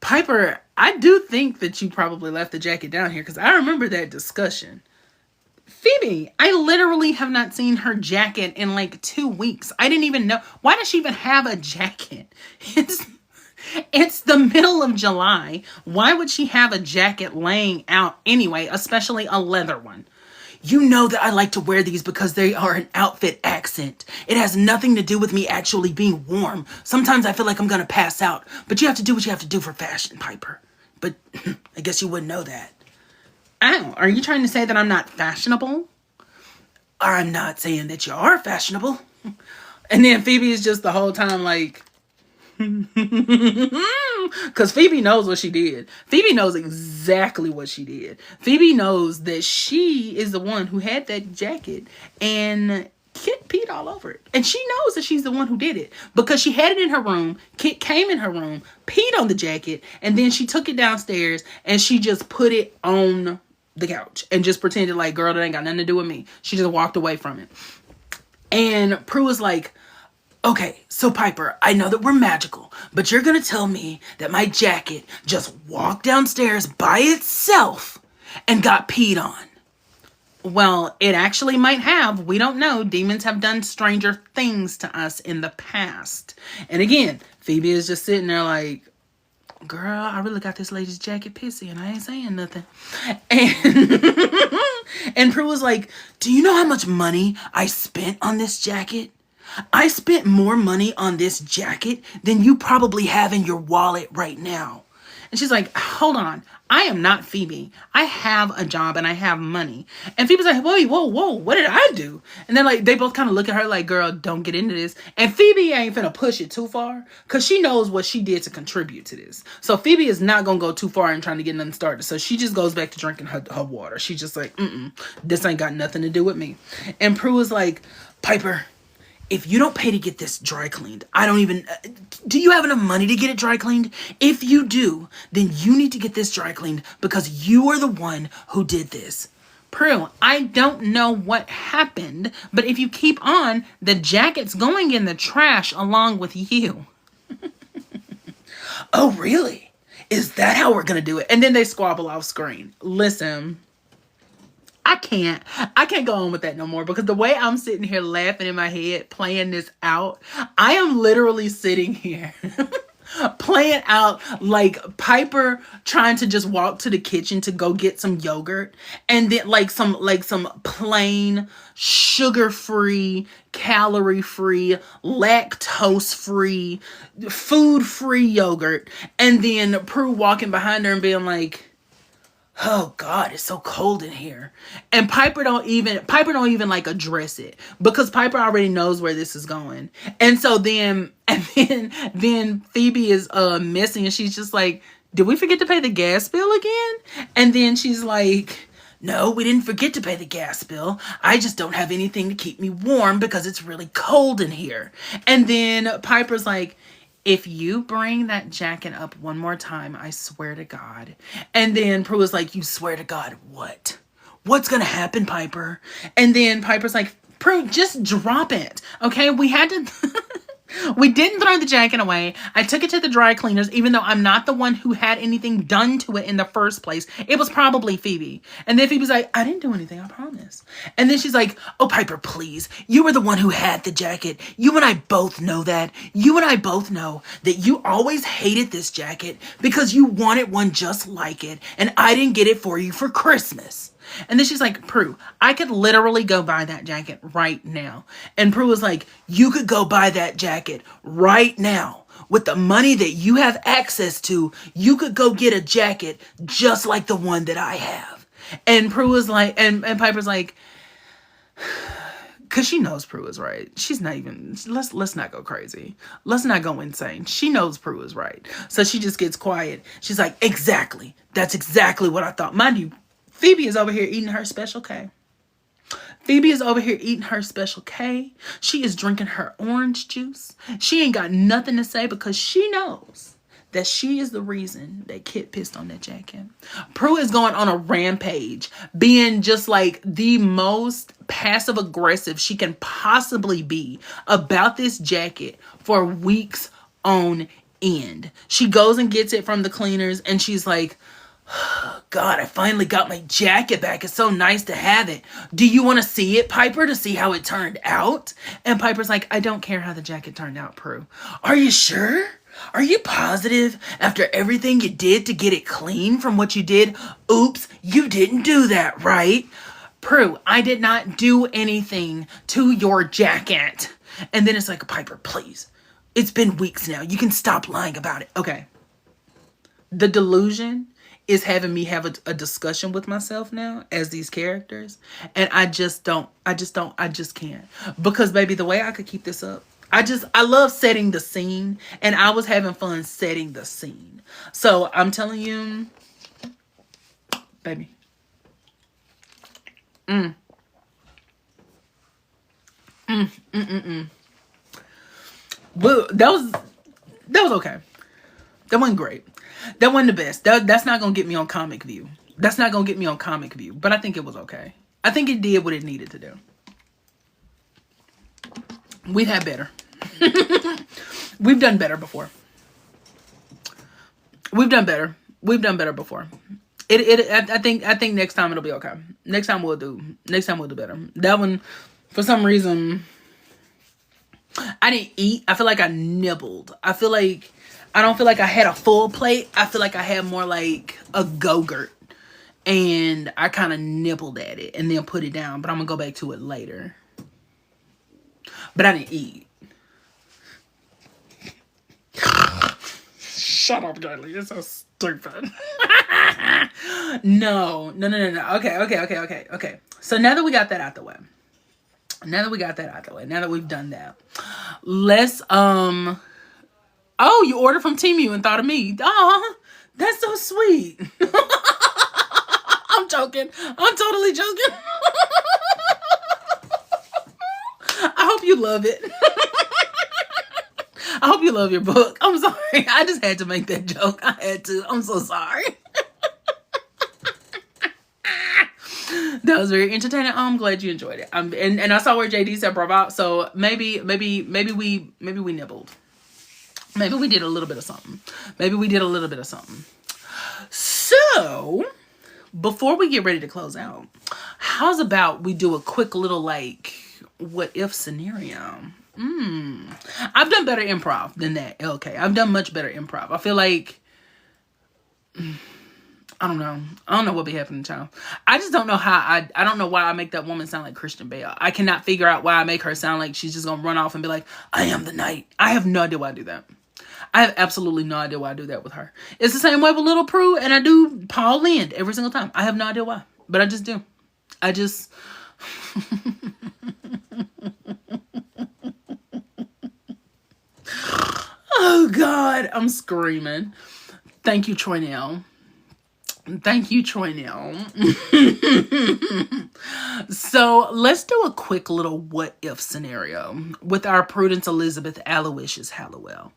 Piper, I do think that you probably left the jacket down here because I remember that discussion. Phoebe, I literally have not seen her jacket in like 2 weeks. I didn't even know. Why does she even have a jacket? It's the middle of July. Why would she have a jacket laying out anyway, especially a leather one? You know that I like to wear these because they are an outfit accent. It has nothing to do with me actually being warm. Sometimes I feel like I'm gonna pass out, but you have to do what you have to do for fashion, Piper. But I guess you wouldn't know that. Ow, are you trying to say that I'm not fashionable? I'm not saying that you are fashionable. And then Phoebe is just the whole time like, because Phoebe knows what she did. Phoebe knows exactly what she did. Phoebe knows that she is the one who had that jacket and Kit peed all over it. And she knows that she's the one who did it because she had it in her room. Kit came in her room, peed on the jacket, and then she took it downstairs and she just put it on the couch and just pretended like, girl, that ain't got nothing to do with me. She just walked away from it. And Prue was like, okay, so Piper, I know that we're magical, but you're gonna tell me that my jacket just walked downstairs by itself and got peed on. Well, it actually might have. We don't know. Demons have done stranger things to us in the past. And again, Phoebe is just sitting there like, girl, I really got this lady's jacket pissy and I ain't saying nothing. And Prue was like, do you know how much money I spent on this jacket? I spent more money on this jacket than you probably have in your wallet right now. And she's like, hold on. I am not Phoebe. I have a job and I have money. And Phoebe's like, whoa, what did I do? And then like they both kind of look at her like, girl, don't get into this. And Phoebe ain't finna push it too far because she knows what she did to contribute to this. So Phoebe is not gonna go too far in trying to get nothing started. So she just goes back to drinking her water. She's just like, this ain't got nothing to do with me. And Prue is like, Piper, if you don't pay to get this dry cleaned, I don't even... do you have enough money to get it dry cleaned? If you do, then you need to get this dry cleaned because you are the one who did this. Prue, I don't know what happened, but if you keep on, the jacket's going in the trash along with you. Oh, really? Is that how we're going to do it? And then they squabble off screen. Listen... I can't go on with that no more because the way I'm sitting here laughing in my head, playing this out, I am literally sitting here playing out like Piper trying to just walk to the kitchen to go get some yogurt and then like some plain sugar-free, calorie-free, lactose-free, food-free yogurt, and then Prue walking behind her and being like, oh God, it's so cold in here. And Piper don't even like address it because Piper already knows where this is going. And so then Phoebe is missing and she's just like, did we forget to pay the gas bill again? And then she's like, no, we didn't forget to pay the gas bill. I just don't have anything to keep me warm because it's really cold in here. And then Piper's like, if you bring that jacket up one more time, I swear to God. And then Prue was like, you swear to God, what? What's going to happen, Piper? And then Piper's like, Prue, just drop it. Okay, we had to... We didn't throw the jacket away. I took it to the dry cleaners, even though I'm not the one who had anything done to it in the first place. It was probably Phoebe. And then Phoebe's like, I didn't do anything, I promise. And then she's like, oh, Piper, please. You were the one who had the jacket. You and I both know that. You and I both know that you always hated this jacket because you wanted one just like it. And I didn't get it for you for Christmas. And then she's like, Prue, I could literally go buy that jacket right now. And Prue was like, you could go buy that jacket right now. With the money that you have access to, you could go get a jacket just like the one that I have. And Prue was like, and Piper's like, Cause she knows Prue is right. She's not even, let's not go crazy. Let's not go insane. She knows Prue is right. So she just gets quiet. She's like, exactly. That's exactly what I thought. Mind you, Phoebe is over here eating her Special K. Phoebe is over here eating her Special K. She is drinking her orange juice. She ain't got nothing to say because she knows that she is the reason that Kit pissed on that jacket. Prue is going on a rampage, being just like the most passive aggressive she can possibly be about this jacket for weeks on end. She goes and gets it from the cleaners and she's like, God, I finally got my jacket back. It's so nice to have it. Do you want to see it, Piper, to see how it turned out? And Piper's like, I don't care how the jacket turned out, Prue. Are you sure? Are you positive after everything you did to get it clean from what you did? Oops, you didn't do that, right? Prue, I did not do anything to your jacket. And then it's like, Piper, please. It's been weeks now. You can stop lying about it. Okay. The delusion is having me have a discussion with myself now as these characters. And I just can't. Because, baby, the way I could keep this up, I love setting the scene, and I was having fun setting the scene. So I'm telling you, baby. Well, that was okay. That wasn't great. That wasn't the best. That's not gonna get me on Comic View. That's not gonna get me on Comic View. But I think it was okay. I think it did what it needed to do. We've had better. We've done better before. We've done better before. I think next time it'll be okay. Next time we'll do better. That one, for some reason, I didn't eat. I feel like I nibbled. I don't feel like I had a full plate. I feel like I had more like a Go-Gurt. And I kind of nibbled at it and then put it down. But I'm going to go back to it later. But I didn't eat. Shut up, Gaylee. You're so stupid. No. Okay. So now that we got that out the way. Now that we've done that. Let's, oh, you ordered from Temu and thought of me. Oh, that's so sweet. I'm joking. I'm totally joking. I hope you love it. I hope you love your book. I'm sorry. I just had to make that joke. I had to. I'm so sorry. That was very entertaining. I'm glad you enjoyed it. And I saw where JD said bravo. So maybe we nibbled. Maybe we did a little bit of something. So before we get ready to close out, how's about we do a quick little like what if scenario? I've done better improv than that. Okay, I've done much better improv. I feel like I don't know what be happening, child. I just don't know how I don't know why I make that woman sound like Christian Bale. I cannot figure out why I make her sound like she's just gonna run off and be like, I am the knight. I have no idea why I do that. I have absolutely no idea why I do that with her. It's the same way with Little Prue, and I do Paul Lynde every single time. I have no idea why, but I just do. I just oh God, I'm screaming. Thank you, Troy Nell. So let's do a quick little what if scenario with our Prudence Elizabeth Aloysius Hallowell.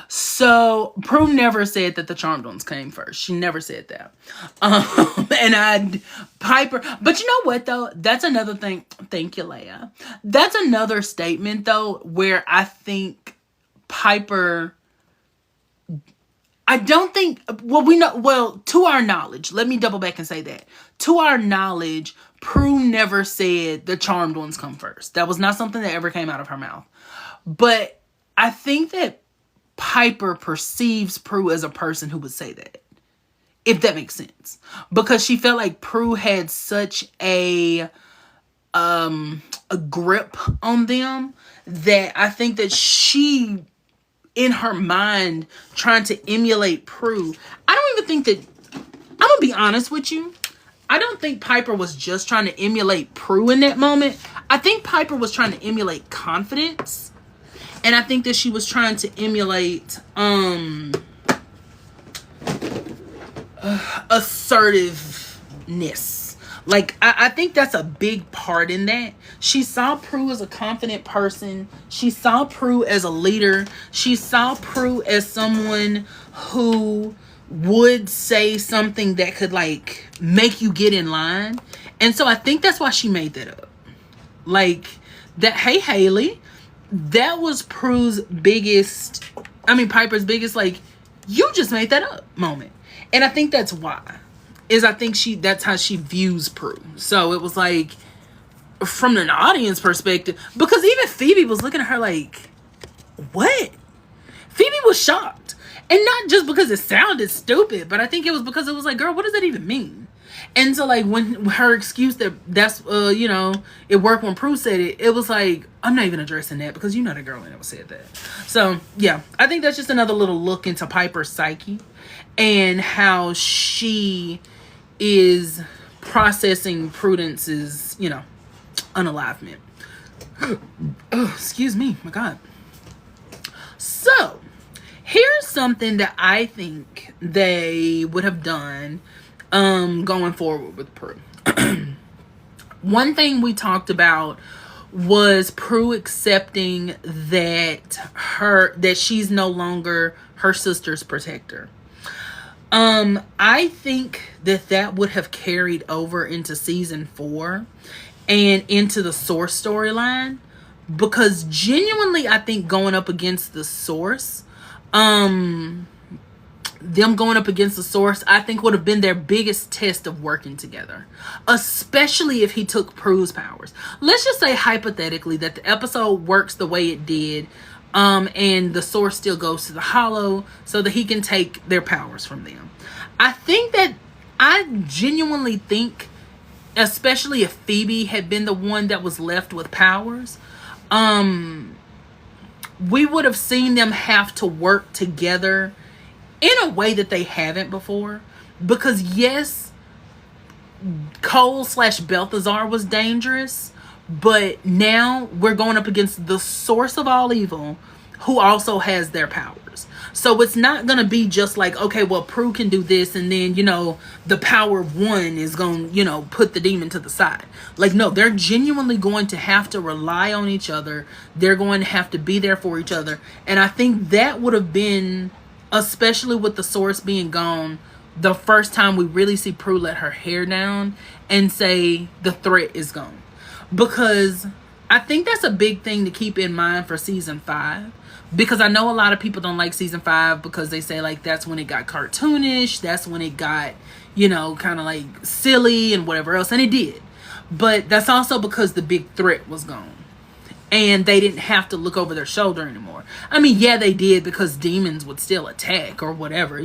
So Prue never said that the Charmed Ones came first. She never said that. Piper, but you know what though? That's another thing. Thank you, Leia. That's another statement though, where I think Piper, I don't think, to our knowledge, let me double back and say that. To our knowledge, Prue never said the Charmed Ones come first. That was not something that ever came out of her mouth. But I think that Piper perceives Prue as a person who would say that. If that makes sense. Because she felt like Prue had such a grip on them that I think that she, in her mind, trying to emulate Prue. I don't even think that, I'm gonna be honest with you, I don't think Piper was just trying to emulate Prue in that moment. I think Piper was trying to emulate confidence. And I think that she was trying to emulate assertiveness. Like, I think that's a big part in that. She saw Prue as a confident person. She saw Prue as a leader. She saw Prue as someone who would say something that could, like, make you get in line. And so I think that's why she made that up. Like, that, hey, Haley, that was Piper's biggest, like, you just made that up moment. And I think that's why. That's how she views Prue. So it was like, from an audience perspective, because even Phoebe was looking at her like, what? Phoebe was shocked. And not just because it sounded stupid, but I think it was because it was like, girl, what does that even mean? And so, like, when her excuse that's it worked when Prue said it, it was like, I'm not even addressing that because you're not a girl that ever said that. So, yeah, I think that's just another little look into Piper's psyche and how she is processing Prudence's, unalivement. Oh, excuse me. My God. So, here's something that I think they would have done going forward with Prue. One thing we talked about was Prue accepting that she's no longer her sister's protector. I think that would have carried over into season 4 and into the Source storyline, because genuinely I think going up against the Source, I think would have been their biggest test of working together, especially if he took Prue's powers. Let's just say hypothetically that the episode works the way it did, and the Source still goes to the Hollow so that he can take their powers from them. I genuinely think, especially if Phoebe had been the one that was left with powers, we would have seen them have to work together in a way that they haven't before. Because yes, Cole/Balthazar was dangerous, but now we're going up against the source of all evil, who also has their powers. So it's not going to be just like, okay, well, Prue can do this, and then, the power of one is going to, put the demon to the side. Like, no, they're genuinely going to have to rely on each other. They're going to have to be there for each other. And I think that would have been, especially with the Source being gone, the first time we really see Prue let her hair down and say the threat is gone. Because I think that's a big thing to keep in mind for season 5. Because I know a lot of people don't like season 5 because they say, like, that's when it got cartoonish. That's when it got, kind of like silly and whatever else. And it did. But that's also because the big threat was gone. And they didn't have to look over their shoulder anymore. I mean, yeah, they did, because demons would still attack or whatever,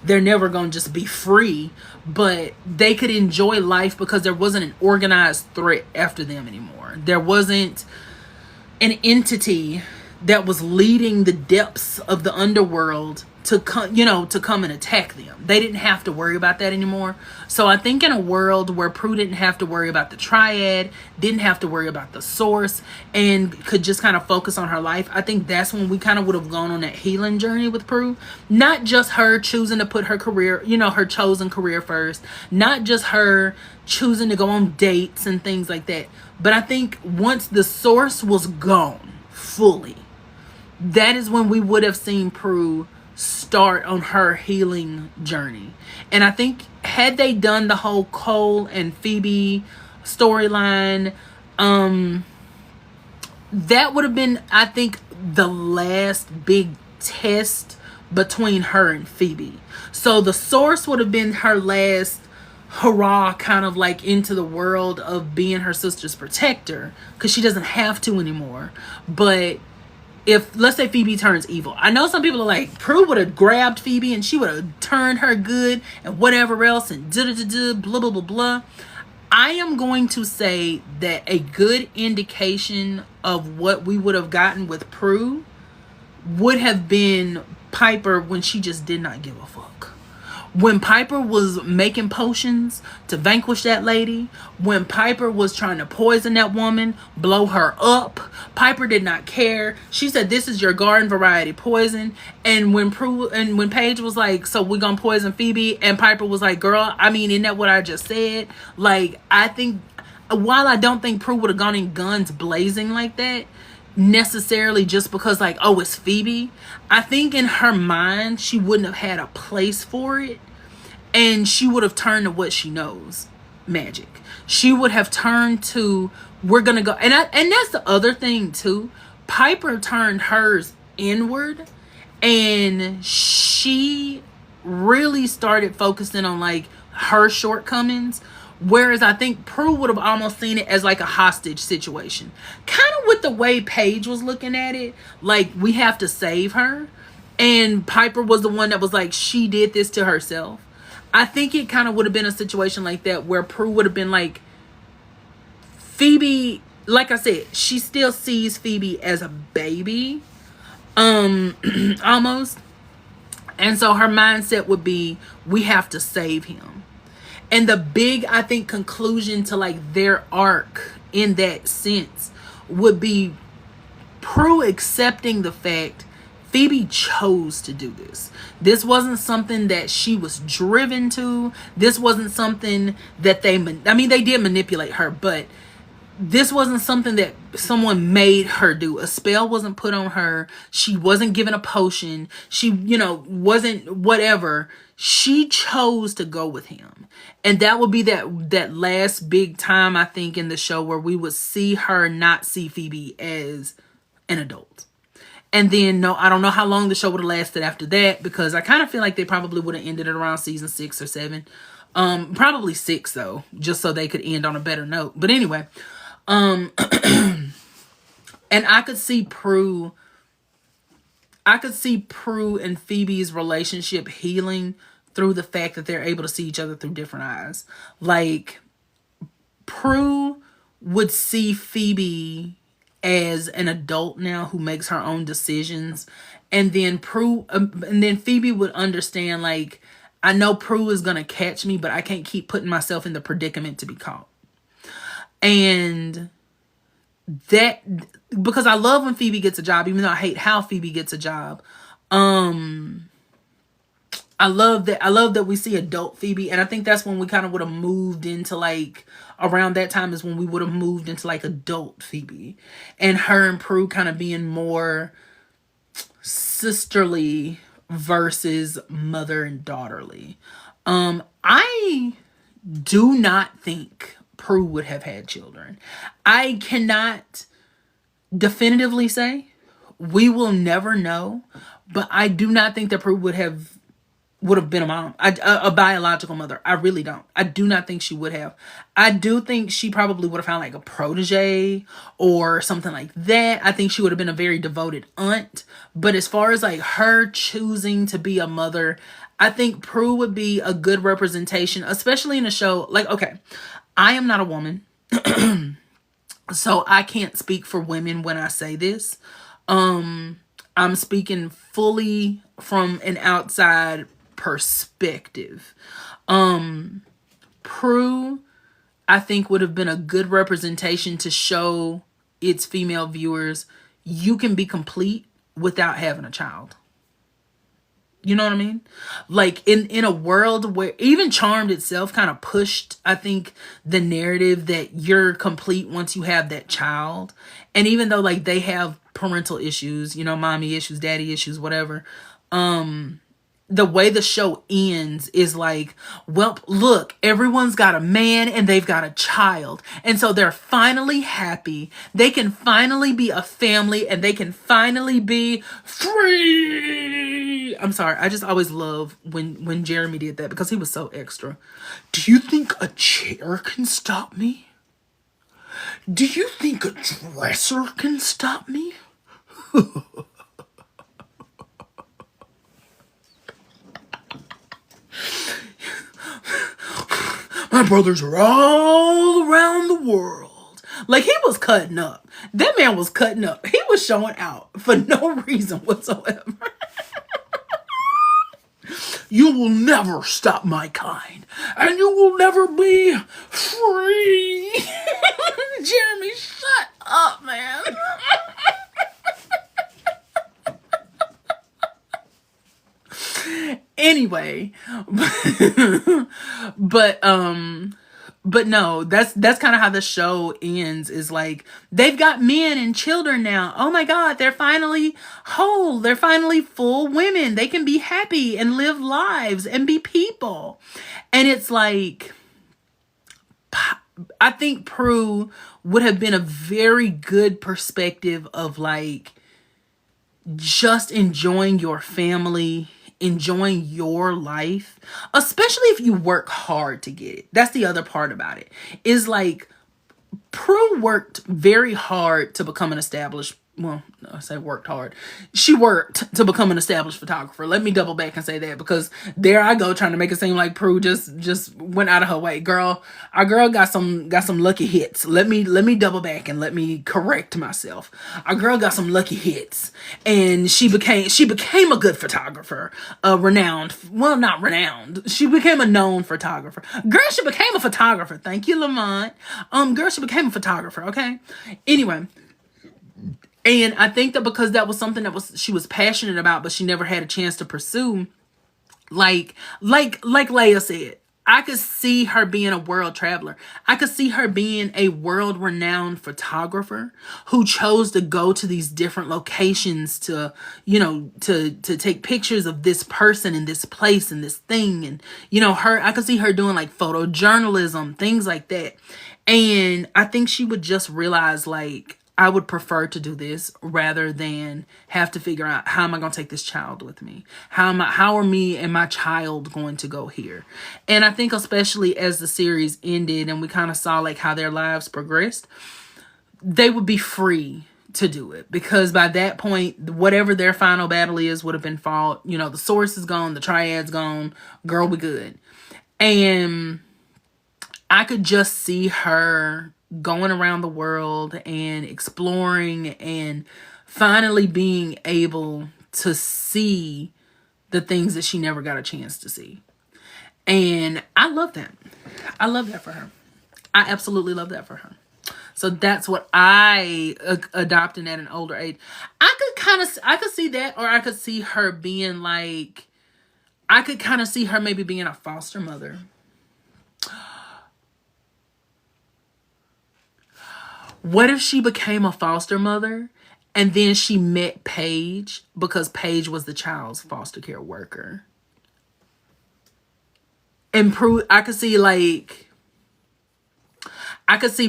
They're never going to just be free. But they could enjoy life because there wasn't an organized threat after them anymore. There wasn't an entity that was leading the depths of the underworld to come and attack them. They didn't have to worry about that anymore. So I think in a world where Prue didn't have to worry about the Triad, didn't have to worry about the Source, and could just kind of focus on her life, I think that's when we kind of would have gone on that healing journey with Prue. Not just her choosing to put her career, her chosen career first. Not just her choosing to go on dates and things like that. But I think once the Source was gone fully, that is when we would have seen Prue start on her healing journey. And I think had they done the whole Cole and Phoebe storyline, that would have been, I think, the last big test between her and Phoebe. So the Source would have been her last hurrah, kind of like into the world of being her sister's protector, because she doesn't have to anymore. But if, let's say, Phoebe turns evil, I know some people are like, Prue would have grabbed Phoebe and she would have turned her good and whatever else and blah, blah, blah, blah. I am going to say that a good indication of what we would have gotten with Prue would have been Piper when she just did not give a fuck. When Piper was making potions to vanquish that lady, when Piper was trying to poison that woman, blow her up, Piper did not care. She said, "This is your garden variety poison." And when Paige was like, "So we're gonna poison Phoebe," and Piper was like, "Girl, I mean, isn't that what I just said?" Like, I think, while I don't think Prue would have gone in guns blazing like that, necessarily just because, like, oh, it's Phoebe, I think in her mind she wouldn't have had a place for it, and she would have turned to what she knows, magic. She would have turned to, we're gonna go, and that's the other thing too. Piper turned hers inward, and she really started focusing on like her shortcomings. Whereas I think Prue would have almost seen it as like a hostage situation. Kind of with the way Paige was looking at it. Like, we have to save her. And Piper was the one that was like, she did this to herself. I think it kind of would have been a situation like that where Prue would have been like, Phoebe, like I said, she still sees Phoebe as a baby. Almost. And so her mindset would be, we have to save him. And the big, I think, conclusion to like their arc in that sense would be Prue accepting the fact Phoebe chose to do this. This wasn't something that she was driven to. This wasn't something that they did manipulate her, but this wasn't something that someone made her do. A spell wasn't put on her. She wasn't given a potion. She, wasn't whatever. She chose to go with him. And that would be that last big time, I think, in the show where we would see her not see Phoebe as an adult. And then, no, I don't know how long the show would have lasted after that, because I kind of feel like they probably would have ended it around season 6 or 7. Probably 6 though, just so they could end on a better note. But anyway, and I could see Prue and Phoebe's relationship healing through the fact that they're able to see each other through different eyes. Like, Prue would see Phoebe as an adult now who makes her own decisions, and then Phoebe would understand, like, I know Prue is gonna catch me, but I can't keep putting myself in the predicament to be caught. And that, because I love when Phoebe gets a job, even though I hate how Phoebe gets a job. I love that we see adult Phoebe, and I think that's when we kind of would have moved into, like, around that time is when we would have moved into like adult Phoebe, and her and Prue kind of being more sisterly versus mother and daughterly. I do not think Prue would have had children. I cannot definitively say. We will never know. But I do not think that Prue would have been a mom, a biological mother. I really don't. I do not think she would have. I do think she probably would have found like a protege or something like that. I think she would have been a very devoted aunt. But as far as like her choosing to be a mother, I think Prue would be a good representation, especially in a show. Like, okay, I am not a woman, so I can't speak for women when I say this. I'm speaking fully from an outside perspective. Prue, I think, would have been a good representation to show its female viewers you can be complete without having a child. You know what I mean? Like, in a world where even Charmed itself kind of pushed, I think, the narrative that you're complete once you have that child. And even though, like, they have parental issues, mommy issues, daddy issues, whatever, the way the show ends is like, well, look, everyone's got a man and they've got a child. And so they're finally happy. They can finally be a family and they can finally be free. I'm sorry. I just always love when Jeremy did that because he was so extra. Do you think a chair can stop me? Do you think a dresser can stop me? My brothers are all around the world. Like, he was cutting up. That man was cutting up. He was showing out for no reason whatsoever. You will never stop my kind, and you will never be free. Jeremy, shut up, man. Anyway, but no, that's kind of how the show ends, is like, they've got men and children now. Oh my God, they're finally whole. They're finally full women. They can be happy and live lives and be people. And it's like, I think Prue would have been a very good perspective of like just enjoying your family, enjoying your life, especially if you work hard to get it. That's the other part about it, is like, Prue worked very hard to become an established, well, I say worked hard. She worked to become an established photographer. Let me double back and say that, because there I go trying to make it seem like Prue just went out of her way. Girl, our girl got some lucky hits. Let me double back and let me correct myself. Our girl got some lucky hits, and she became a good photographer, not renowned. She became a known photographer. Girl, she became a photographer. Thank you, Lamont. Girl, she became a photographer. Okay. Anyway. And I think that because that was something that she was passionate about, but she never had a chance to pursue. Like Leia said, I could see her being a world traveler. I could see her being a world-renowned photographer who chose to go to these different locations to, to take pictures of this person and this place and this thing. And, I could see her doing like photojournalism, things like that. And I think she would just realize, like, I would prefer to do this rather than have to figure out, how am I going to take this child with me? How are me and my child going to go here? And I think especially as the series ended and we kind of saw like how their lives progressed, they would be free to do it, because by that point, whatever their final battle is would have been fought. The source is gone, the triad's gone, girl, we good. And I could just see her going around the world and exploring and finally being able to see the things that she never got a chance to see. And I love that. I love that for her. I absolutely love that for her. So that's what I adopted at an older age. I could see that, or I could see her being like, I could kind of see her maybe being a foster mother. What if she became a foster mother and then she met Paige because Paige was the child's foster care worker? And Prue, I could see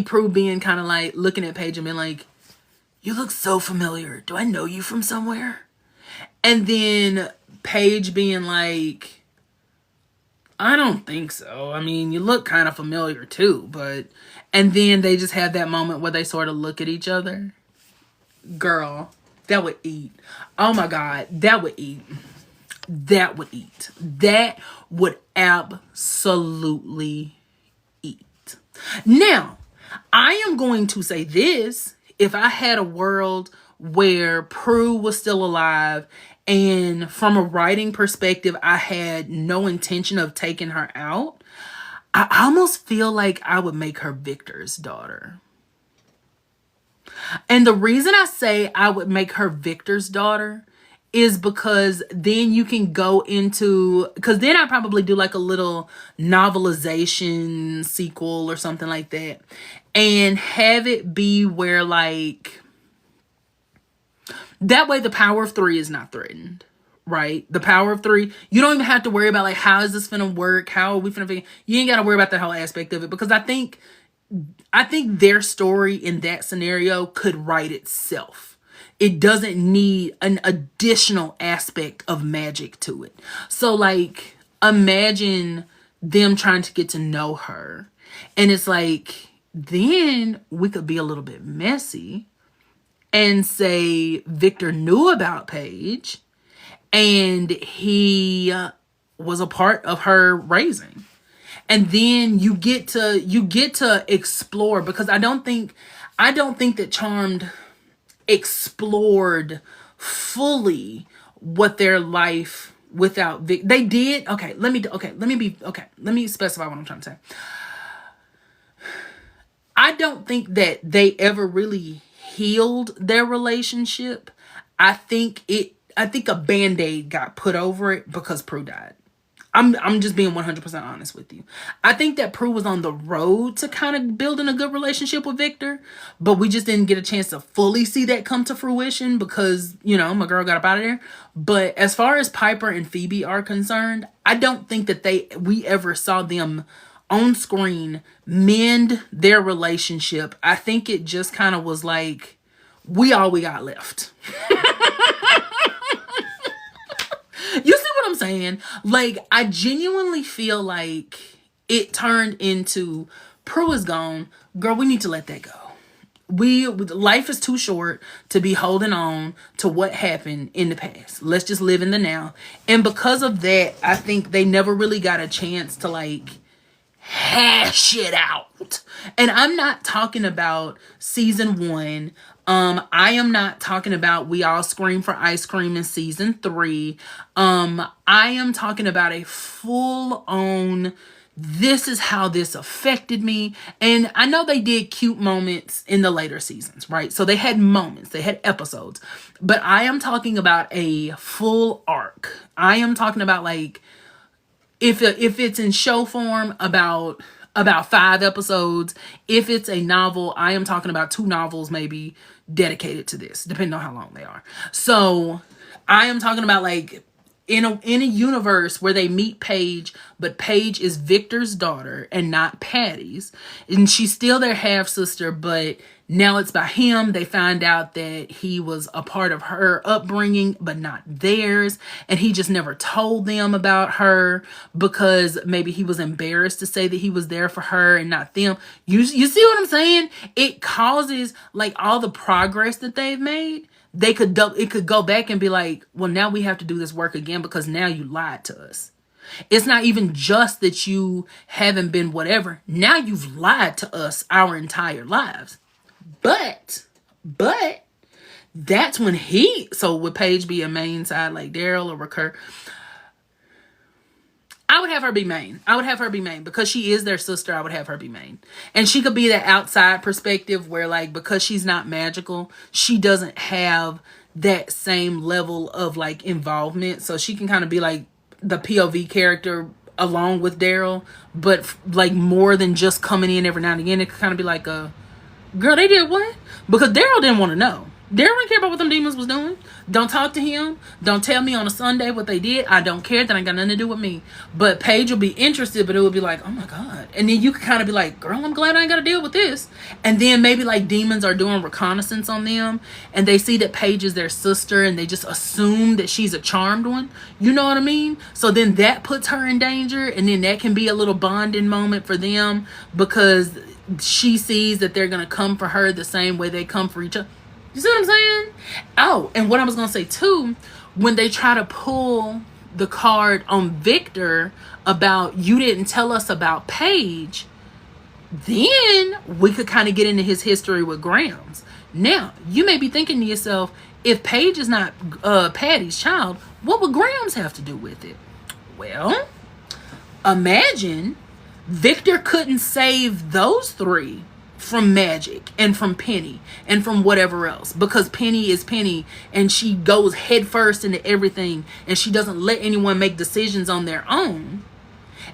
Prue being kind of like looking at Paige and being like, you look so familiar. Do I know you from somewhere? And then Paige being like, I don't think so. I mean, you look kind of familiar too, but... And then they just have that moment where they sort of look at each other. Girl, that would eat. Oh my God, that would eat. That would eat. That would absolutely eat. Now, I am going to say this. If I had a world where Prue was still alive, and from a writing perspective, I had no intention of taking her out, I almost feel like I would make her Victor's daughter. And the reason I say I would make her Victor's daughter is because then you can go into, because then I probably do like a little novelization sequel or something like that, and have it be where like, that way the power of 3 is not threatened. Right? The power of 3, you don't even have to worry about like, how is this finna work? How are we finna figure? You ain't got to worry about that whole aspect of it, because I think their story in that scenario could write itself. It doesn't need an additional aspect of magic to it. So like, imagine them trying to get to know her, and it's like, then we could be a little bit messy and say Victor knew about Paige, and he was a part of her raising. And then you get to explore, because I don't think that Charmed explored fully what their life without Vic. They did. Okay, let me specify what I'm trying to say. I don't think that they ever really healed their relationship. I think a Band-Aid got put over it because Prue died. I'm just being 100% honest with you. I think that Prue was on the road to kind of building a good relationship with Victor, but we just didn't get a chance to fully see that come to fruition because, my girl got up out of there. But as far as Piper and Phoebe are concerned, I don't think that we ever saw them on screen mend their relationship. I think it just kind of was like, we all we got left. You see what I'm saying? Like, I genuinely feel like it turned into, Prue is gone. Girl, we need to let that go. Life is too short to be holding on to what happened in the past. Let's just live in the now. And because of that, I think they never really got a chance to like hash it out. And I'm not talking about season 1. I am not talking about We All Scream for Ice Cream in season 3. I am talking about a full-on, this is how this affected me. And I know they did cute moments in the later seasons, right? So they had moments, they had episodes. But I am talking about a full arc. I am talking about like, if it's in show form, about 5 episodes. If it's a novel, I am talking about 2 novels maybe dedicated to this, depending on how long they are. So I am talking about like in a universe where they meet Paige, but Paige is Victor's daughter and not Patty's. And she's still their half sister, but now it's by him. They find out that he was a part of her upbringing, but not theirs. And he just never told them about her because maybe he was embarrassed to say that he was there for her and not them. You see what I'm saying? It causes like all the progress that they've made. It could go back and be like, well, now we have to do this work again because now you lied to us. It's not even just that you haven't been whatever. Now you've lied to us our entire lives. But that's when so would Paige be a main side like Daryl or recur? I would have her be main. Because she is their sister. I would have her be main. And she could be that outside perspective where like, because she's not magical, she doesn't have that same level of like involvement. So she can kind of be like the POV character along with Daryl, but like more than just coming in every now and again. It could kind of be like girl, they did what? Because Daryl didn't want to know. Daryl didn't care about what them demons was doing. Don't talk to him. Don't tell me on a Sunday what they did. I don't care. That ain't got nothing to do with me. But Paige will be interested, but it would be like, oh my God. And then you could kind of be like, girl, I'm glad I ain't got to deal with this. And then maybe like demons are doing reconnaissance on them and they see that Paige is their sister and they just assume that she's a charmed one. You know what I mean? So then that puts her in danger. And then that can be a little bonding moment for them because she sees that they're going to come for her the same way they come for each other. You see what I'm saying? Oh, and what I was going to say too, when they try to pull the card on Victor about you didn't tell us about Paige, then we could kind of get into his history with Grams. Now, you may be thinking to yourself, if Paige is not Patty's child, what would Grams have to do with it? Well, imagine Victor couldn't save those 3 from Magic and from Penny and from whatever else because Penny is Penny and she goes headfirst into everything and she doesn't let anyone make decisions on their own.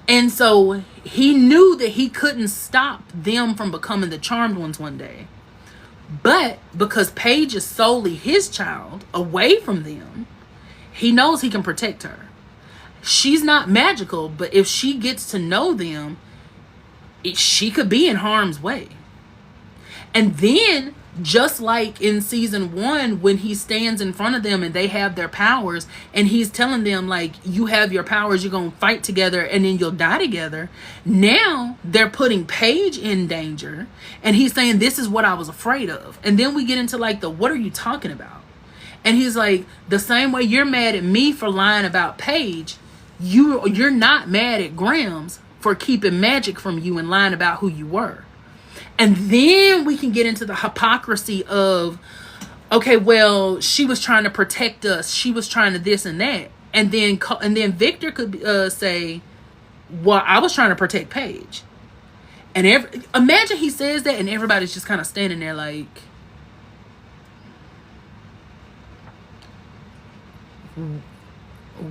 And so he knew that he couldn't stop them from becoming the charmed ones one day. But because Paige is solely his child away from them, he knows he can protect her. She's not magical, but if she gets to know them, she could be in harm's way. And then, just like in season 1, when he stands in front of them and they have their powers, and he's telling them, like, you have your powers, you're going to fight together, and then you'll die together. Now, they're putting Paige in danger, and he's saying, this is what I was afraid of. And then we get into, like, what are you talking about? And he's like, the same way you're mad at me for lying about Paige, you're not mad at Grams for keeping magic from you and lying about who you were. And then we can get into the hypocrisy of, okay, well, she was trying to protect us. She was trying to this and that. And then Victor could say, well, I was trying to protect Paige. And imagine he says that and everybody's just kind of standing there like,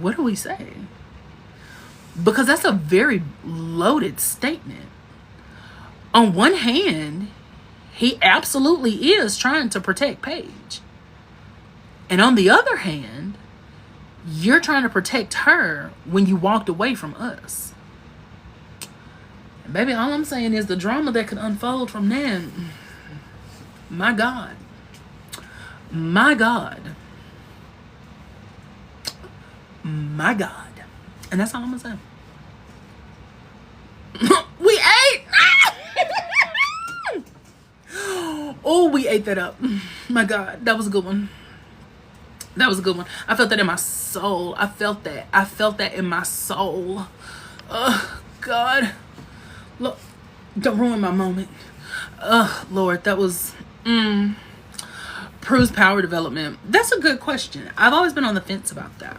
what do we say? Because that's a very loaded statement. On one hand, he absolutely is trying to protect Paige. And on the other hand, you're trying to protect her when you walked away from us. And baby, all I'm saying is the drama that could unfold from then. My God. My God. My God. And that's all I'm gonna say. We ate! Oh, we ate that up. My God, that was a good one. That was a good one. I felt that in my soul. I felt that in my soul. Oh, God. Look, don't ruin my moment. Lord, that was... Prue's power development. That's a good question. I've always been on the fence about that.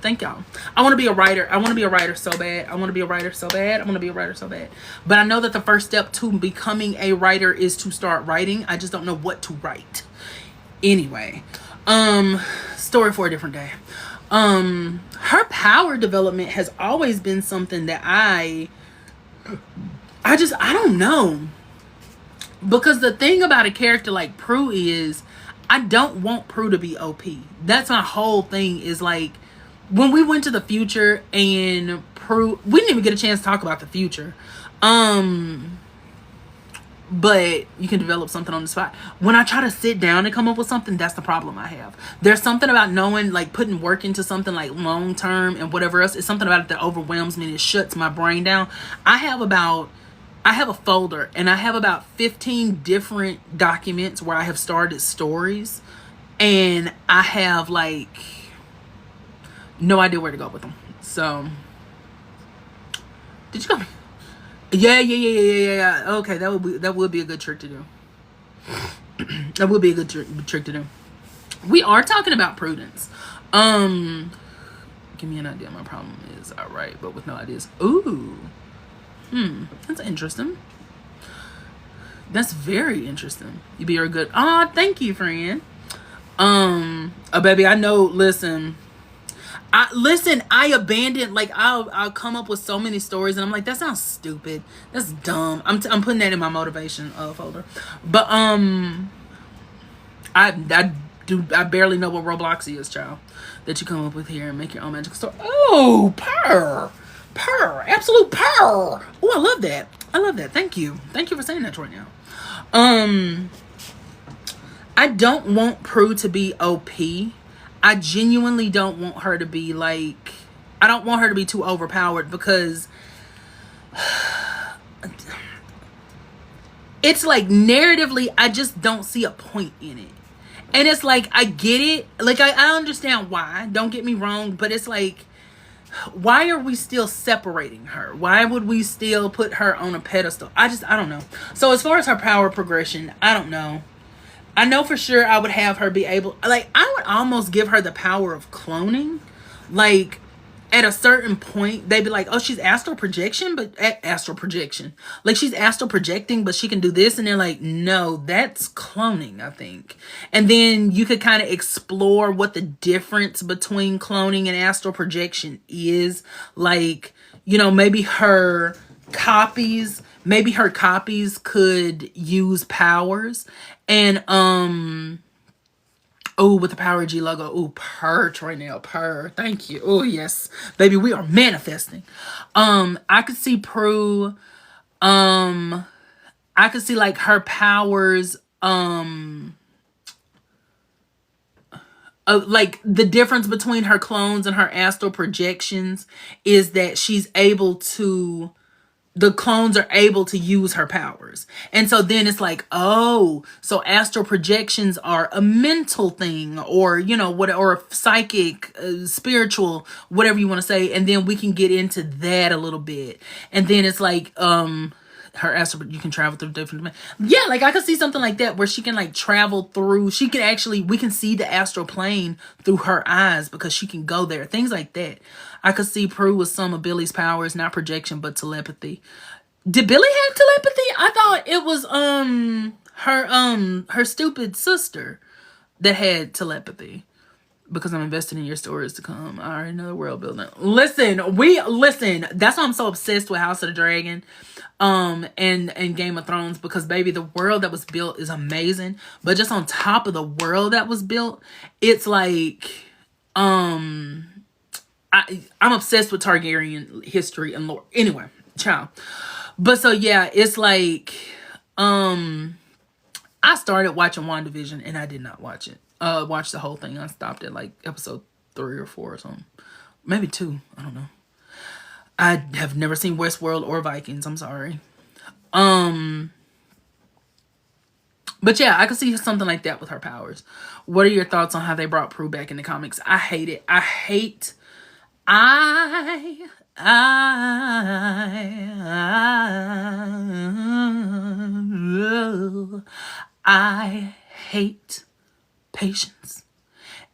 Thank y'all. I want to be a writer. I want to be a writer so bad. I want to be a writer so bad. I want to be a writer so bad. But I know that the first step to becoming a writer is to start writing. I just don't know what to write. Anyway, story for a different day. Her power development has always been something that I don't know. Because the thing about a character like Prue is I don't want Prue to be OP. That's my whole thing is like, when we went to the future and Prue, we didn't even get a chance to talk about the future. But you can develop something on the spot. When I try to sit down and come up with something, that's the problem I have. There's something about knowing, like putting work into something like long term and whatever else. It's something about it that overwhelms me and it shuts my brain down. I have a folder and I have about 15 different documents where I have started stories. And I have like no idea where to go with them. So, did you come? Yeah. Okay, that would be a good trick to do. That would be a good trick to do. We are talking about prudence. Give me an idea. My problem is I write, but with no ideas. Ooh. That's interesting. That's very interesting. You be a good. Oh, thank you, friend. Baby, I know. I abandoned, like, I'll come up with so many stories and I'm like, that sounds stupid. That's dumb. I'm putting that in my motivation folder. But, I barely know what Roblox is, child. That you come up with here and make your own magical story. Oh, purr. Absolute purr. Oh, I love that. Thank you for saying that right now. I don't want Prue to be OP. I genuinely don't want her to be like, I don't want her to be too overpowered because it's like narratively, I just don't see a point in it. And it's like, I get it. Like, I understand why, don't get me wrong, but it's like, why are we still separating her? Why would we still put her on a pedestal? I don't know. So as far as her power progression, I don't know. I know for sure I would have her be able, like, I would almost give her the power of cloning. Like, at a certain point, they'd be like, oh, she's astral projection, but astral projection. Like, she's astral projecting, but she can do this. And they're like, no, that's cloning, I think. And then you could kind of explore what the difference between cloning and astral projection is. Like, you know, maybe her copies could use powers. And with the Power G logo, purr right now, purr. Thank you. Oh yes, baby, we are manifesting. I could see Prue. I could see like her powers. Like the difference between her clones and her astral projections is that the clones are able to use her powers. And so then it's like, oh, so astral projections are a mental thing or, you know, or a psychic, spiritual, whatever you want to say. And then we can get into that a little bit. And then it's like, her astral, you can travel through different dimensions. Yeah, like I could see something like that where she can like travel through. She can actually, we can see the astral plane through her eyes because she can go there. Things like that. I could see Prue with some of Billy's powers, not projection but telepathy. Did Billy have telepathy? I thought it was her stupid sister that had telepathy. Because I'm invested in your stories to come. I already know the world building. Listen. That's why I'm so obsessed with House of the Dragon, and Game of Thrones, because baby, the world that was built is amazing. But just on top of the world that was built, it's like, I'm obsessed with Targaryen history and lore. Anyway, child. But so yeah, it's like, I started watching WandaVision and I did not watch it. Watch the whole thing. I stopped at like episode 3 or 4 or something. Maybe 2. I don't know. I have never seen Westworld or Vikings. I'm sorry. But yeah, I could see something like that with her powers. What are your thoughts on how they brought Prue back in the comics? I hate it. I hate patience,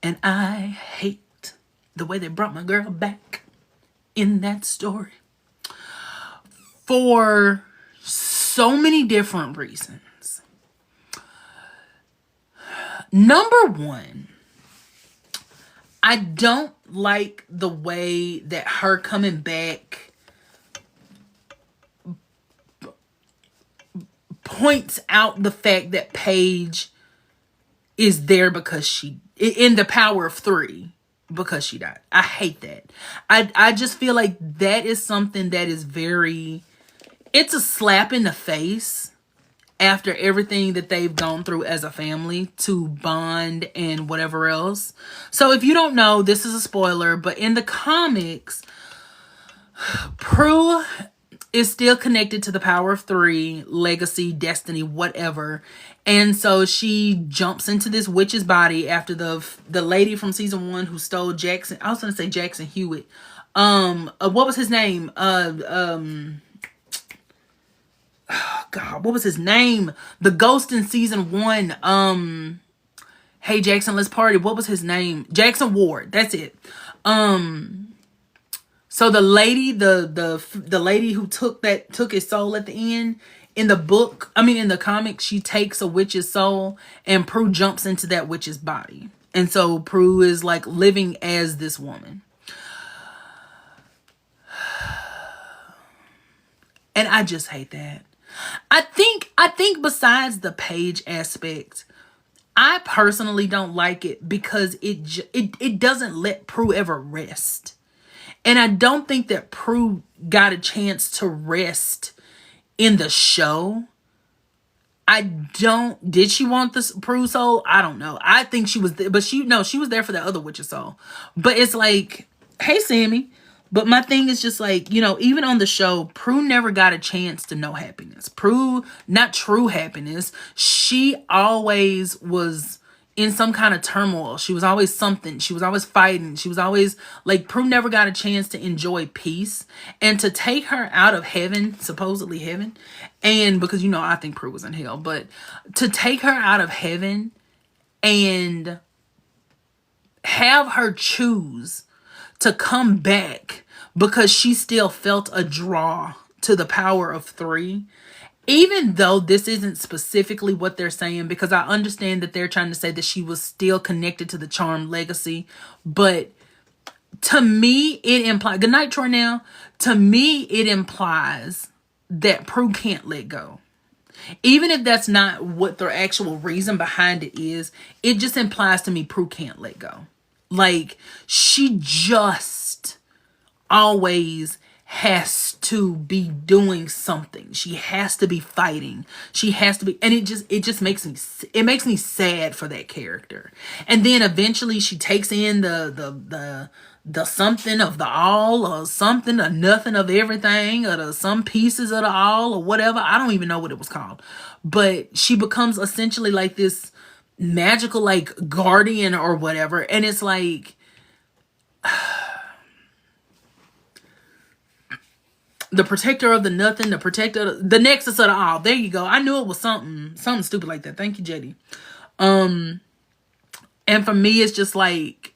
and I hate the way they brought my girl back in that story for so many different reasons. Number one, I don't like the way that her coming back points out the fact that Paige is there because she, in the power of 3, because she died. I hate that. I just feel like that is something that is very, it's a slap in the face after everything that they've gone through as a family to bond and whatever else. So if you don't know, this is a spoiler, but in the comics, Prue is still connected to the power of 3, legacy, destiny, whatever. And so she jumps into this witch's body after the lady from season 1 who stole Jackson. I was going to say Jackson Hewitt. What was his name? God, what was his name? The ghost in season 1. Hey Jackson, let's party. What was his name? Jackson Ward. That's it. So the lady, the lady who took his soul at the end, in the comic, she takes a witch's soul and Prue jumps into that witch's body. And so Prue is like living as this woman. And I just hate that. I think besides the Paige aspect, I personally don't like it because it doesn't let Prue ever rest. And I don't think that Prue got a chance to rest in the show. Did she want this Prue soul? I don't know. I think she was there, but she was there for the other witch's soul. But it's like, hey Sammy. But my thing is just like, even on the show, Prue never got a chance to know happiness. Prue, not true happiness. She always was in some kind of turmoil. She was always something. She was always fighting. She was always like, Prue never got a chance to enjoy peace. And to take her out of heaven, supposedly heaven, and because, I think Prue was in hell, but to take her out of heaven and have her choose to come back because she still felt a draw to the power of 3. Even though this isn't specifically what they're saying, because I understand that they're trying to say that she was still connected to the charm legacy. But to me, it implies, good night, Troy now. To me, it implies that Prue can't let go. Even if that's not what the actual reason behind it is, it just implies to me Prue can't let go. Like, she just always has to be doing something. She has to be fighting. She has to be, and it just makes me sad for that character. And then eventually she takes in the something of the all, or something or nothing of everything, or the some pieces of the all, or whatever. I don't even know what it was called. But she becomes essentially like this magical like guardian or whatever. And it's like, The protector of the nothing, the protector, the nexus of the all. There you go. I knew it was something stupid like that. Thank you, JD. And for me, it's just like,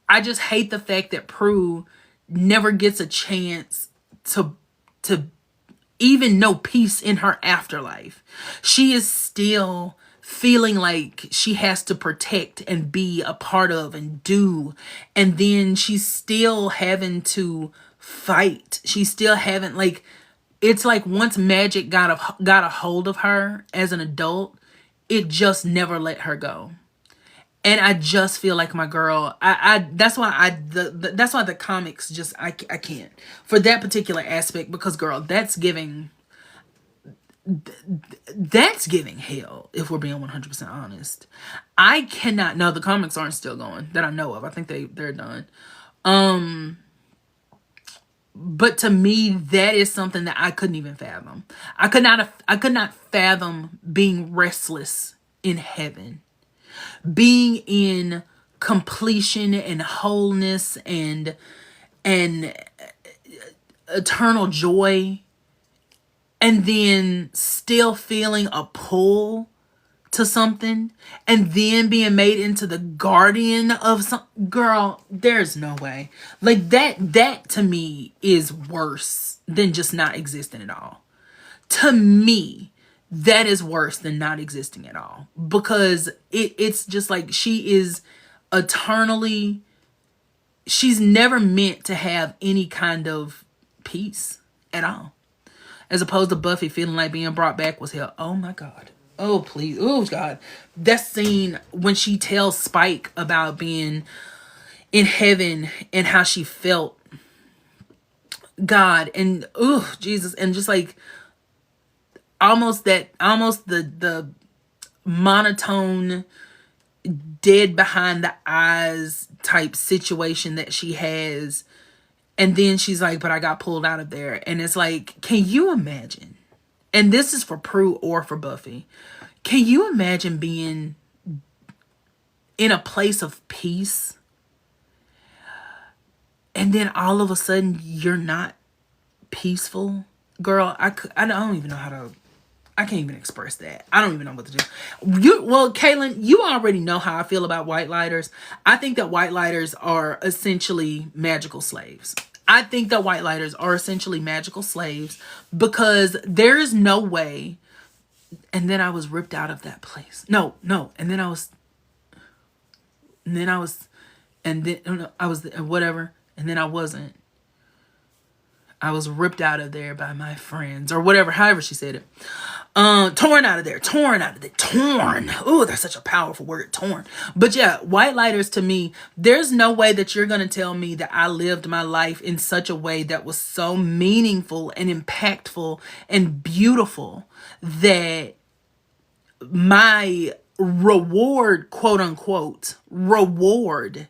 I just hate the fact that Prue never gets a chance to even know peace in her afterlife. She is still feeling like she has to protect and be a part of and do. And then she's still having to fight. She's still having, like, it's like once magic got a hold of her as an adult, it just never let her go. And I just feel like my girl, that's why that's why the comics just, I can't for that particular aspect, because girl, that's giving hell, if we're being 100% honest. I cannot, no, the comics aren't still going that I know of. I think they're done. But to me, that is something that I couldn't even fathom. I could not fathom being restless in heaven. Being in completion and wholeness and eternal joy, and then still feeling a pull to something, and then being made into the guardian of some. Girl, there's no way. Like, that to me is worse than just not existing at all. To me, that is worse than not existing at all, because it's just like she is eternally, she's never meant to have any kind of peace at all, as opposed to Buffy feeling like being brought back was hell. Oh my God. Oh please. Oh God. That scene when she tells Spike about being in heaven and how she felt God, and oh Jesus, and just like almost the monotone, dead behind the eyes type situation that she has. And then she's like, but I got pulled out of there. And it's like, can you imagine? And this is for Prue or for Buffy. Can you imagine being in a place of peace, and then all of a sudden you're not peaceful? Girl, I don't even know how to, I can't even express that. I don't even know what to do. Well, Kaylin, you already know how I feel about white lighters. I think that white lighters are essentially magical slaves. I think that white lighters are essentially magical slaves, because there is no way. And then I was ripped out of that place. No. And then I was whatever. And then I wasn't. I was ripped out of there by my friends, or whatever, however she said it. Torn out of there. Oh, that's such a powerful word, torn. But yeah, white lighters, to me, there's no way that you're going to tell me that I lived my life in such a way that was so meaningful and impactful and beautiful that my reward, quote unquote, reward,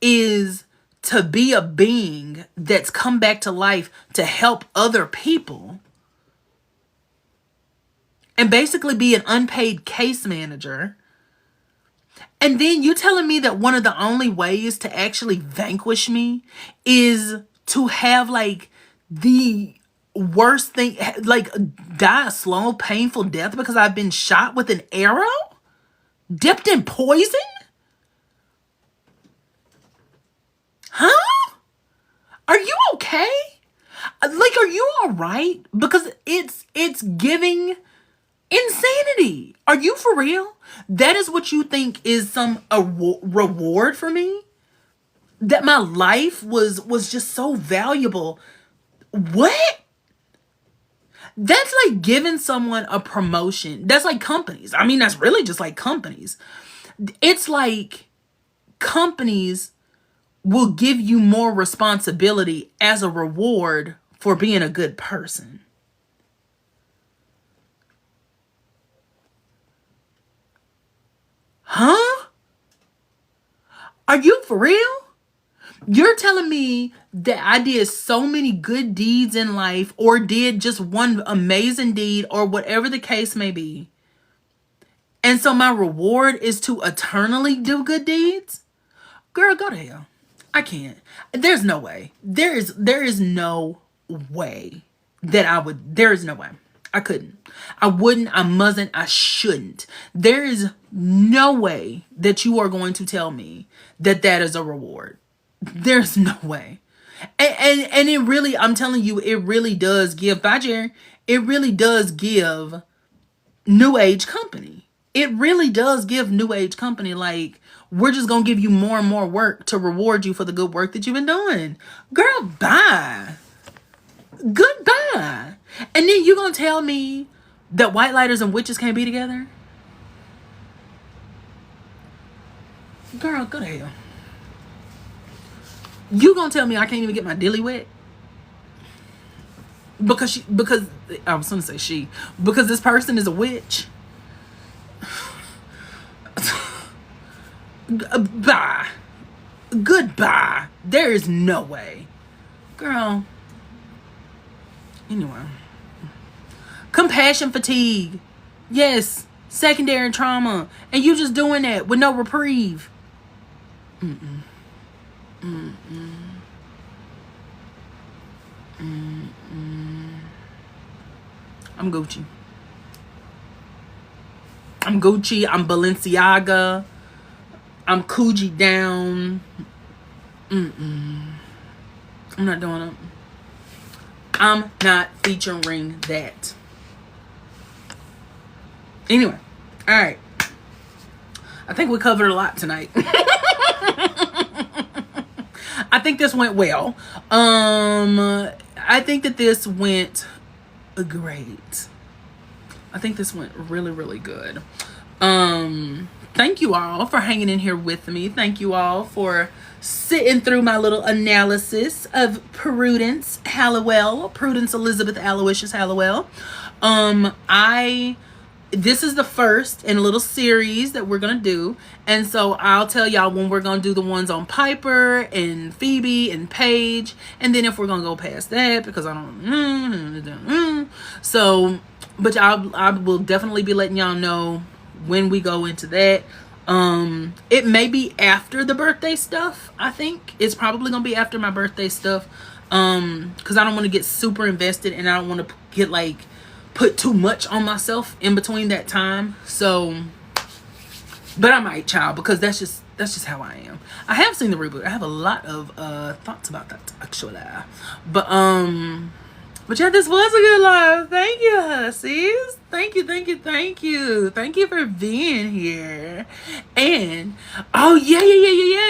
is to be a being that's come back to life to help other people, and basically be an unpaid case manager. And then you telling me that one of the only ways to actually vanquish me is to have like the worst thing, like die a slow, painful death because I've been shot with an arrow dipped in poison? Huh? Are you okay? Like, are you all right? Because it's giving insanity. Are you for real? That is what you think is some reward for me? That my life was just so valuable? What? That's like giving someone a promotion. That's like companies. I mean, that's really just like companies. It's like companies will give you more responsibility as a reward for being a good person. Huh? Are you for real? You're telling me that I did so many good deeds in life, or did just one amazing deed, or whatever the case may be, and so my reward is to eternally do good deeds? Girl, go to hell. I can't. There's no way. There is no way that I would. There is no way. I couldn't. I wouldn't. I mustn't. I shouldn't. There is no way that you are going to tell me that that is a reward. There's no way. And it really, I'm telling you, it really does give, bye Jerry, it really does give New Age company. It really does give New Age company, like, we're just going to give you more and more work to reward you for the good work that you've been doing. Girl, bye. Goodbye. And then you're going to tell me that white lighters and witches can't be together? Girl, go to hell. You gonna tell me I can't even get my dilly wet? Because I was gonna say she. Because this person is a witch. Bye. Goodbye. There is no way. Girl. Anyway. Compassion fatigue. Yes. Secondary trauma. And you just doing that with no reprieve. Mm-mm. Mm-mm. Mm-mm. I'm Gucci. I'm Balenciaga. I'm Coogee down. I'm not doing it. I'm not featuring that. Anyway, all right. I think we covered a lot tonight. I think this went well. I think that this went great. I think this went really, really good. Thank you all for hanging in here with me. Thank you all for sitting through my little analysis of Prudence Elizabeth Aloysius Hallowell. This is the first in a little series that we're gonna do, and so I'll tell y'all when we're gonna do the ones on Piper and Phoebe and Paige, and then if we're gonna go past that, because I don't so, but I will definitely be letting y'all know when we go into that. It may be after the birthday stuff. I think it's probably gonna be after my birthday stuff, because I don't want to get super invested, and I don't want to get like put too much on myself in between that time. So, but I might, child, because that's just how I am. I have seen the reboot. I have a lot of thoughts about that, actually. But yeah, this was a good live. Thank you, hussies. Thank you. Thank you for being here. And oh yeah.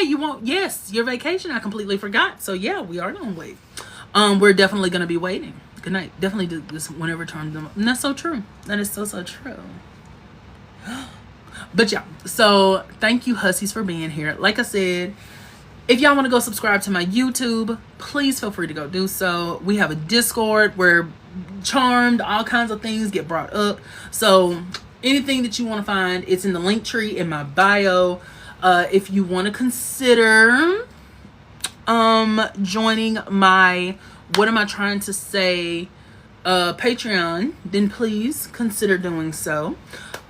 You want, yes, your vacation. I completely forgot. So yeah, we are gonna wait. We're definitely gonna be waiting. Good night. Definitely do this whenever turn them. And that's so true. That is so true. But yeah, so thank you, hussies, for being here. Like I said, if y'all want to go subscribe to my YouTube, please feel free to go do so. We have a Discord where Charmed, all kinds of things get brought up. So anything that you want to find, it's in the link tree in my bio. If you want to consider joining my, what am I trying to say, Patreon, then please consider doing so.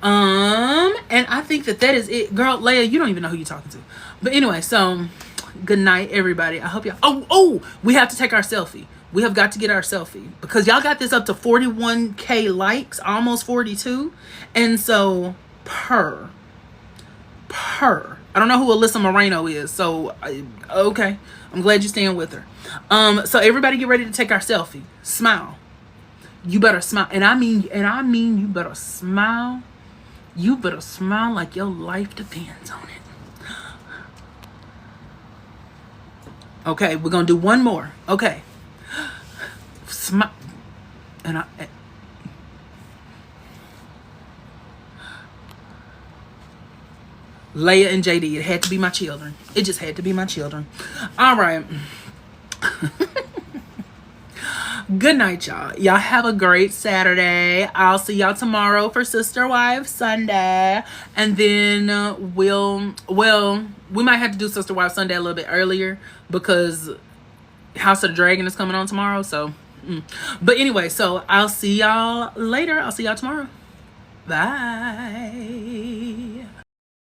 And I think that is it. Girl, Leia, you don't even know who you're talking to. But anyway, so good night, everybody. I hope y'all, oh, we have to take our selfie. We have got to get our selfie, because y'all got this up to 41K likes, almost 42. And so per, I don't know who Alyssa Moreno is. So, okay. I'm glad you're staying with her. So everybody get ready to take our selfie. Smile. You better smile. And I mean you better smile. You better smile like your life depends on it. Okay, we're gonna do one more. Okay. Smile. And Leia and JD, it had to be my children. It just had to be my children. All right. Good night, y'all. Y'all have a great Saturday. I'll see y'all tomorrow for Sister Wives Sunday. And then we might have to do Sister Wives Sunday a little bit earlier, because House of the Dragon is coming on tomorrow. So, but anyway, so I'll see y'all later. I'll see y'all tomorrow. Bye.